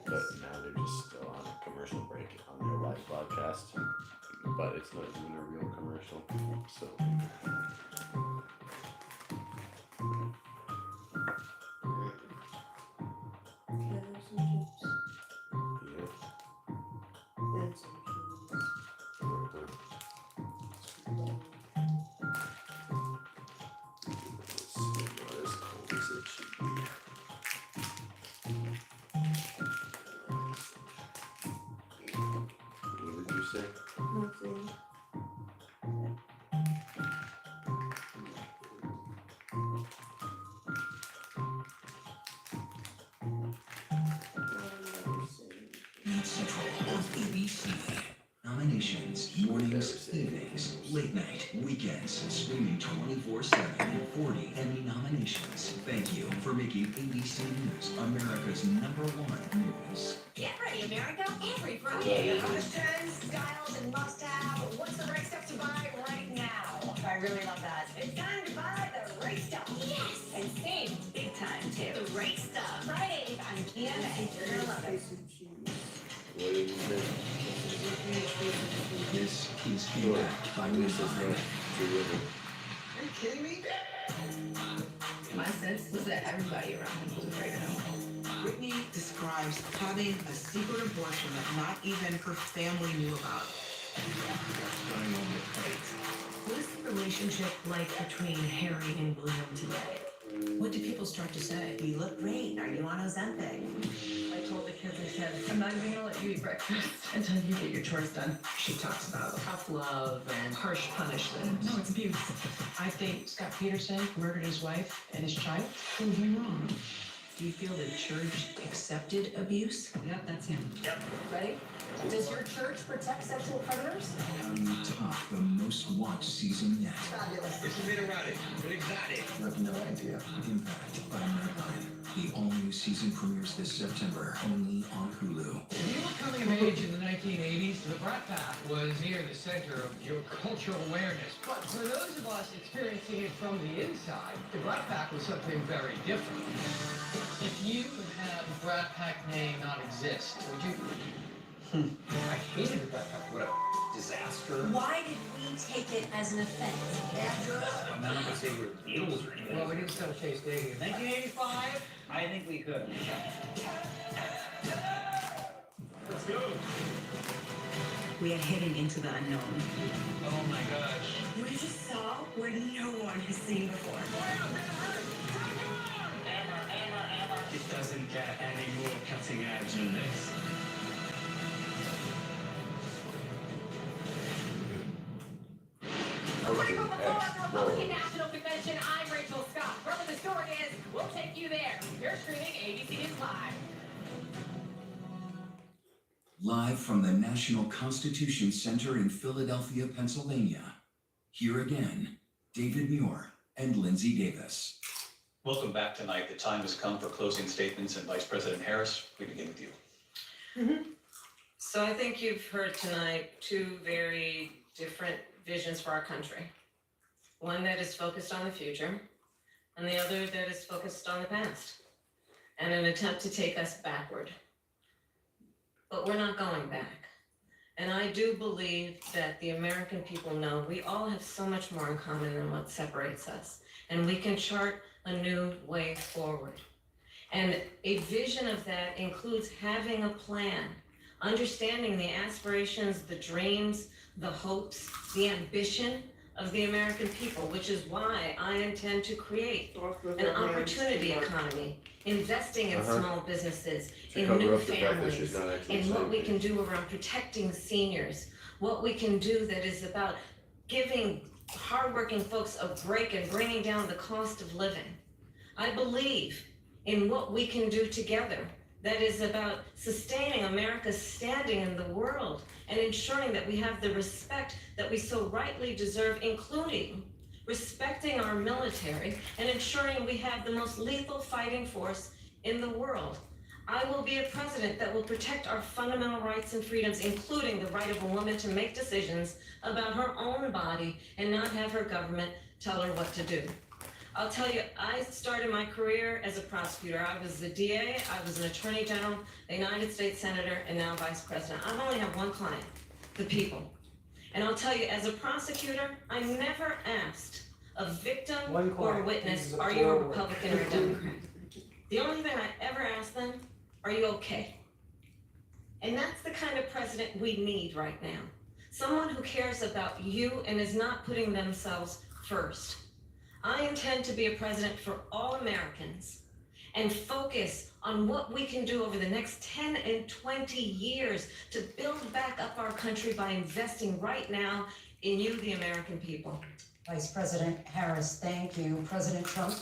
But now they're just still on a commercial break on their live broadcast. But it's not even a real commercial, so. What did you say? Nothing. Eat Central on ABC. Nominations, mornings, evenings, late night, weekends, streaming 24/7 and 40 Emmy nominations. Thank you for making ABC News America's #1 news. Get ready, America. Every Friday. Trends, styles, and must-have. What's the right stuff to buy right now? I really love that. It's time to buy the right stuff. Yes. And save big time, too. The right stuff. Fridays on Canada, and you're going to love it. What did you say? This is Feedback by Wisdom. Are you kidding me? My sense was that everybody around me was afraid of him. Whitney describes having a secret abortion that not even her family knew about. What is the relationship like between Harry and William today? What do people start to say? You look great. Are you on Ozempic? I told the kids, I said, I'm not even gonna let you eat breakfast until you get your chores done. She talks about tough love and harsh punishment. No, it's abuse. I think Scott Peterson murdered his wife and his child. Proven wrong. Do you feel the church accepted abuse? Yep, that's him. Yep. Ready? Does your church protect sexual predators? On top, the most watched season yet. Fabulous. It's erotic, but exotic. I have no idea. Impact by Nightline. The all-new season premieres this September, only on Hulu. If you were coming of age in the 1980s, the Brat Pack was near the center of your cultural awareness. But for those of us experiencing it from the inside, the Brat Pack was something very different. If you had the Brat Pack name not exist, would you I hated the Brat Pack. What a disaster. Why did we take it as an offense? I'm not gonna say we're Beatles or anything. Well, we didn't sell Chase Stadium. 1985? I think we could. Let's go. We are heading into the unknown. Oh my gosh. We just saw where no one has seen before. It doesn't get any more cutting edge than this. Reporting from the floor of the Republican National Convention, I'm Rachel Scott. Wherever the story is, we'll take you there. You're streaming ABC News Live. Live from the National Constitution Center in Philadelphia, Pennsylvania. Here again, David Muir and Lindsay Davis. Welcome back tonight. The time has come for closing statements, and Vice President Harris, we begin with you. So I think you've heard tonight two very different visions for our country. One that is focused on the future, and the other that is focused on the past, and an attempt to take us backward. But we're not going back. And I do believe that the American people know we all have so much more in common than what separates us, and we can chart a new way forward. And a vision of that includes having a plan, understanding the aspirations, the dreams, the hopes, the ambition of the American people, which is why I intend to create an opportunity economy, investing in small businesses, in new families, in what we can do around protecting seniors, what we can do that is about giving hardworking folks a break and bringing down the cost of living. I believe in what we can do together that is about sustaining America's standing in the world and ensuring that we have the respect that we so rightly deserve, including respecting our military and ensuring we have the most lethal fighting force in the world. I will be a president that will protect our fundamental rights and freedoms, including the right of a woman to make decisions about her own body and not have her government tell her what to do. I'll tell you, I started my career as a prosecutor. I was the DA, I was an attorney general, a United States senator, and now vice president. I only have one client, the people. And I'll tell you, as a prosecutor, I never asked a victim or a witness, are you a Republican or a Democrat? The only thing I ever asked them, are you okay? And that's the kind of president we need right now. Someone who cares about you and is not putting themselves first. I intend to be a president for all Americans and focus on what we can do over the next 10 and 20 years to build back up our country by investing right now in you, the American people. Vice President Harris, thank you. President Trump?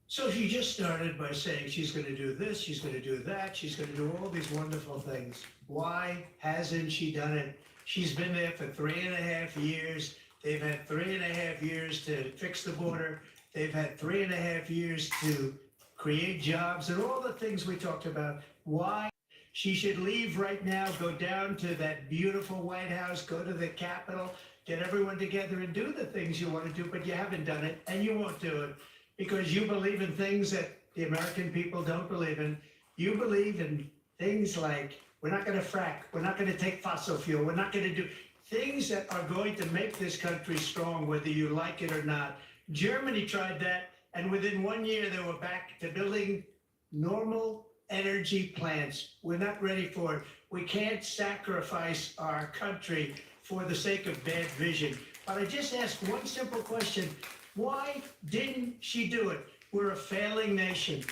So she just started by saying she's going to do this, she's going to do that, she's going to do all these wonderful things. Why hasn't she done it? She's been there for 3.5 years. They've had 3.5 years to fix the border. They've had 3.5 years to create jobs and all the things we talked about. Why? She should leave right now, go down to that beautiful White House, go to the Capitol, get everyone together and do the things you want to do, but you haven't done it and you won't do it because you believe in things that the American people don't believe in. You believe in things like, we're not going to frack, we're not going to take fossil fuel, we're not going to do things that are going to make this country strong, whether you like it or not. Germany tried that, and within 1 year, they were back to building normal energy plants. We're not ready for it. We can't sacrifice our country for the sake of bad vision. But I just asked one simple question. Why didn't she do it? We're a failing nation.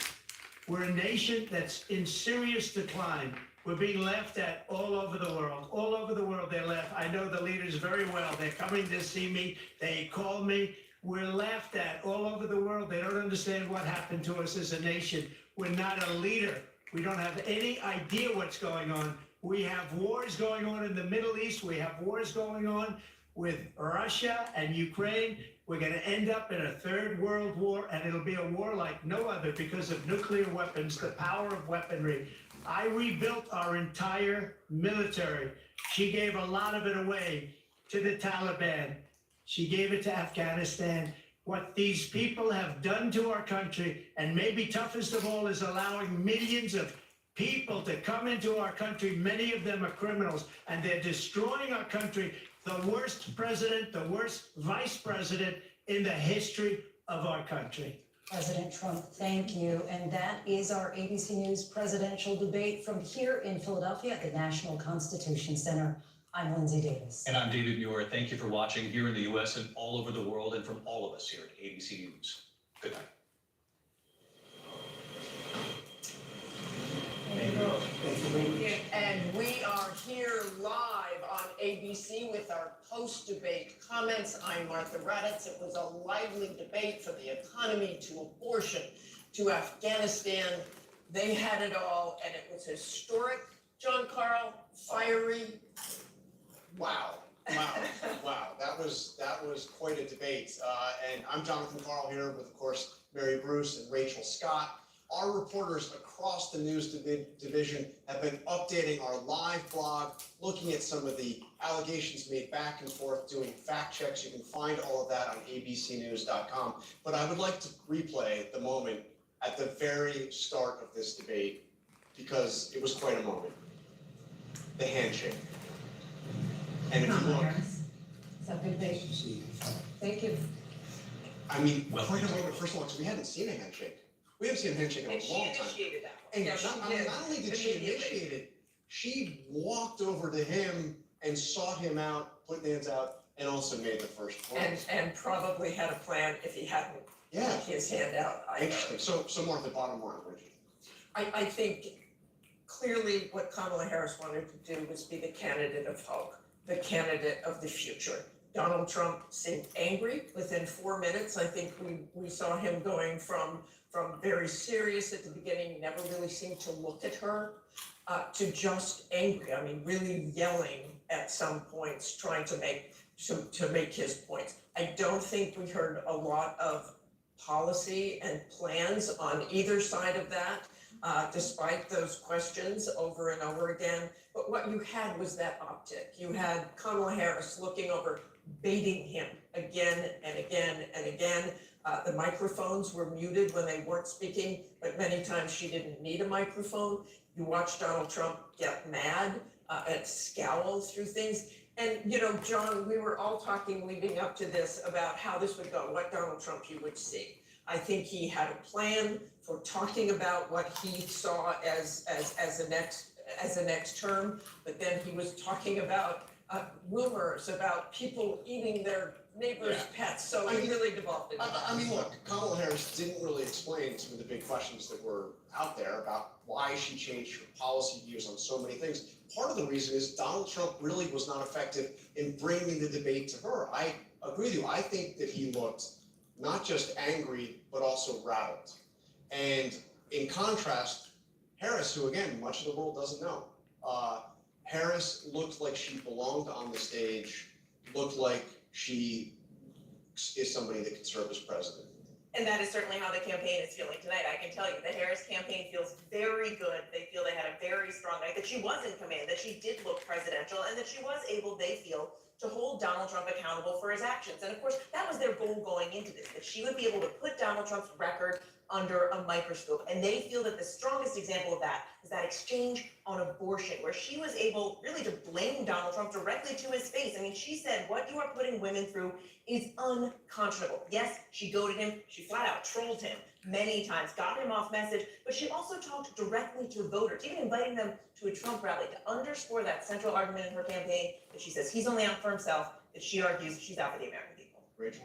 We're a nation that's in serious decline. We're being laughed at all over the world. All over the world, they laugh. I know the leaders very well. They're coming to see me. They call me. We're laughed at all over the world. They don't understand what happened to us as a nation. We're not a leader. We don't have any idea what's going on. We have wars going on in the Middle East. We have wars going on with Russia and Ukraine. We're going to end up in a third world war, and it'll be a war like no other because of nuclear weapons, the power of weaponry. I rebuilt our entire military. She gave a lot of it away to the Taliban. She gave it to Afghanistan. What these people have done to our country, and maybe toughest of all, is allowing millions of people to come into our country. Many of them are criminals, and they're destroying our country. The worst president, the worst vice president in the history of our country. President Trump, thank you. And that is our ABC News presidential debate from here in Philadelphia at the National Constitution Center. I'm Lindsay Davis. And I'm David Muir. Thank you for watching here in the U.S. and all over the world, and from all of us here at ABC News. Good night. And we are here live on ABC with our post-debate comments. I'm Martha Raddatz. It was a lively debate from the economy to abortion to Afghanistan. They had it all, and it was historic. John Carl, fiery. Wow. Wow. That was quite a debate. And I'm Jonathan Carl here with, of course, Mary Bruce and Rachel Scott. Our reporters across the news division have been updating our live blog, looking at some of the allegations made back and forth, doing fact checks. You can find all of that on abcnews.com. But I would like to replay the moment at the very start of this debate, because it was quite a moment. The handshake. And if you look, It's a big day. Thank you. I mean, quite a moment, first of all, because we hadn't seen a handshake. We haven't seen a handshake in a long time. Initiated that. And Yeah, not only did she initiate it, she walked over to him and sought him out, put hands out, and also made the first call. And probably had a plan if he hadn't put his hand out. Interesting. So Martha, bottom line, Bridget. I think clearly what Kamala Harris wanted to do was be the candidate of hope, the candidate of the future. Donald Trump seemed angry within 4 minutes. I think we saw him going from very serious at the beginning, never really seemed to look at her, to just angry. I mean, really yelling at some points, trying to make his points. I don't think we heard a lot of policy and plans on either side of that, despite those questions over and over again. But what you had was that optic. You had Kamala Harris looking over, baiting him again and again and again. The microphones were muted when they weren't speaking, but many times she didn't need a microphone. You watched Donald Trump get mad and scowl through things. And, you know, John, we were all talking leading up to this about how this would go, what Donald Trump you would see. I think he had a plan for talking about what he saw as the next term, but then he was talking about rumors about people eating their neighbors' pets. So he really devolved into that. I mean, look, Kamala Harris didn't really explain some of the big questions that were out there about why she changed her policy views on so many things. Part of the reason is Donald Trump really was not effective in bringing the debate to her. I agree with you. I think that he looked not just angry, but also rattled. And in contrast, Harris, who again, much of the world doesn't know, Harris looked like she belonged on the stage, looked like she is somebody that could serve as president. And that is certainly how the campaign is feeling tonight. I can tell you, the Harris campaign feels very good. They feel they had a very strong night, that she was in command, that she did look presidential, and that she was able, they feel, to hold Donald Trump accountable for his actions. And of course, that was their goal going into this, that she would be able to put Donald Trump's record under a microscope. And they feel that the strongest example of that is that exchange on abortion, where she was able really to blame Donald Trump directly to his face. I mean, she said, what you are putting women through is unconscionable. Yes, she goaded him. She flat out trolled him many times, got him off message, but she also talked directly to voters, even inviting them to a Trump rally to underscore that central argument in her campaign that she says he's only out for himself, that she argues she's out for the American people. Rachel?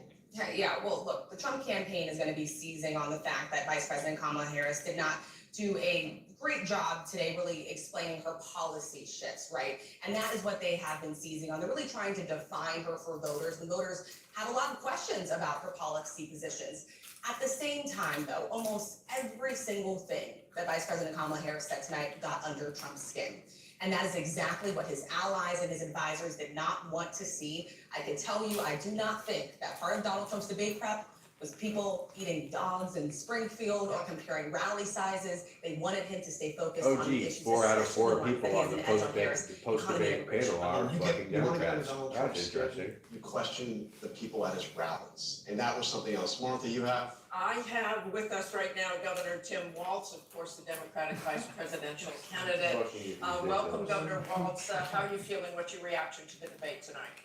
Yeah, well, look, the Trump campaign is going to be seizing on the fact that Vice President Kamala Harris did not do a great job today really explaining her policy shifts, right? And that is what they have been seizing on. They're really trying to define her for voters, and voters have a lot of questions about her policy positions. At the same time, though, almost every single thing that Vice President Kamala Harris said tonight got under Trump's skin. And that is exactly what his allies and his advisors did not want to see. I can tell you, I do not think that part of Donald Trump's debate prep was people eating dogs in Springfield or comparing rally sizes. They wanted him to stay focused on the issues. 4 out of 4 especially the people ones on that the he has an edge on Harris, post-debate economy and panel are You fucking you wanna go to Democrats. Donald Trump's That's stage, interesting. you question the people at his rallies, and that was something else. Martha, you have? I have with us right now Governor Tim Walz, of course, the Democratic vice presidential candidate. Welcome, Governor Walz. How are you feeling? What's your reaction to the debate tonight?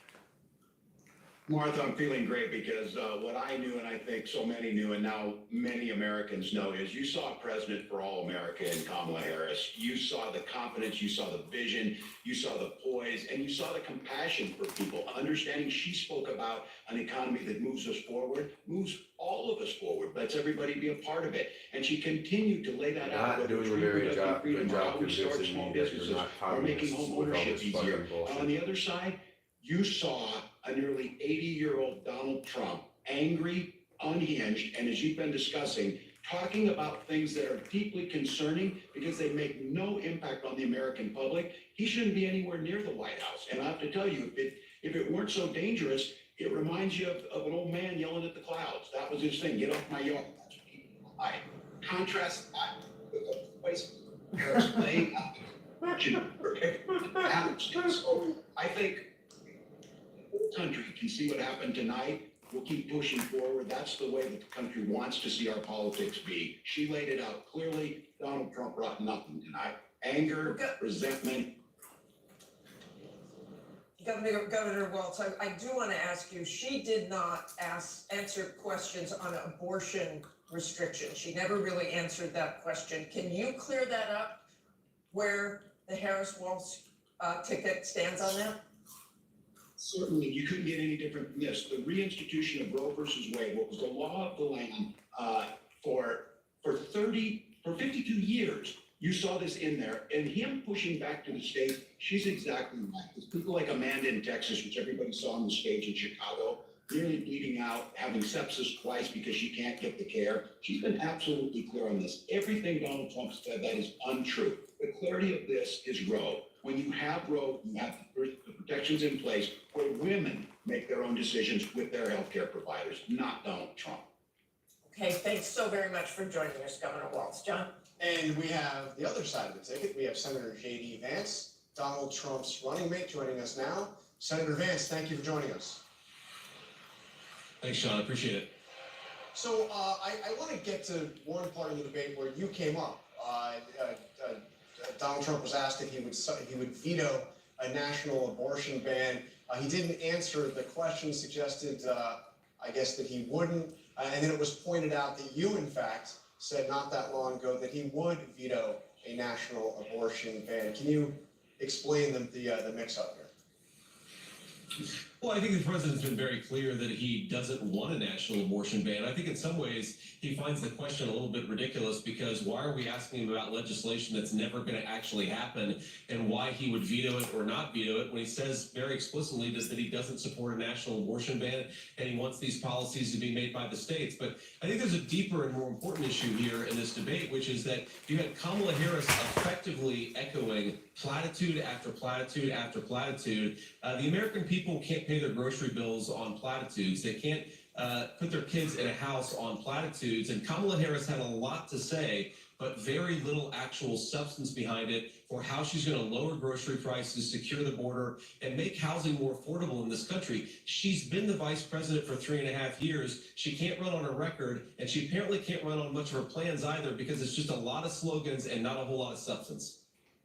Martha, I'm feeling great because what I knew, and I think so many knew, and now many Americans know, is you saw a president for all America in Kamala Harris. You saw the confidence, you saw the vision, you saw the poise, and you saw the compassion for people, understanding she spoke about an economy that moves us forward, moves all of us forward, lets everybody be a part of it. And she continued to lay that out, Not whether it's doing a very reproductive freedom, good or job how we start convincing small me that you're businesses, not or making communists home with all ownership this easier. fucking bullshit. On the other side, you saw a nearly 80-year-old Donald Trump, angry, unhinged, and as you've been discussing, talking about things that are deeply concerning because they make no impact on the American public. He shouldn't be anywhere near the White House. And I have to tell you, if it weren't so dangerous, it reminds you of an old man yelling at the clouds. That was his thing, get off my yard. I contrast that with the place Harris laying out the question for everyone. So I think the country can see what happened tonight. We'll keep pushing forward. That's the way that the country wants to see our politics be. She laid it out clearly. Donald Trump brought nothing tonight. Anger, resentment. Governor Walz, I do want to ask you, she did not answer questions on abortion restrictions. She never really answered that question. Can you clear that up where the Harris-Walz ticket stands on that? Certainly, you couldn't get any different than this. The reinstitution of Roe versus Wade, what was the law of the land for 52 years, you saw this in there. And him pushing back to the state, she's exactly right. There's people like Amanda in Texas, which everybody saw on the stage in Chicago, nearly bleeding out, having sepsis twice because she can't get the care. She's been absolutely clear on this. Everything Donald Trump said, that is untrue. The clarity of this is Roe. When you have Roe, you have the protections in place where women make their own decisions with their healthcare providers, not Donald Trump. Okay, thanks so very much for joining us, Governor Walz. John? And we have the other side of the ticket. We have Senator J.D. Vance, Donald Trump's running mate, joining us now. Senator Vance, thank you for joining us. Thanks, Sean. I appreciate it. So I want to get to one part of the debate where you came up. Donald Trump was asked if he would veto a national abortion ban. He didn't answer the question, suggested, I guess, that he wouldn't. And then it was pointed out that you, in fact, said not that long ago that he would veto a national abortion ban. Can you explain the mix-up here? Well, I think the president's been very clear that he doesn't want a national abortion ban. I think in some ways he finds the question a little bit ridiculous because why are we asking him about legislation that's never going to actually happen and why he would veto it or not veto it when he says very explicitly that he doesn't support a national abortion ban and he wants these policies to be made by the states. But I think there's a deeper and more important issue here in this debate, which is that you had Kamala Harris effectively echoing platitude after platitude after platitude. The American people can't pay their grocery bills on platitudes. They can't put their kids in a house on platitudes. And Kamala Harris had a lot to say, but very little actual substance behind it for how she's going to lower grocery prices, secure the border, and make housing more affordable in this country. She's been the vice president for 3.5 years. She can't run on her record, and she apparently can't run on much of her plans either because it's just a lot of slogans and not a whole lot of substance.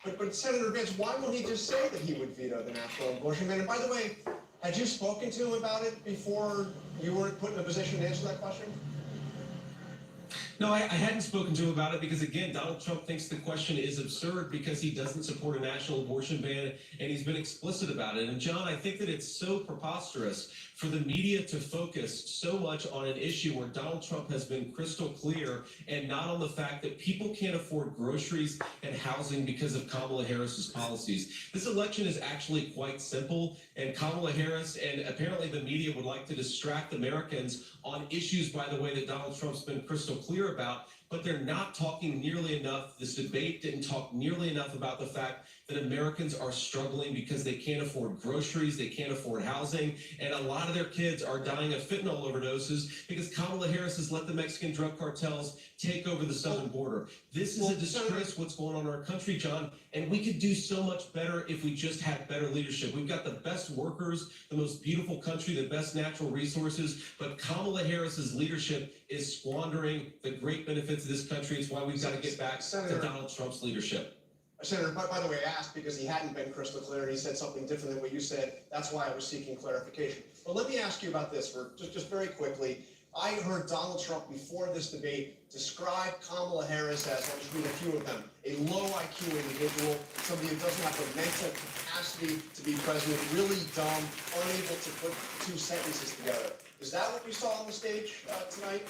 But Senator Vance, why won't he just say that he would veto the national abortion ban? And by the way, had you spoken to him about it before you weren't put in a position to answer that question? No, I hadn't spoken to him about it because, again, Donald Trump thinks the question is absurd because he doesn't support a national abortion ban, and he's been explicit about it. And, John, I think that it's so preposterous for the media to focus so much on an issue where Donald Trump has been crystal clear and not on the fact that people can't afford groceries and housing because of Kamala Harris's policies. This election is actually quite simple, and Kamala Harris and apparently the media would like to distract Americans on issues, by the way, that Donald Trump's been crystal clear about. but they're not talking nearly enough. This debate didn't talk nearly enough about the fact that Americans are struggling because they can't afford groceries, they can't afford housing, and a lot of their kids are dying of fentanyl overdoses because Kamala Harris has let the Mexican drug cartels take over the southern border. This is a disgrace what's going on in our country, John, and we could do so much better if we just had better leadership. We've got the best workers, the most beautiful country, the best natural resources, but Kamala Harris's leadership is squandering the great benefits of this country. It's why we've got to get back to Donald Trump's leadership. Senator, by the way, I asked because he hadn't been crystal clear and he said something different than what you said. That's why I was seeking clarification. But let me ask you about this for just very quickly. I heard Donald Trump before this debate describe Kamala Harris as, I'll just read a few of them, a low IQ individual, somebody who doesn't have the mental capacity to be president, really dumb, unable to put two sentences together. Is that what we saw on the stage tonight?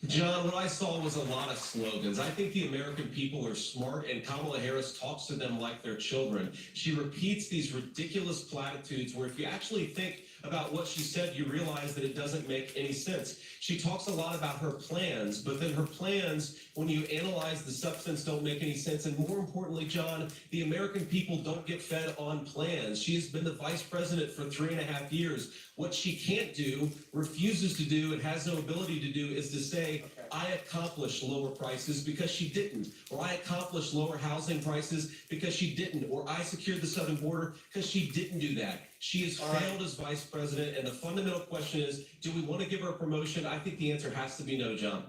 John, what I saw was a lot of slogans. I think the American people are smart, and Kamala Harris talks to them like they're children. She repeats these ridiculous platitudes where if you actually think about what she said, you realize that it doesn't make any sense. She talks a lot about her plans, but then her plans, when you analyze the substance, don't make any sense. And more importantly, John, the American people don't get fed on plans. She has been the vice president for 3.5 years. What she can't do, refuses to do, and has no ability to do is to say, I accomplished lower prices because she didn't, or I accomplished lower housing prices because she didn't, or I secured the southern border because she didn't do that. She has failed as vice president, and the fundamental question is, do we want to give her a promotion? I think the answer has to be no, John.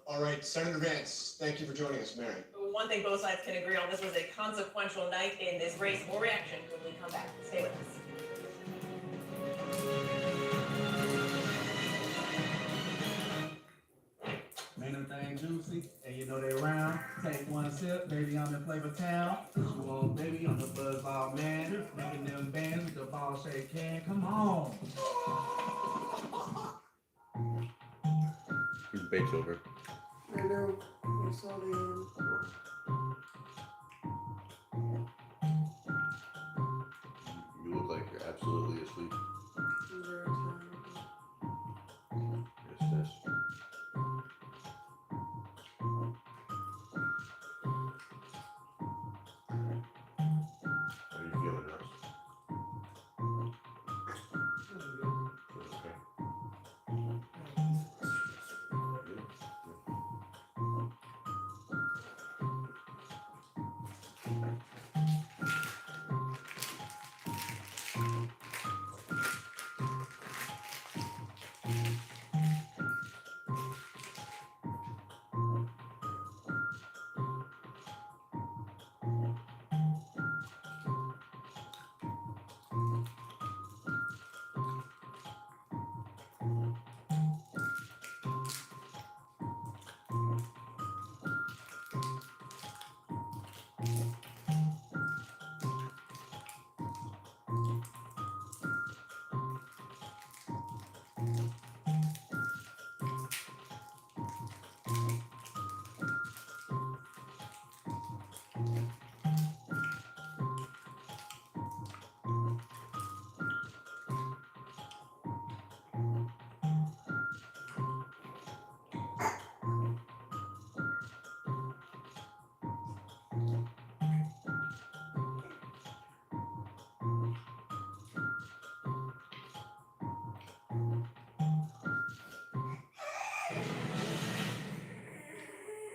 All right, Senator Vance, thank you for joining us. Mary. One thing both sides can agree on, this was a consequential night in this race. More reaction when we come back. Stay with us. Ain't no thing juicy, and you know they around. Take one sip, baby, I'm in Flavor Town. You want, baby, I'm the Buzzball man. Making them bands with the ball shaped can. Come on. Your debate's over. I know. I saw the You look like you're absolutely asleep. I'm very tired. Yes, yes. How are you feeling, Russ? Okay.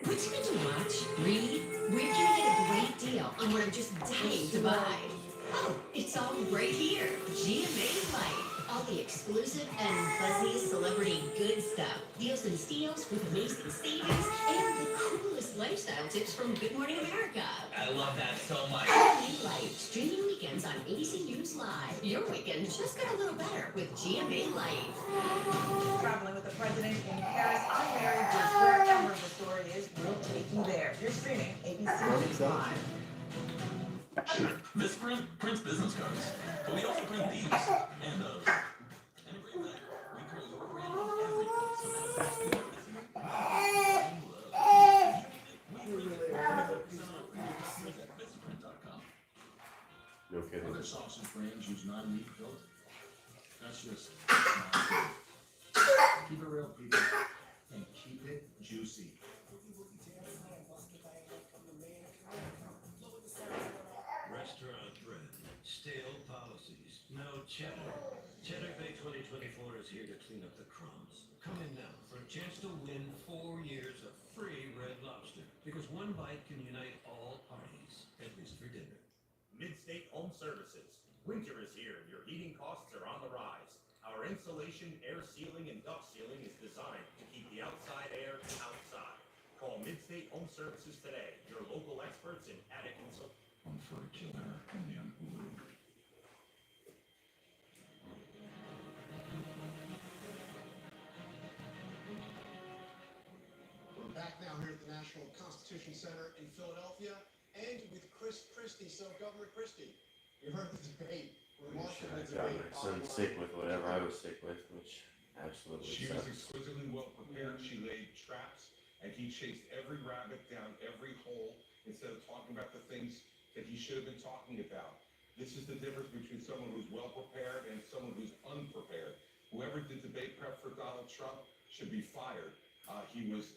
What you going to watch? Read? We're gonna get a great deal on what I'm just dying to buy. Oh, it's all right here. GMA Light. All the exclusive and buzziest celebrity good stuff. Deals and steals with amazing savings and the coolest lifestyle tips from Good Morning America. I love that so much. GMA Light. Streaming weekends on ABC News Live. Your weekend just got a little better with GMA Light. Traveling with the president in Paris, I'm Mary Bruce. Wherever the story is, we'll take you there. You're streaming ABC News Live. This prints business cards, but we also print these and those. And a great letter. We carry your brand on everything, so that's everything. No kidding. Other sausage brands use non-meat filter. That's just keep it real, people, and keep it juicy. Cheddar Bay 2024 is here to clean up the crumbs. Come in now for a chance to win 4 years of free Red Lobster. Because one bite can unite all parties, at least for dinner. Midstate Home Services. Winter is here and your heating costs are on the rise. Our insulation, air sealing, and duct sealing is designed to keep the outside air outside. Call Midstate Home Services today, your local experts in attic insulation. One for a killer and the Hulu. We're back now here at the National Constitution Center in Philadelphia and with Chris Christie. So, Governor Christie, you heard the debate. Remarkable I got my son sick with whatever I was sick with, which absolutely She was sucks. exquisitely well prepared. She laid traps and he chased every rabbit down every hole instead of talking about the things that he should have been talking about. This is the difference between someone who's well prepared and someone who's unprepared. Whoever did debate prep for Donald Trump should be fired. He was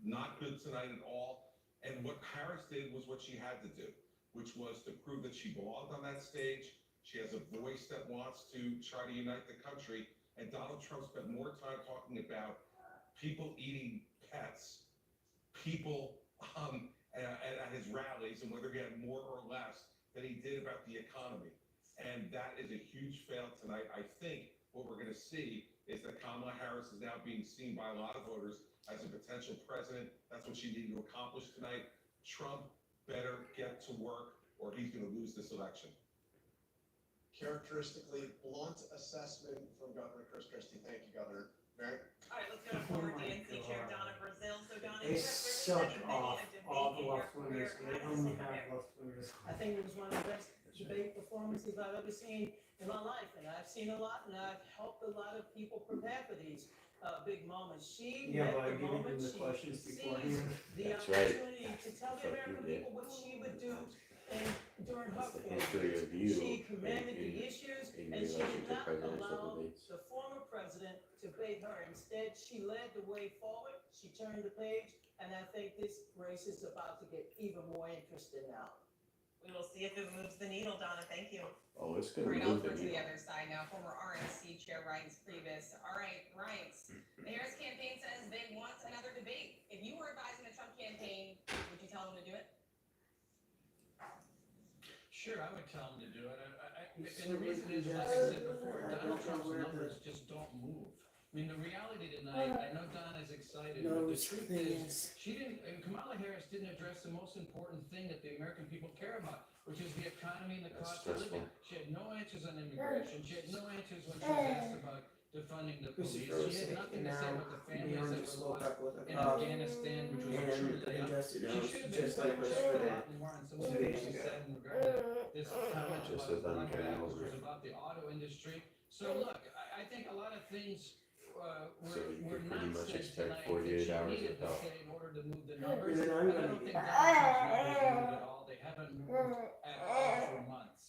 not good tonight at all. And what Harris did was what she had to do, which was to prove that she belonged on that stage. She has a voice that wants to try to unite the country. And Donald Trump spent more time talking about people eating pets, people at his rallies, and whether he had more or less than he did about the economy. And that is a huge fail tonight. I think what we're going to see is that Kamala Harris is now being seen by a lot of voters as a potential president. That's what she needed to accomplish tonight. Trump better get to work or he's going to lose this election. Characteristically blunt assessment from Governor Chris Christie. Thank you, Governor. Mary? All right, let's go to former DNC Chair Donna Brazile. So Donna, They you have suck represented many off a debate all the in your left wingers. career. They How does only this compare? have left wingers. I think it was one of the best debate performances I've ever seen in my life, and I've seen a lot, and I've helped a lot of people prepare for these big moments. She Yeah, met by the giving moment. them the She questions seized beforehand. the That's right. opportunity to tell the American people what she would do. And during her That's the history of you she commanded in the issues, in and she relation did to not presidential allow debates. the former president to bait her. Instead, she led the way forward. She turned the page, and I think this race is about to get even more interesting now. We will see if it moves the needle, Donna. Thank you. Oh, it's gonna Right, move over to the it. other side now, former RNC Chair Reince Priebus. All right, Reince, the Harris campaign says they want another debate. If you were advising the Trump campaign, would you tell them to do it? Sure, I would tell them to do it. And the reason is, like I said before, Donald Trump's numbers just don't move. I mean, the reality tonight, I know Donna's excited, but the truth is, Kamala Harris didn't address the most important thing that the American people care about, which is the economy and the That's cost of living. stressful. She had no answers on immigration. She had no answers when she was asked about defunding the police. Christopher She had sick, nothing and to say now about the the families army that just were woke lost up with a in cough. Afghanistan, which was a And true they layoff. just, you know, She should have been just like quite was checked for out more on some of 2 the days things she ago. said regarding this comment Just about as the uncanny black was over. about the auto industry. So look, I think a lot of things So you were could pretty not much said expect tonight that 48 she hours needed of to help. say in order to move the numbers. And then But I'm I gonna don't be think back. Donald Trump's numbers moved at all. They haven't moved at all for months.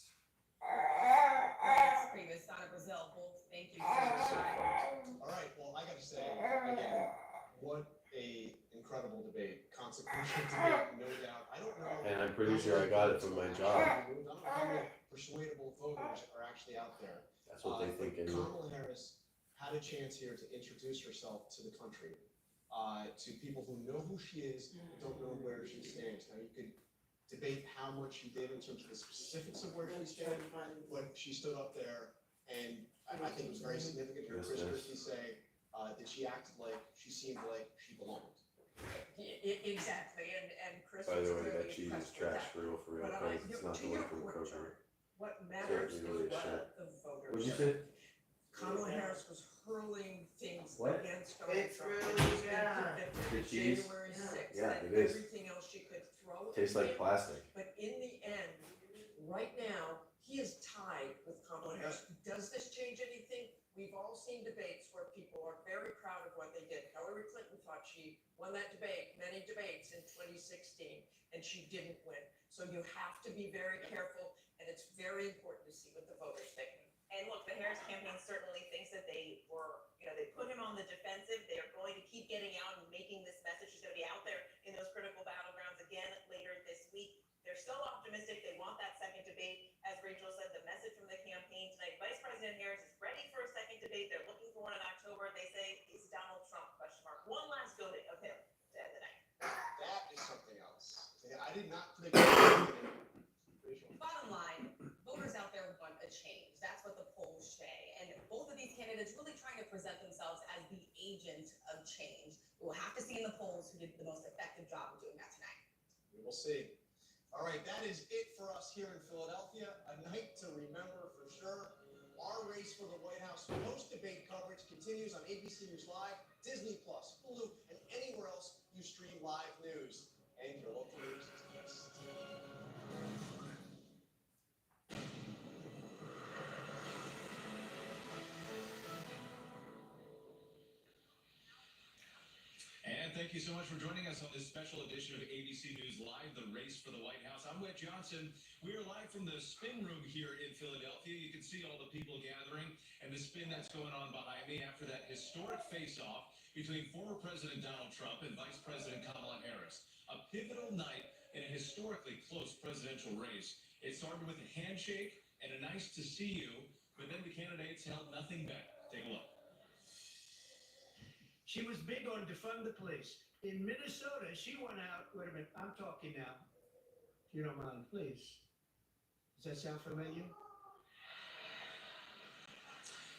Reince Priebus, Donna Brazile, both, thank you. All right, well, I gotta say, again, what a incredible debate, consequential debate, no doubt. I don't know. And I'm pretty sure I got it from my job. I don't know how many persuadable voters are actually out there. That's what they think anyway. Kamala Harris had a chance here to introduce herself to the country, to people who know who she is, don't know where she stands. Now, you could debate how much she did in terms of the specifics of where she stands, but she stood up there, and I think it was very significant to hear Chris Christie say that she acted like, she seemed like she belonged. Exactly, and Chris By was the way, clearly that cheese is impressed with trash that. for real, But because it's not to the your one from point, Kroger. John, what matters is Certainly really what should. the voters What'd you say. say? Kamala Harris was hurling things What? against Donald It's Trump. really and she's been good. convicted The of cheese? January 6th, Yeah, and it is. everything else she could throw. Tastes at like him. plastic. But in the end, right now, he is tied with Kamala Harris. Does this change anything? We've all seen debates where people are very proud of what they did. Hillary Clinton thought she won that debate, many debates in 2016, and she didn't win. So you have to be very careful, and it's very important to see what the voters think. And look, the Harris campaign certainly thinks that they were, they put him on the defensive. They are going to keep getting out and making this message. She's going to be out there in those critical battlegrounds again later this week. They're still optimistic. They want that second debate. As Rachel said, the message from the campaign tonight, Vice President President Harris is ready for a second debate. They're looking for one in October. They say, is Donald Trump, question mark. One last go of him to end the night. That is something else. I did not predict that. Bottom line, voters out there want a change. That's what the polls say. And both of these candidates really trying to present themselves as the agent of change. We'll have to see in the polls who did the most effective job of doing that tonight. We will see. All right, that is it for us here in Philadelphia. A night to remember for sure. Our race for the White House post-debate coverage continues on ABC News Live, Disney+, Hulu, and anywhere else you stream live news. And your local news is next. And thank you so much for joining us on this special edition of ABC News Live, the race for the White House. I'm Wet Johnson. We are live from the spin room here in Philadelphia. You can see all the people gathering and the spin that's going on behind me after that historic face-off between former President Donald Trump and Vice President Kamala Harris. A pivotal night in a historically close presidential race. It started with a handshake and a nice to see you, but then the candidates held nothing back. Take a look. She was big on defund the police. In Minnesota, she went out, wait a minute, I'm talking now. If you don't mind, please. Does that sound familiar?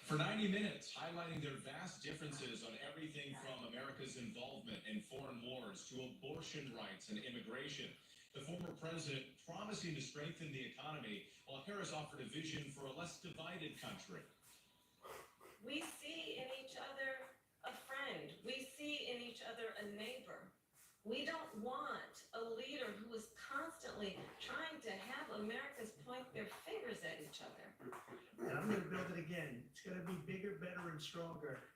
For 90 minutes, highlighting their vast differences on everything from America's involvement in foreign wars to abortion rights and immigration. The former president promising to strengthen the economy, while Harris offered a vision for a less divided country. We see in each other a friend. We see in each other a neighbor. We don't want a leader who is constantly trying to have Americans point their fingers at each other. And I'm going to build it again. It's going to be bigger, better, and stronger.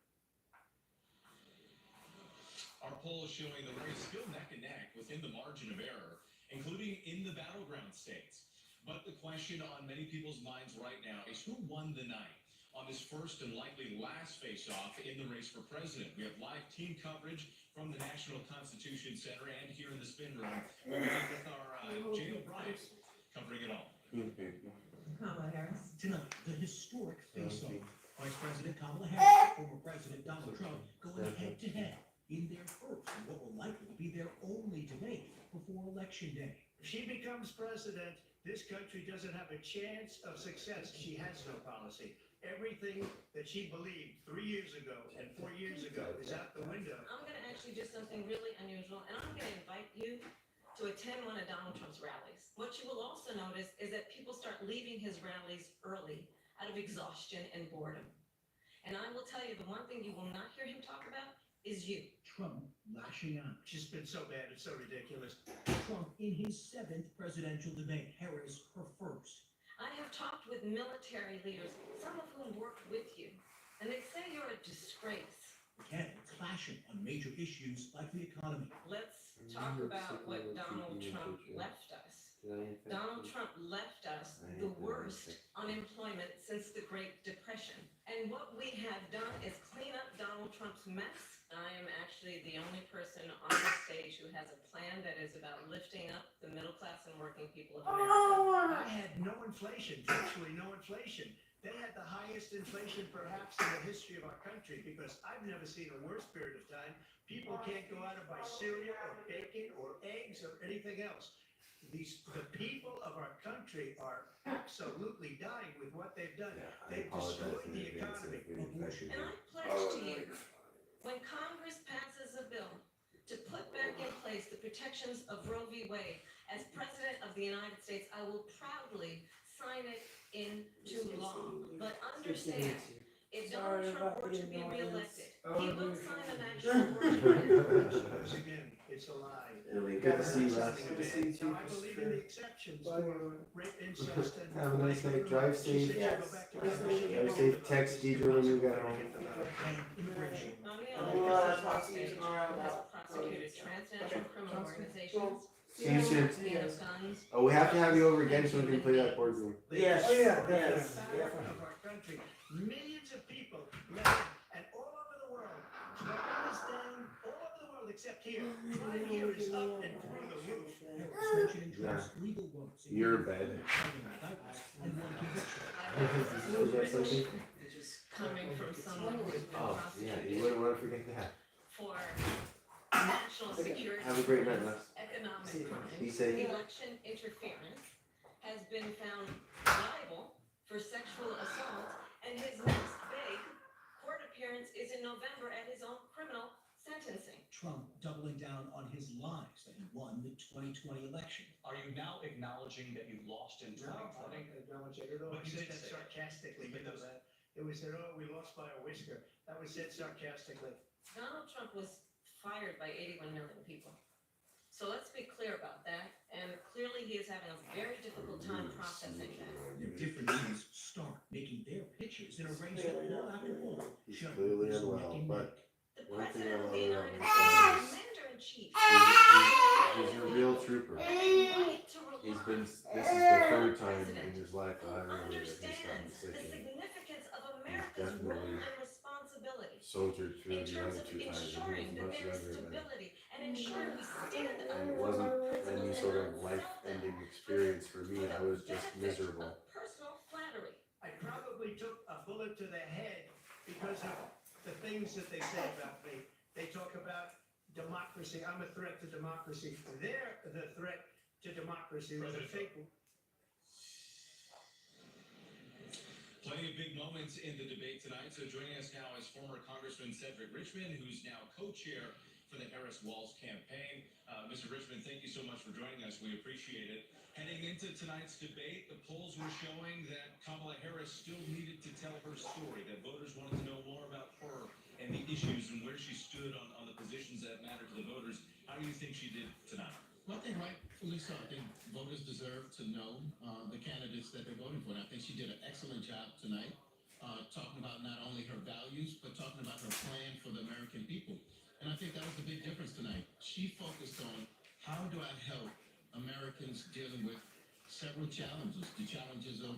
Our poll is showing the race still neck and neck within the margin of error, including in the battleground states. But the question on many people's minds right now is who won the night on this first and likely last face-off in the race for president. We have live team coverage from the National Constitution Center and here in the spin room. We'll be with our Jay O'Brien covering it all. Kamala Harris. Tonight, the historic face-off. Vice President Kamala Harris and former President Donald Trump going head-to-head in their first and what will likely be their only debate before Election Day. If she becomes president, this country doesn't have a chance of success. She has no policy. Everything that she believed 3 years ago and 4 years ago is out the window. I'm going to actually do something really unusual, and I'm going to invite you to attend one of Donald Trump's rallies. What you will also notice is that people start leaving his rallies early out of exhaustion and boredom. And I will tell you, the one thing you will not hear him talk about is you. Trump lashing out. She's been so bad, it's so ridiculous. Trump in his 7th presidential debate. Harris, her first. I have talked with military leaders, some of whom worked with you, and they say you're a disgrace. Again, clashing on major issues like the economy. Let's talk about what Donald Trump left us. Donald Trump left us the worst unemployment since the Great Depression. And what we have done is clean up Donald Trump's mess. I am actually the only person on the stage who has a plan that is about lifting up the middle class and working people of America. I had no inflation, virtually no inflation. They had the highest inflation perhaps in the history of our country because I've never seen a worse period of time. People can't go out and buy cereal or bacon or eggs or anything else. The people of our country are absolutely dying with what they've done. They've destroyed the economy. And I pledge to you, when Congress passes a bill to put back in place the protections of Roe v. Wade, as President of the United States, I will proudly sign it into law. But understand, if Donald Trump were to be reelected, he will sign an actual Once again, it's a lie. And we good to see you, Les. Good to see you too. I believe in the exceptions for rape, incest, and. Have a nice night. Drive safe. Drive safe. Text Deidre when you get home. has prosecuted transnational criminal organizations. See you soon. Guns. Oh, we have to have you over again so we can play that boardroom. Yes. Oh, yeah, yes. Of our country, millions of people left and all over the world. Afghanistan, all over the world except here. Crime here is up and through the roof. Mentioning Trump's legal woes. You're bad. And one conviction. legislating? Coming from someone who's been Oh, yeah, you wouldn't want to forget that. for national security. Have a great night, Les. Economic He crimes, said- election interference, has been found liable for sexual assault, and his next big court appearance is in November at his own criminal sentencing. Trump doubling down on his lies that he won the 2020 election. Are you now acknowledging that you lost in 2020? acknowledge it at all. But I you said did that say it. sarcastically, But you know those- that. It was said, oh, we lost by a whisker. That was said sarcastically. Donald Trump was fired by 81 million people. So let's be clear about that, and clearly he is having a very difficult time processing that. Different leaders start making their pitches in a race that wall after wall. He's shut clearly doors unwell, neck and but The one thing I president of love the about United him States, is commander-in-chief, he's a real trooper. right to He's rely been, on this is the third time in president his life that I remember that he's gotten understands sick the and significance of he's America's role definitely and responsibility soldiered through in the terms other of two times when he ensuring was that much there is younger than stability and ensuring we stand and up it for wasn't our any principles sort and of not life-ending experience for me. I was just miserable. personal flattery. I probably took a bullet to the head because of the things that they say about me. They talk about democracy. I'm a threat to democracy. They're the threat to democracy with a fake. Plenty of big moments in the debate tonight. So joining us now is former Congressman Cedric Richmond, who's now co-chair for the Harris-Walz campaign. Mr. Richmond, thank you so much for joining us. We appreciate it. Heading into tonight's debate, the polls were showing that Kamala Harris still needed to tell her story, that voters wanted to know more about her and the issues and where she stood on the positions that matter to the voters. How do you think she did tonight? Well, I think rightfully so. I think voters deserve to know the candidates that they're voting for. And I think she did an excellent job tonight, talking about not only her values, but talking about her plan for the American people. And I think that was the big difference tonight. She focused on how do I help Americans dealing with several challenges, the challenges of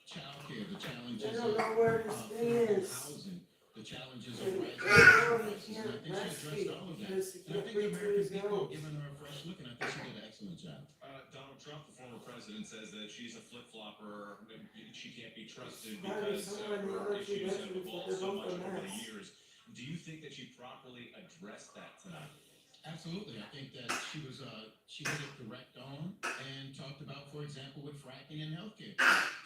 childcare, the challenges of housing, the challenges of rising prices. And I think she addressed all of that. And I think the American people are giving her a fresh look, and I think she did an excellent job. Donald Trump, the former president, says that she's a flip-flopper. She can't be trusted because her issues have evolved so much over the years. Do you think that she properly addressed that tonight? Absolutely. I think that she hit it direct on and talked about, for example, with fracking and healthcare.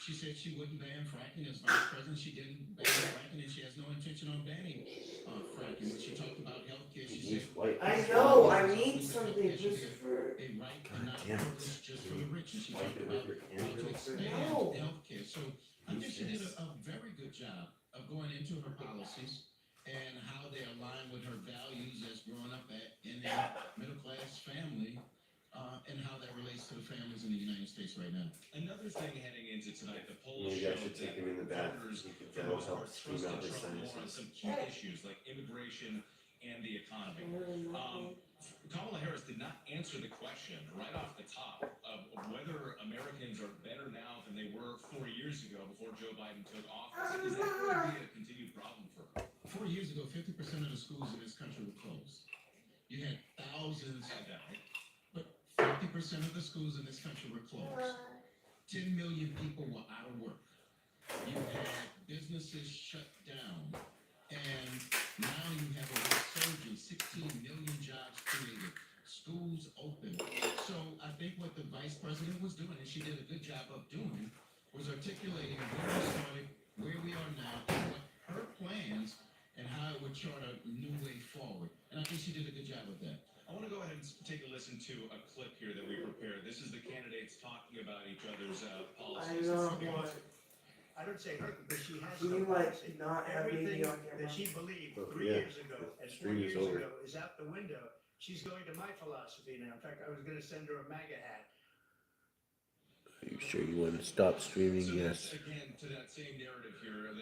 She said she wouldn't ban fracking as vice president. She didn't ban fracking, and she has no intention on banning fracking. When she talked about healthcare, she said, I know, I need that something healthcare should just be for. a right and not a privilege just for the rich. And she talked Like about with your how to expand No. healthcare. So I think she did a very good job of going into her policies and how they align with her values as growing up in a middle-class family, and how that relates to the families in the United States right now. Another thing heading into tonight, the polls Maybe I showed should take that him in the back. voters, He could for the most help part, scream trusted out his Trump more on sinuses. some key issues like immigration and the economy. Kamala Harris did not answer the question right off the top of whether Americans are better now than they were 4 years ago before Joe Biden took office. Is that going to be a continued problem for her? 4 years ago, 50% of the schools in this country were closed. You had thousands, but 50% of the schools in this country were closed. 10 million people were out of work. You had businesses shut down, and now you have a resurgence, 16 million jobs created, schools open. So I think what the vice president was doing, and she did a good job of doing, was articulating where we started, where we are now, and what her plans and how it would chart a new way forward. And I think she did a good job of that. I want to go ahead and take a listen to a clip here that we prepared. This is the candidates talking about each other's policies. I don't say her because she has. Can you, no like, policy. not have me Everything on camera? that she believed Oh, 3 yeah. years ago and 4 Stream is years over. ago is out the window. She's going to my philosophy now. In fact, I was going to send her a MAGA hat. Are you sure you want to stop streaming? So Yes. again, to that same narrative here,